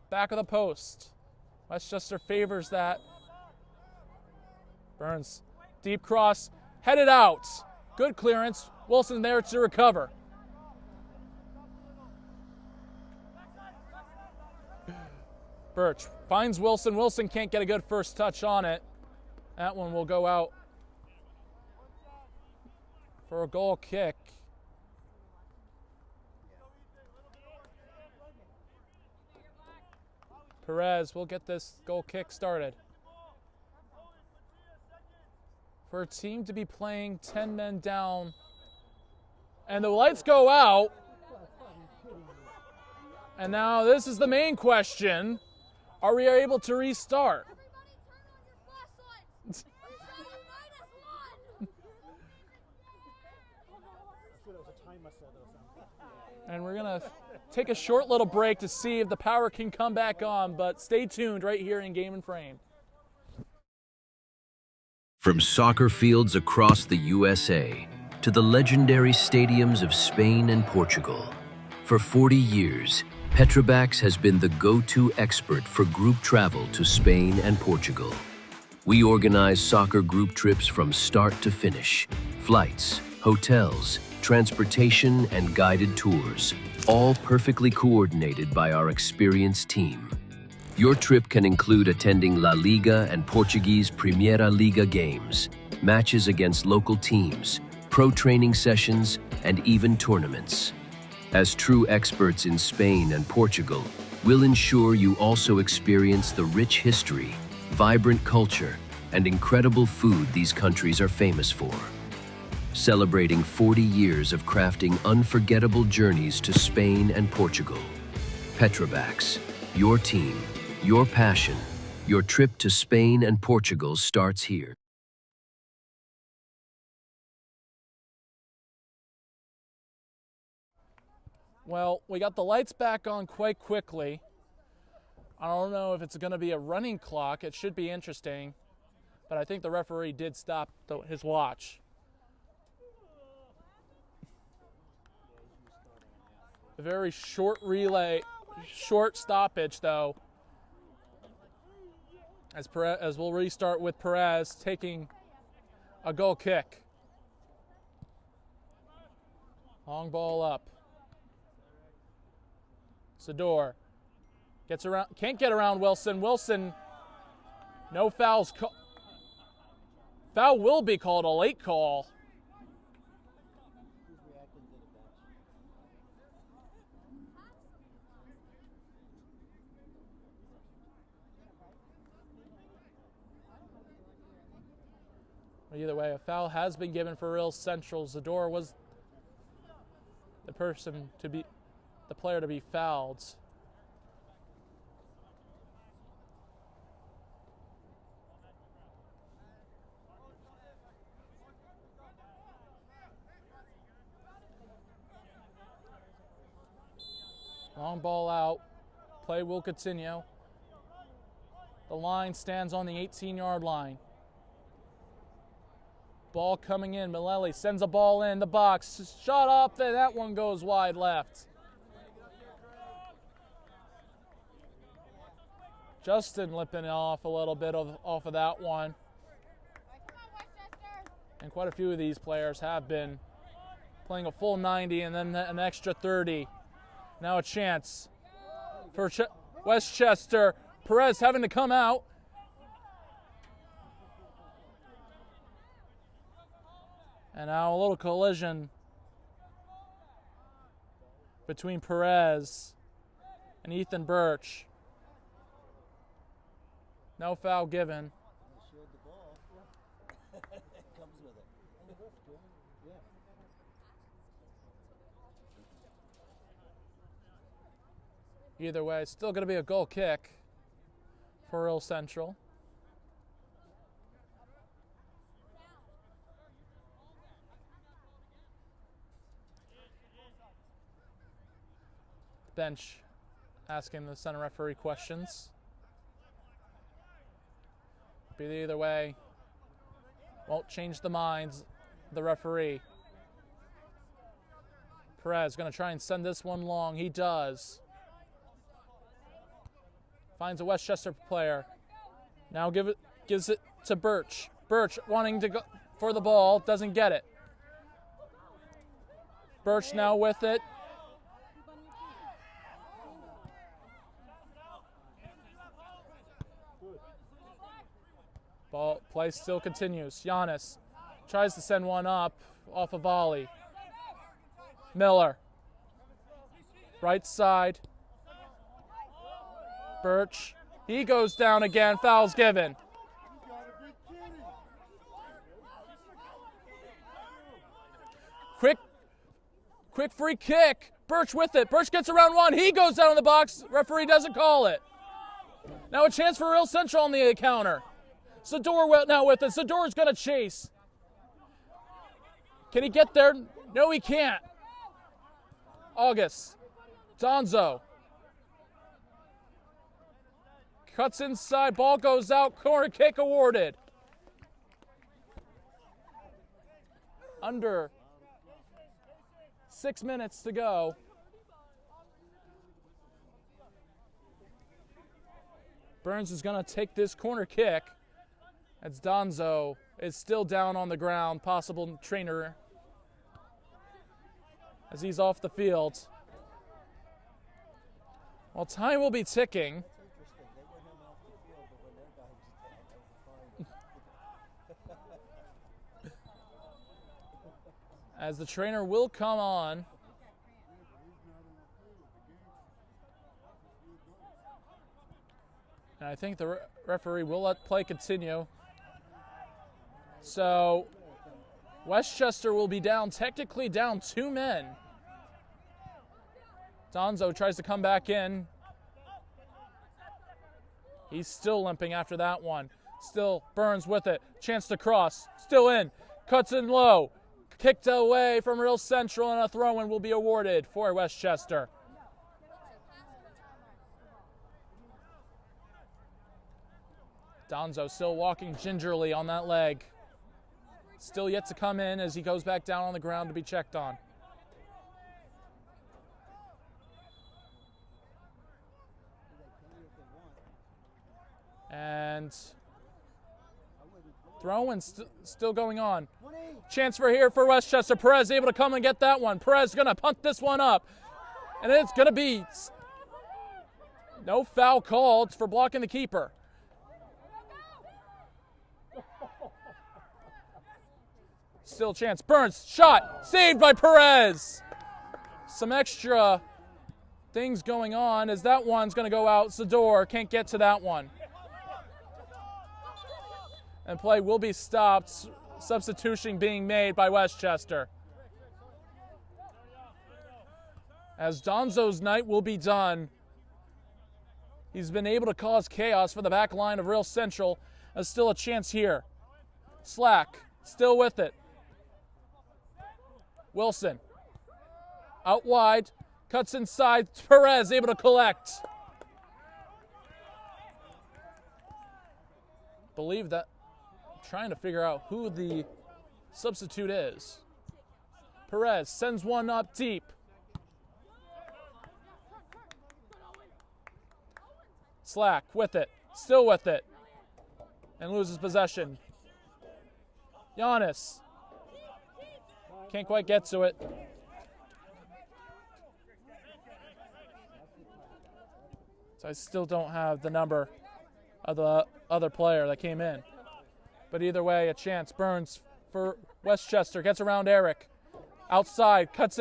back of the post. Westchester favors that. Burns, deep cross, headed out. Good clearance. Wilson there to recover. Birch finds Wilson. Wilson can't get a good first touch on it. That one will go out for a goal kick. Perez will get this goal kick started. For a team to be playing 10 men down, and the lights go out. And now this is the main question. Are we able to restart? And we're going to take a short little break to see if the power can come back on, but stay tuned right here in Game and Frame. From soccer fields across the USA to the legendary stadiums of Spain and Portugal, for 40 years, Petrobax has been the go-to expert for group travel to Spain and Portugal. We organize soccer group trips from start to finish, flights, hotels, transportation, and guided tours, all perfectly coordinated by our experienced team. Your trip can include attending La Liga and Portuguese Primeira Liga games, matches against local teams, pro training sessions, and even tournaments. As true experts in Spain and Portugal, we'll ensure you also experience the rich history, vibrant culture, and incredible food these countries are famous for. Celebrating 40 years of crafting unforgettable journeys to Spain and Portugal. Petrobacs, your team, your passion, your trip to Spain and Portugal starts here. Well, we got the lights back on quite quickly. I don't know if it's going to be a running clock. It should be interesting. But I think the referee did stop his watch. A very short relay, short stoppage though. As we'll restart with Perez taking a goal kick. Long ball up. Sador gets around, can't get around Wilson. Wilson, no fouls. Foul will be called, a late call. Either way, a foul has been given for Real Central. Zador was the player to be fouled. Long ball out. Play will continue. The line stands on the 18-yard line. Ball coming in. Maleli sends a ball in the box. Shot up, and that one goes wide left. Justin lipping off a little bit off of that one. And quite a few of these players have been playing a full 90 and then an extra 30. Now a chance for Westchester. Perez having to come out. And now a little collision between Perez and Ethan Birch. No foul given. Either way, still going to be a goal kick for Real Central. Bench asking the center referee questions. Be either way, won't change the minds of the referee. Perez going to try and send this one long. He does. Finds a Westchester player. Now gives it to Birch. Birch wanting to go for the ball, doesn't get it. Birch now with it. Play still continues. Giannis tries to send one up off a volley. Miller. Right side. Birch. He goes down again. Foul's given. Quick free kick. Birch with it. Birch gets around one. He goes down in the box. Referee doesn't call it. Now a chance for Real Central on the counter. Sador now with it. Sador's going to chase. Can he get there? No, he can't. August. Donzo. Cuts inside. Ball goes out. Corner kick awarded. Under 6 minutes to go. Burns is going to take this corner kick. As Donzo is still down on the ground, possible trainer. as he's off the field. Well, time will be ticking. That's interesting. They went him off the field, but when their guy was down, that was fine. As the trainer will come on. And I think the referee will let play continue. So Westchester will be down, technically down 2 men. Donzo tries to come back in. He's still limping after that one. Still Burns with it. Chance to cross. Still in. Cuts in low. Kicked away from Real Central, and a throw-in will be awarded for Westchester. Donzo still walking gingerly on that leg. Still yet to come in as he goes back down on the ground to be checked on. And throw-in still going on. Chance here for Westchester. Perez able to come and get that one. Perez going to punt this one up. And it's going to be no foul called for blocking the keeper. Still chance. Burns, shot, saved by Perez. Some extra things going on as that one's going to go out. Zador can't get to that one. And play will be stopped. Substitution being made by Westchester. As Donzo's night will be done. He's been able to cause chaos for the back line of Real Central. There's still a chance here. Slack, still with it. Wilson, out wide, cuts inside. Perez able to collect. Believe that. Trying to figure out who the substitute is. Perez sends one up deep. Slack with it, still with it, and loses possession. Giannis can't quite get to it. So I still don't have the number of the other player that came in. But either way, a chance. Burns for Westchester, gets around Eric. Outside, cuts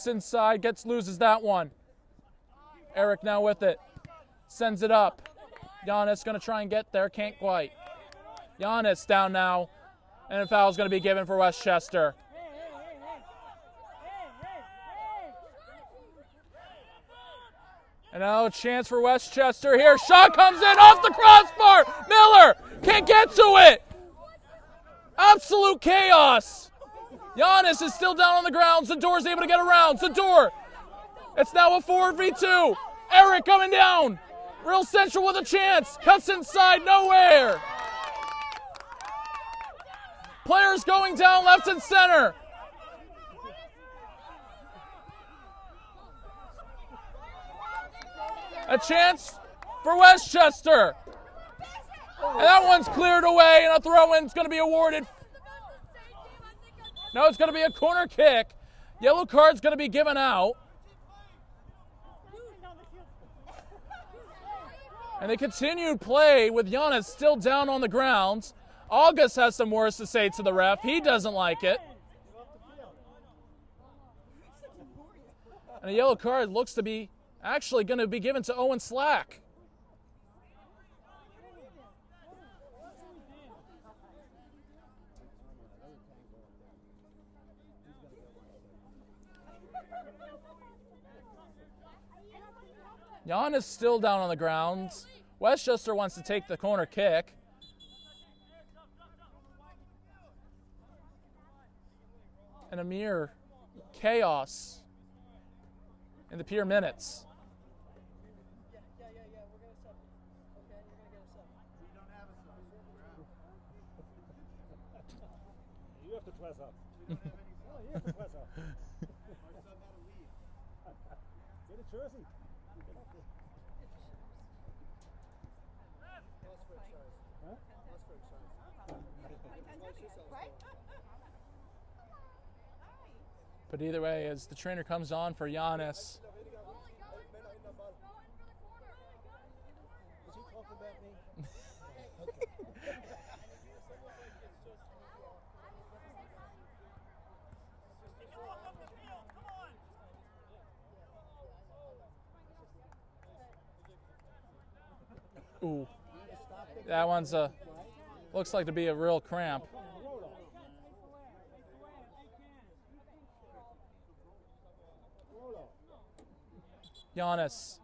inside, loses that one. Eric now with it. Sends it up. Giannis going to try and get there, can't quite. Giannis down now, and a foul is going to be given for Westchester. And now a chance for Westchester here. Shot comes in off the crossbar. Miller can't get to it. Absolute chaos. Giannis is still down on the ground. Zador's able to get around. Zador. It's now a 4v2. Eric coming down. Real Central with a chance. Cuts inside, nowhere. Players going down left and center. A chance for Westchester. And that one's cleared away, and a throw-in's going to be awarded. No, it's going to be a corner kick. Yellow card's going to be given out. And they continued play with Giannis still down on the ground. August has some words to say to the ref. He doesn't like it. And a yellow card looks to be actually going to be given to Owen Slack. Giannis still down on the ground. Westchester wants to take the corner kick. And a mere chaos in the Pier minutes. You have to dress up. You have to dress up. Get a jersey. But either way, as the trainer comes on for Giannis, Is he talking about me? ooh, that one's looks like to be a real cramp. Giannis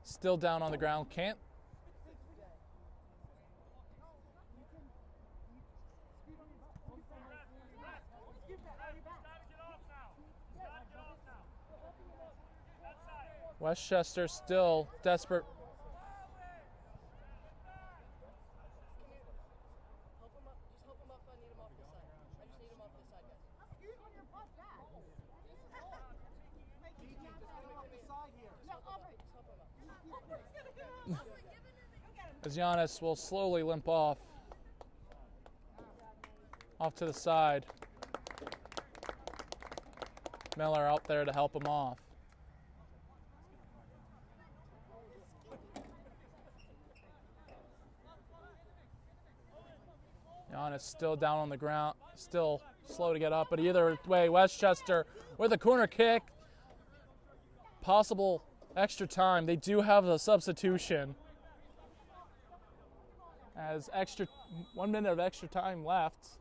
still down on the ground, can't. Westchester still desperate. Help him up. I need him off this side. I just need him off this side, guys. As Giannis will slowly limp off to the side. Miller out there to help him off. Giannis still down on the ground, still slow to get up, but either way, Westchester with a corner kick. Possible extra time. They do have a substitution. As 1 minute of extra time left.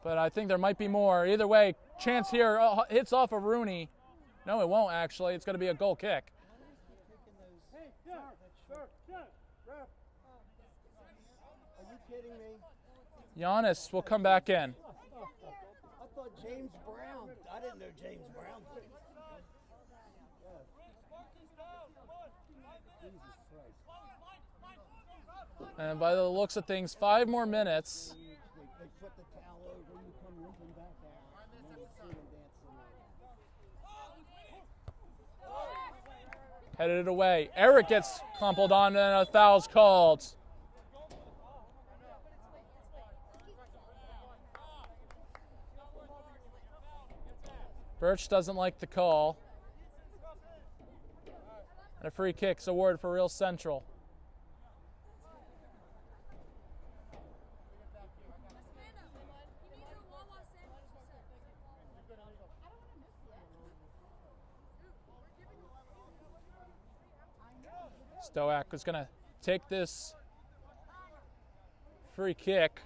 But I think there might be more. Either way, chance here, hits off of Rooney. No, it won't actually. It's going to be a goal kick. Hey, sir, ref. Are you kidding me? Giannis will come back in. I thought James Brown. I didn't know James Brown. Jesus Christ. And by the looks of things, 5 more minutes. They put the towel over you, come limping back out. And then see them dancing. Headed away. Eric gets crumpled on and a foul's called. Birch doesn't like the call. And a free kick's awarded for Real Central. Stoak was going to take this free kick.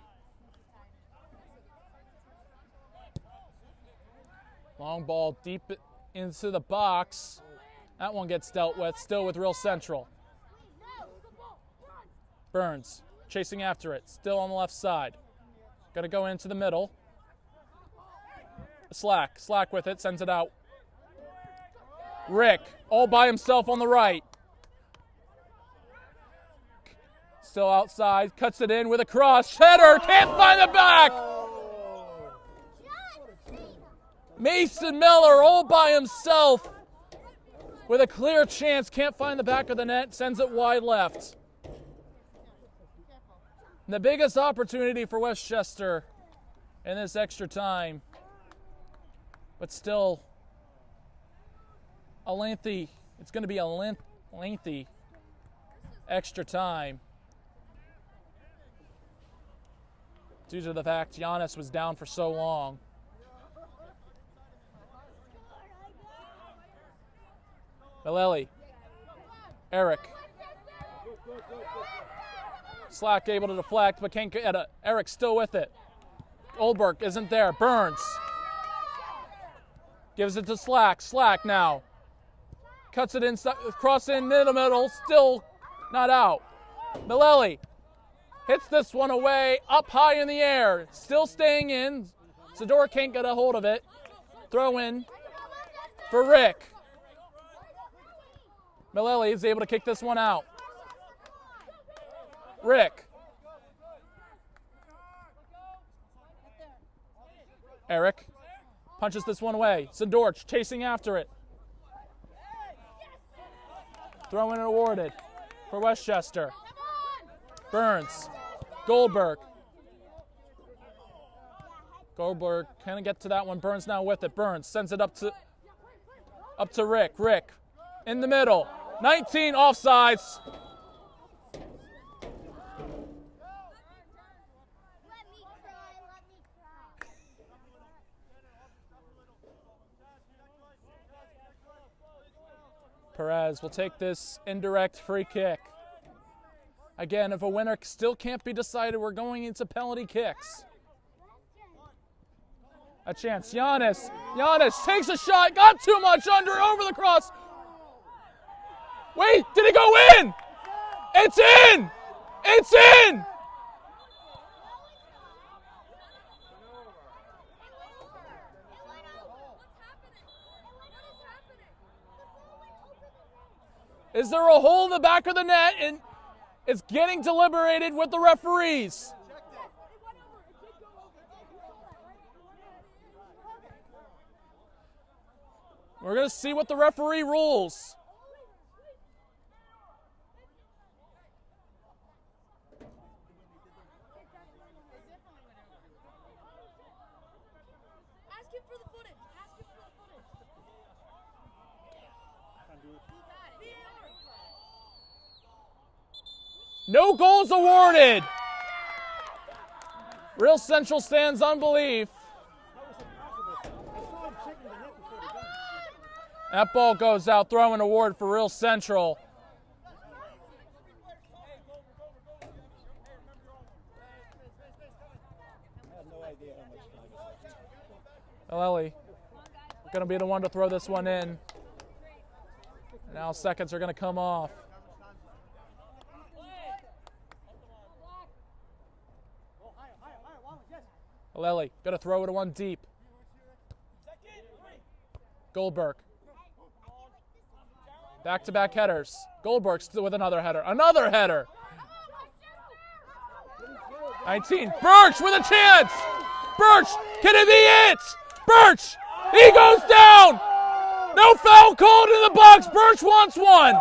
Long ball deep into the box. That one gets dealt with, still with Real Central. Burns chasing after it, still on the left side. Going to go into the middle. Slack with it, sends it out. Rick, all by himself on the right. Still outside, cuts it in with a cross. Header, can't find the back! Mason Miller all by himself with a clear chance, can't find the back of the net, sends it wide left. And the biggest opportunity for Westchester in this extra time, but still it's going to be a lengthy extra time due to the fact Giannis was down for so long. Maleli, Eric. Slack able to deflect, but can't get it. Eric still with it. Goldberg isn't there. Burns gives it to Slack. Slack now cuts it inside, cross in the middle, still not out. Maleli hits this one away, up high in the air, still staying in. Zador can't get a hold of it. Throw in for Rick. Maleli is able to kick this one out. Rick. Eric punches this one away. Zadorch chasing after it. Throw in awarded for Westchester. Burns. Goldberg. Goldberg can get to that one. Burns now with it. Burns sends it up to Rick. Rick in the middle. 19 offsides. Perez will take this indirect free kick. Again, if a winner still can't be decided, we're going into penalty kicks. A chance. Giannis takes a shot. Got too much over the cross. Wait, did it go in? It's in! It's in! Is there a hole in the back of the net? And it's getting deliberated with the referees. We're going to see what the referee rules. Ask him for the footage. Ask him for the footage. No goals awarded. Real Central stands on belief. That ball goes out, throwing award for Real Central. Ellie going to be the one to throw this one in. Now seconds are going to come off. Lely going to throw it one deep. Goldberg. Back-to-back headers. Goldberg still with another header. Another header. 19. Birch with a chance. Birch, can it be it? Birch, he goes down. No foul called in the box. Birch wants one.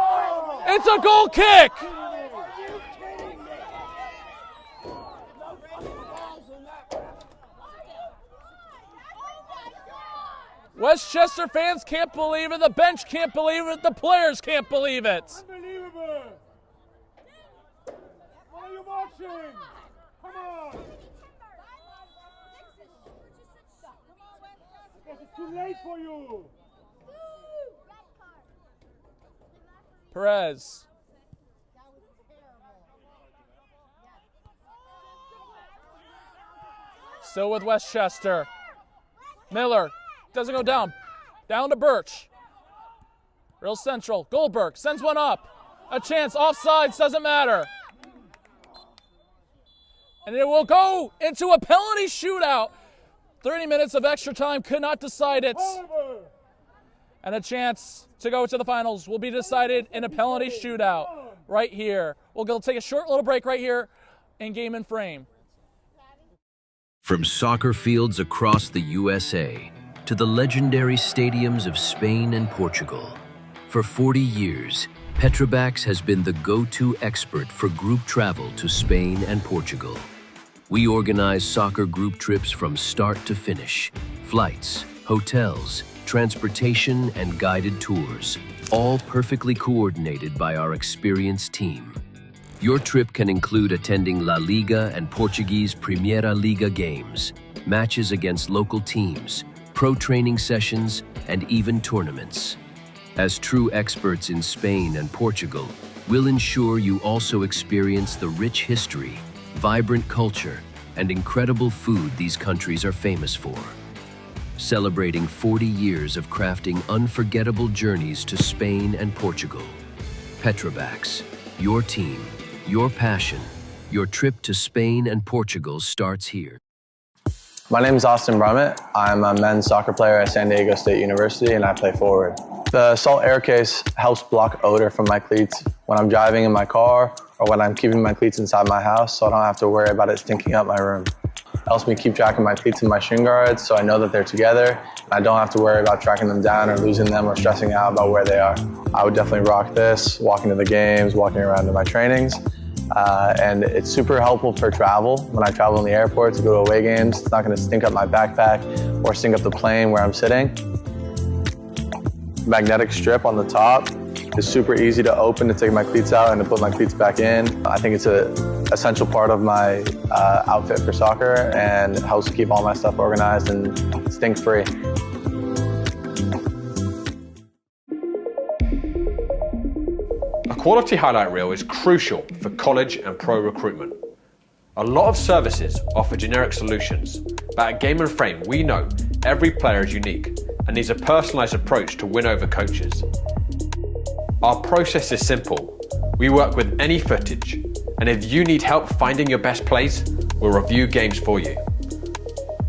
It's a goal kick. Westchester fans can't believe it. The bench can't believe it. The players can't believe it. Unbelievable! What are you watching? Come on! Because it's too late for you! Perez. Still with Westchester. Miller. Doesn't go down. Down to Birch. Real Central. Goldberg sends one up. A chance. Offsides. Doesn't matter. And it will go into a penalty shootout. 30 minutes of extra time could not decide it. And a chance to go to the finals will be decided in a penalty shootout right here. We'll go take a short little break right here in Game and Frame. From soccer fields across the USA to the legendary stadiums of Spain and Portugal, for 40 years, Petrobax has been the go-to expert for group travel to Spain and Portugal. We organize soccer group trips from start to finish, flights, hotels, transportation, and guided tours, all perfectly coordinated by our experienced team. Your trip can include attending La Liga and Portuguese Primeira Liga games, matches against local teams, pro training sessions, and even tournaments. As true experts in Spain and Portugal, we'll ensure you also experience the rich history, vibrant culture, and incredible food these countries are famous for. Celebrating 40 years of crafting unforgettable journeys to Spain and Portugal. Petrobax, your team, your passion, your trip to Spain and Portugal starts here. My name is Austin Brummett. I'm a men's soccer player at San Diego State University and I play forward. The salt air case helps block odor from my cleats when I'm driving in my car or when I'm keeping my cleats inside my house, so I don't have to worry about it stinking up my room. It helps me keep track of my cleats and my shin guards so I know that they're together and I don't have to worry about tracking them down or losing them or stressing out about where they are. I would definitely rock this, walking to the games, walking around to my trainings. and it's super helpful for travel. When I travel in the airport to go to away games, it's not going to stink up my backpack or stink up the plane where I'm sitting. Magnetic strip on the top is super easy to open to take my cleats out and to put my cleats back in. I think it's an essential part of my outfit for soccer, and it helps keep all my stuff organized and stink-free. A quality highlight reel is crucial for college and pro recruitment. A lot of services offer generic solutions, but at Game & Frame we know every player is unique and needs a personalised approach to win over coaches. Our process is simple. We work with any footage, and if you need help finding your best plays, we'll review games for you.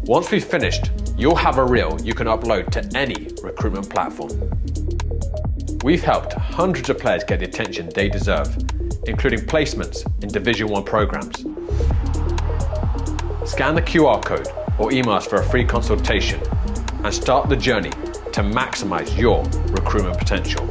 Once we've finished, you'll have a reel you can upload to any recruitment platform. We've helped hundreds of players get the attention they deserve, including placements in Division I programs. Scan the QR code or email us for a free consultation and start the journey to maximize your recruitment potential.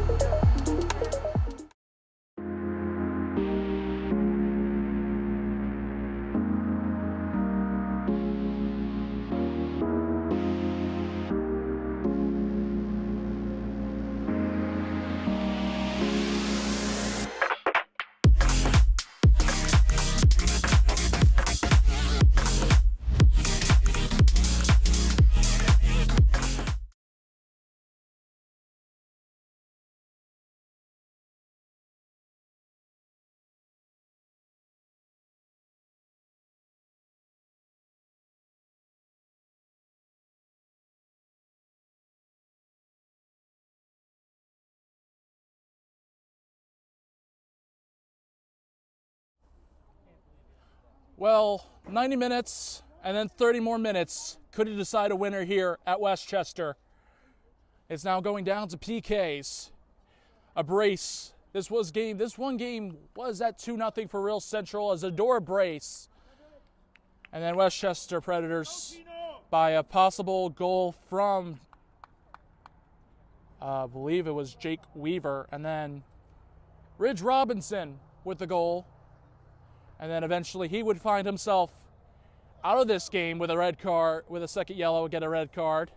Well, 90 minutes and then 30 more minutes could decide a winner here at Westchester. It's now going down to PKs. A brace. This one game was at 2-0 for Real Central as a door brace. And then Westchester Predators by a possible goal from, I believe it was Jake Weaver, and then Ridge Robinson with the goal. And then eventually he would find himself out of this game with a red card, with a second yellow, get a red card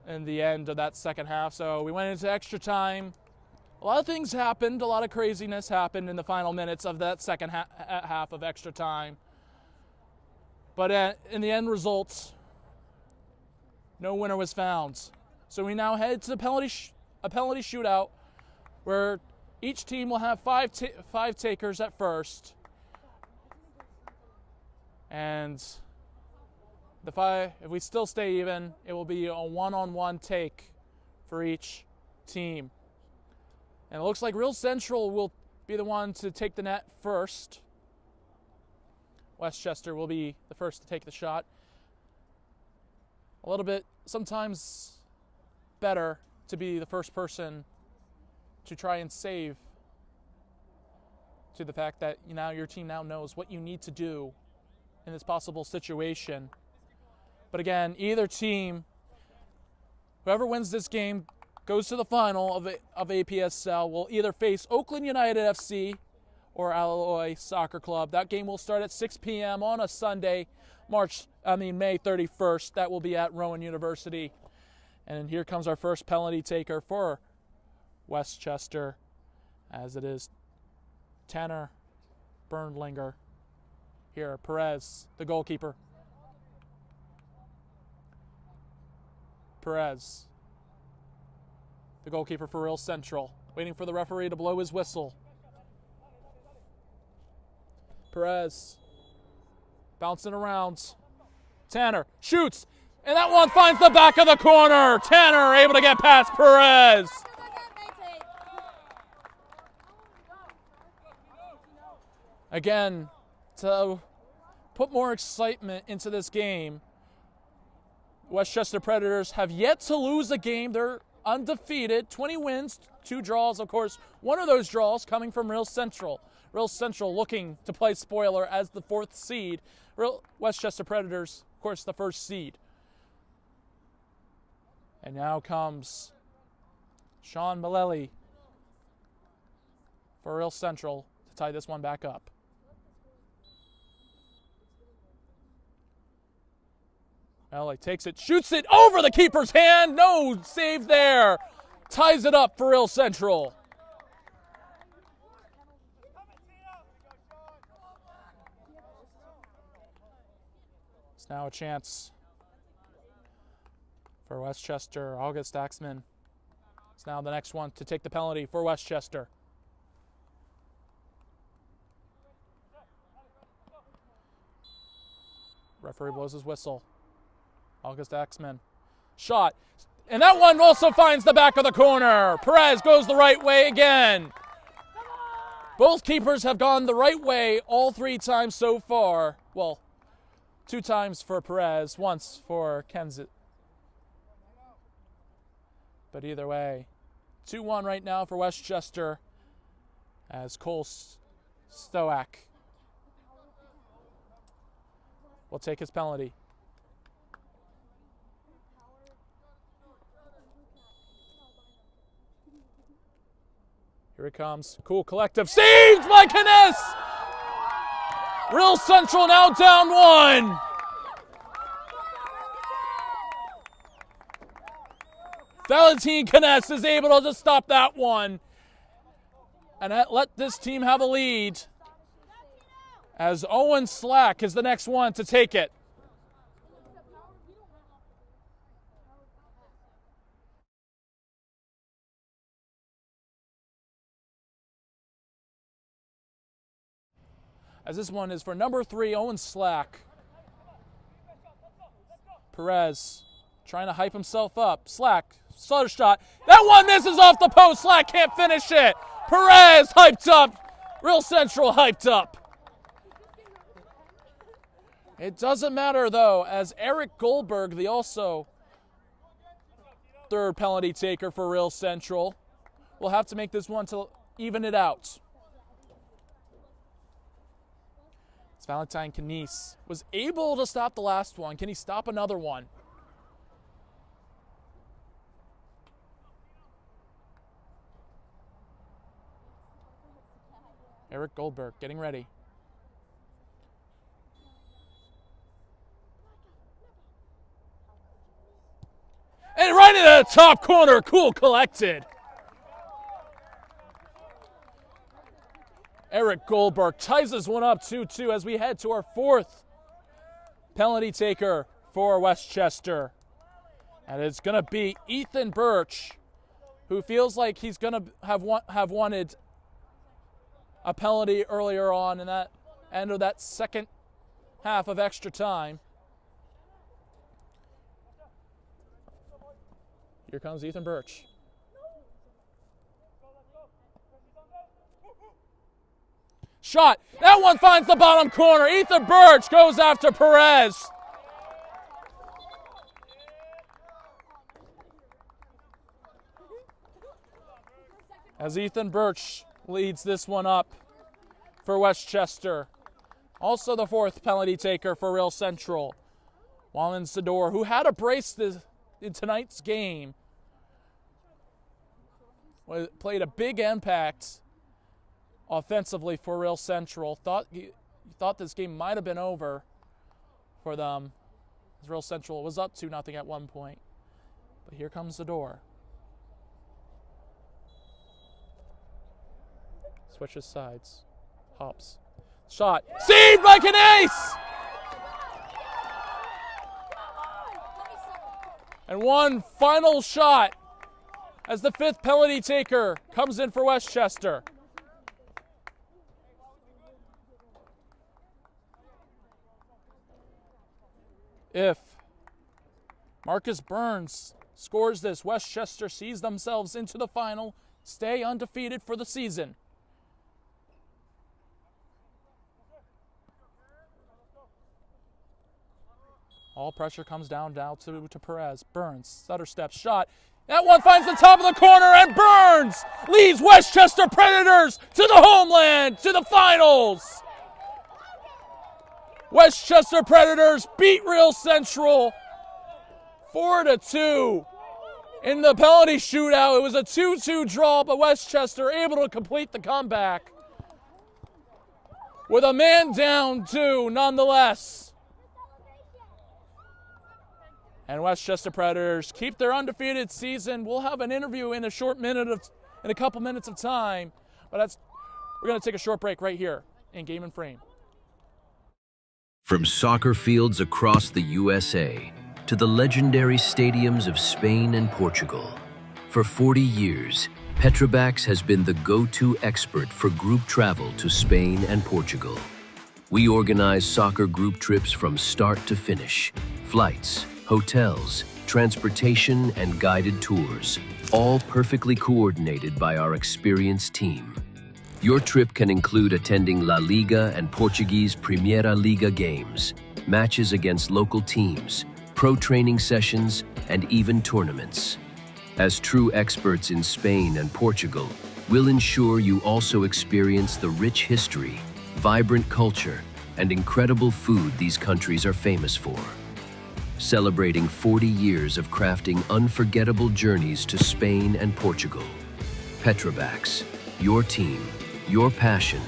in the end of that second half. So we went into extra time. A lot of things happened. A lot of craziness happened in the final minutes of that second half of extra time. But in the end results, no winner was found. So we now head to the penalty shootout, where each team will have five takers at first. And if we still stay even, it will be a one-on-one take for each team. And it looks like Real Central will be the one to take the net first. Westchester will be the first to take the shot. A little bit, sometimes better to be the first person to try and save, to the fact that your team now knows what you need to do in this possible situation. But again, either team, whoever wins this game goes to the final of APSL, will either face Oakland United FC or Alloy Soccer Club. That game will start at 6 p.m. on a Sunday, May 31st. That will be at Rowan University. And here comes our first penalty taker for Westchester, as it is Tanner Bernlinger. Here, Perez, the goalkeeper. Perez, the goalkeeper for Real Central, waiting for the referee to blow his whistle. Perez, bouncing around. Tanner shoots, and that one finds the back of the corner. Tanner able to get past Perez. Again, to put more excitement into this game, Westchester Predators have yet to lose a game. They're undefeated, 20 wins, 2 draws. Of course, one of those draws coming from Real Central. Real Central looking to play spoiler as the 4th seed. Westchester Predators, of course, the 1st seed. And now comes Sean Malelli for Real Central to tie this one back up. LA takes it, shoots it over the keeper's hand. No save there. Ties it up for Real Central. It's now a chance for Westchester. August Axman. It's now the next one to take the penalty for Westchester. Referee blows his whistle. August Axman. Shot. And that one also finds the back of the corner. Perez goes the right way again. Both keepers have gone the right way all 3 times so far. Well, 2 times for Perez, once for Kensett. But either way, 2-1 right now for Westchester as Cole Stoak will take his penalty. Here it comes. Cool collective. Saved by Kness! Real Central now down 1. Valentin Kness is able to stop that one and let this team have a lead as Owen Slack is the next one to take it. As this one is for number 3, Owen Slack. Perez trying to hype himself up. Slack, stutter shot. That one misses off the post. Slack can't finish it. Perez hyped up. Real Central hyped up. It doesn't matter, though, as Eric Goldberg, the also third penalty taker for Real Central, will have to make this one to even it out. Valentine Kness was able to stop the last one. Can he stop another one? Eric Goldberg getting ready. And right into the top corner, Cool collected. Eric Goldberg ties this one up 2-2 as we head to our 4th penalty taker for Westchester. And it's going to be Ethan Birch, who feels like he's going to have wanted a penalty earlier on in that end of that second half of extra time. Here comes Ethan Birch. Shot. That one finds the bottom corner. Ethan Birch goes after Perez. As Ethan Birch leads this one up for Westchester. Also the 4th penalty taker for Real Central. Wallen Sador, who had a brace in tonight's game, played a big impact offensively for Real Central. Thought this game might have been over for them. As Real Central was up 2-0 at one point. But here comes the door. Switches sides. Hops. Shot. Saved by Kness! And one final shot as the 5th penalty taker comes in for Westchester. If Marcus Burns scores this, Westchester sees themselves into the final, stay undefeated for the season. All pressure comes down to Perez. Burns, stutter step, shot. That one finds the top of the corner, and Burns leads Westchester Predators to the homeland, to the finals. Westchester Predators beat Real Central 4-2. In the penalty shootout, it was a 2-2 draw, but Westchester able to complete the comeback. with a man down too, nonetheless. And Westchester Predators keep their undefeated season. We'll have an interview in a couple minutes of time, but we're going to take a short break right here in Game and Frame. From soccer fields across the USA to the legendary stadiums of Spain and Portugal, for 40 years, Petrobax has been the go-to expert for group travel to Spain and Portugal. We organize soccer group trips from start to finish, flights, hotels, transportation, and guided tours, all perfectly coordinated by our experienced team. Your trip can include attending La Liga and Portuguese Primeira Liga games, matches against local teams, pro training sessions, and even tournaments. As true experts in Spain and Portugal, we'll ensure you also experience the rich history, vibrant culture, and incredible food these countries are famous for. Celebrating 40 years of crafting unforgettable journeys to Spain and Portugal. Petrobax, your team, your passion,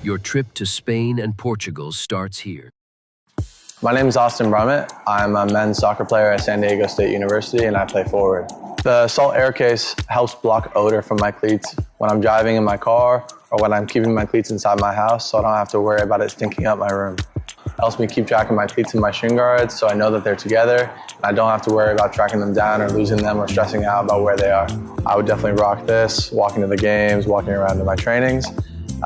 your trip to Spain and Portugal starts here. My name is Austin Brummett. I'm a men's soccer player at San Diego State University and I play forward. The salt air case helps block odor from my cleats when I'm driving in my car or when I'm keeping my cleats inside my house, so I don't have to worry about it stinking up my room. It helps me keep track of my cleats and my shin guards so I know that they're together and I don't have to worry about tracking them down or losing them or stressing out about where they are. I would definitely rock this, walking to the games, walking around to my trainings.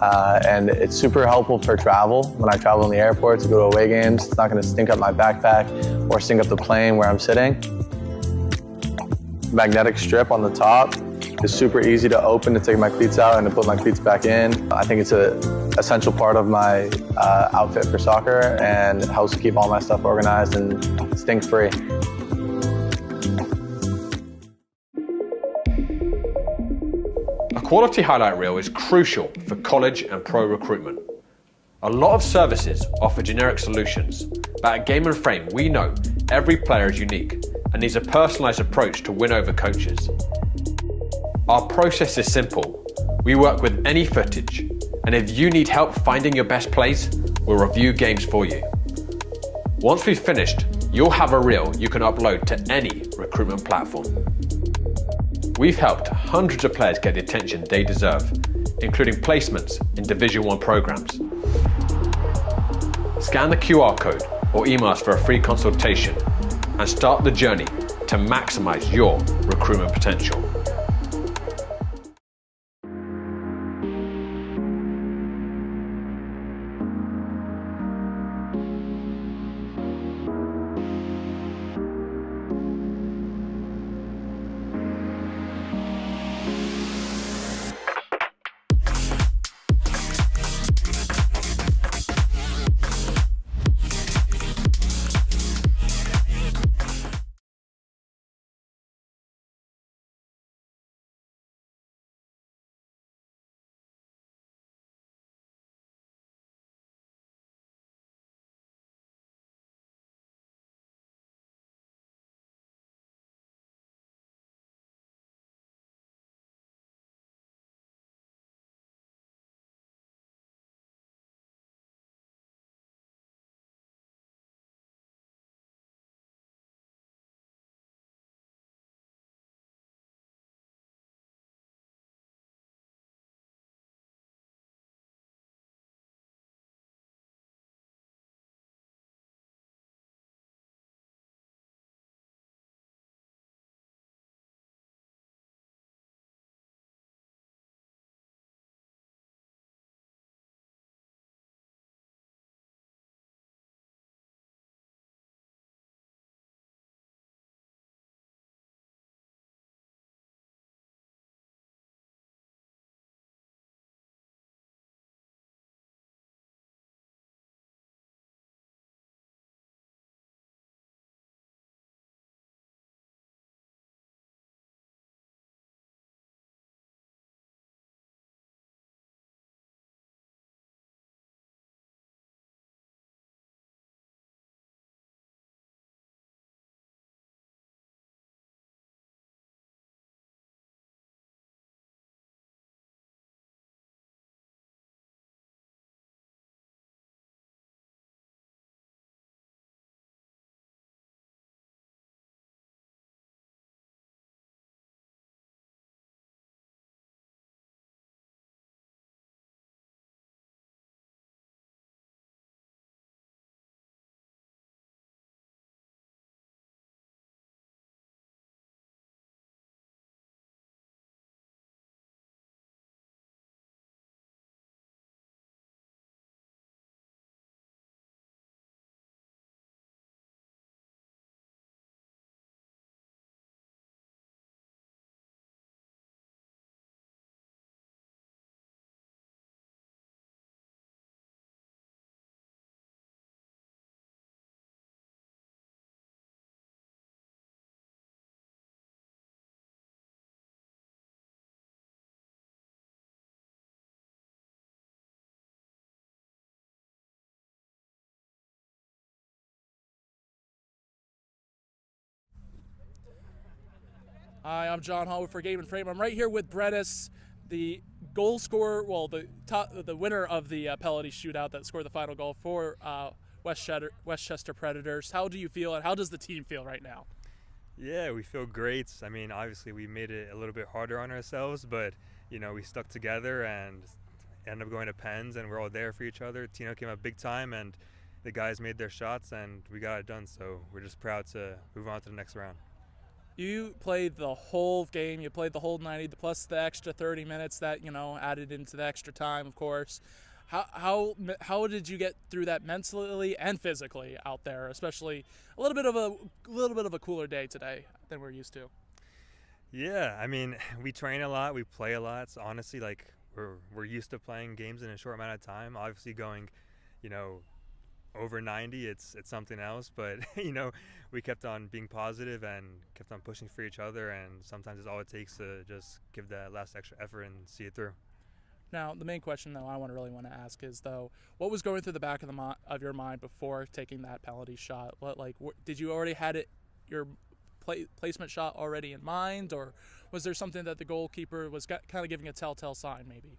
And it's super helpful for travel. When I travel in the airport to go to away games, it's not going to stink up my backpack or stink up the plane where I'm sitting. Magnetic strip on the top is super easy to open to take my cleats out and to put my cleats back in. I think it's an essential part of my outfit for soccer and helps keep all my stuff organized and stink-free. A quality highlight reel is crucial for college and pro recruitment. A lot of services offer generic solutions, but at Game and Frame we know every player is unique and needs a personalised approach to win over coaches. Our process is simple. We work with any footage, and if you need help finding your best plays, we'll review games for you. Once we've finished, you'll have a reel you can upload to any recruitment platform. We've helped hundreds of players get the attention they deserve, including placements in Division 1 programs. Scan the QR code or email us for a free consultation and start the journey to maximize your recruitment potential. Hi, I'm John Hallwood for Game and Frame. I'm right here with Brennis, the goal scorer, well, the winner of the penalty shootout that scored the final goal for Westchester Predators. How do you feel, and how does the team feel right now? Yeah, we feel great. I mean, obviously we made it a little bit harder on ourselves, but we stuck together and ended up going to pens, and we're all there for each other. Tino came up big time, and the guys made their shots, and we got it done. So we're just proud to move on to the next round. You played the whole game. You played the whole 90 plus the extra 30 minutes that added into the extra time, of course. How did you get through that mentally and physically out there, especially a little bit of a cooler day today than we're used to? Yeah, I mean, we train a lot, we play a lot. So honestly, like we're used to playing games in a short amount of time. Obviously, going, over 90, it's something else. But we kept on being positive and kept on pushing for each other. And sometimes it's all it takes to just give that last extra effort and see it through. Now, the main question, though, I really want to ask is, though, what was going through the back of your mind before taking that penalty shot? Did you already had your placement shot already in mind, or was there something that the goalkeeper was kind of giving a telltale sign, maybe?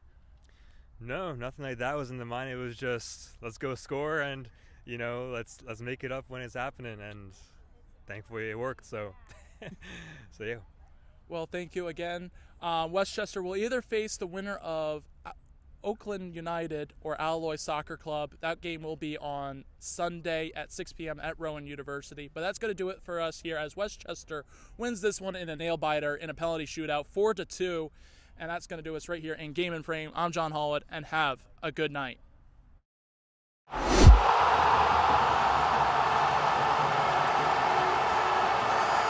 No, nothing like that was in the mind. It was just, let's go score, and let's make it up when it's happening. And thankfully, it worked. So, yeah. Well, thank you again. Westchester will either face the winner of Oakland United or Alloy Soccer Club. That game will be on Sunday at 6 p.m. at Rowan University. But that's going to do it for us here as Westchester wins this one in a nail-biter in a penalty shootout, 4-2. And that's going to do us right here in Game and Frame. I'm John Hallwood, and have a good night.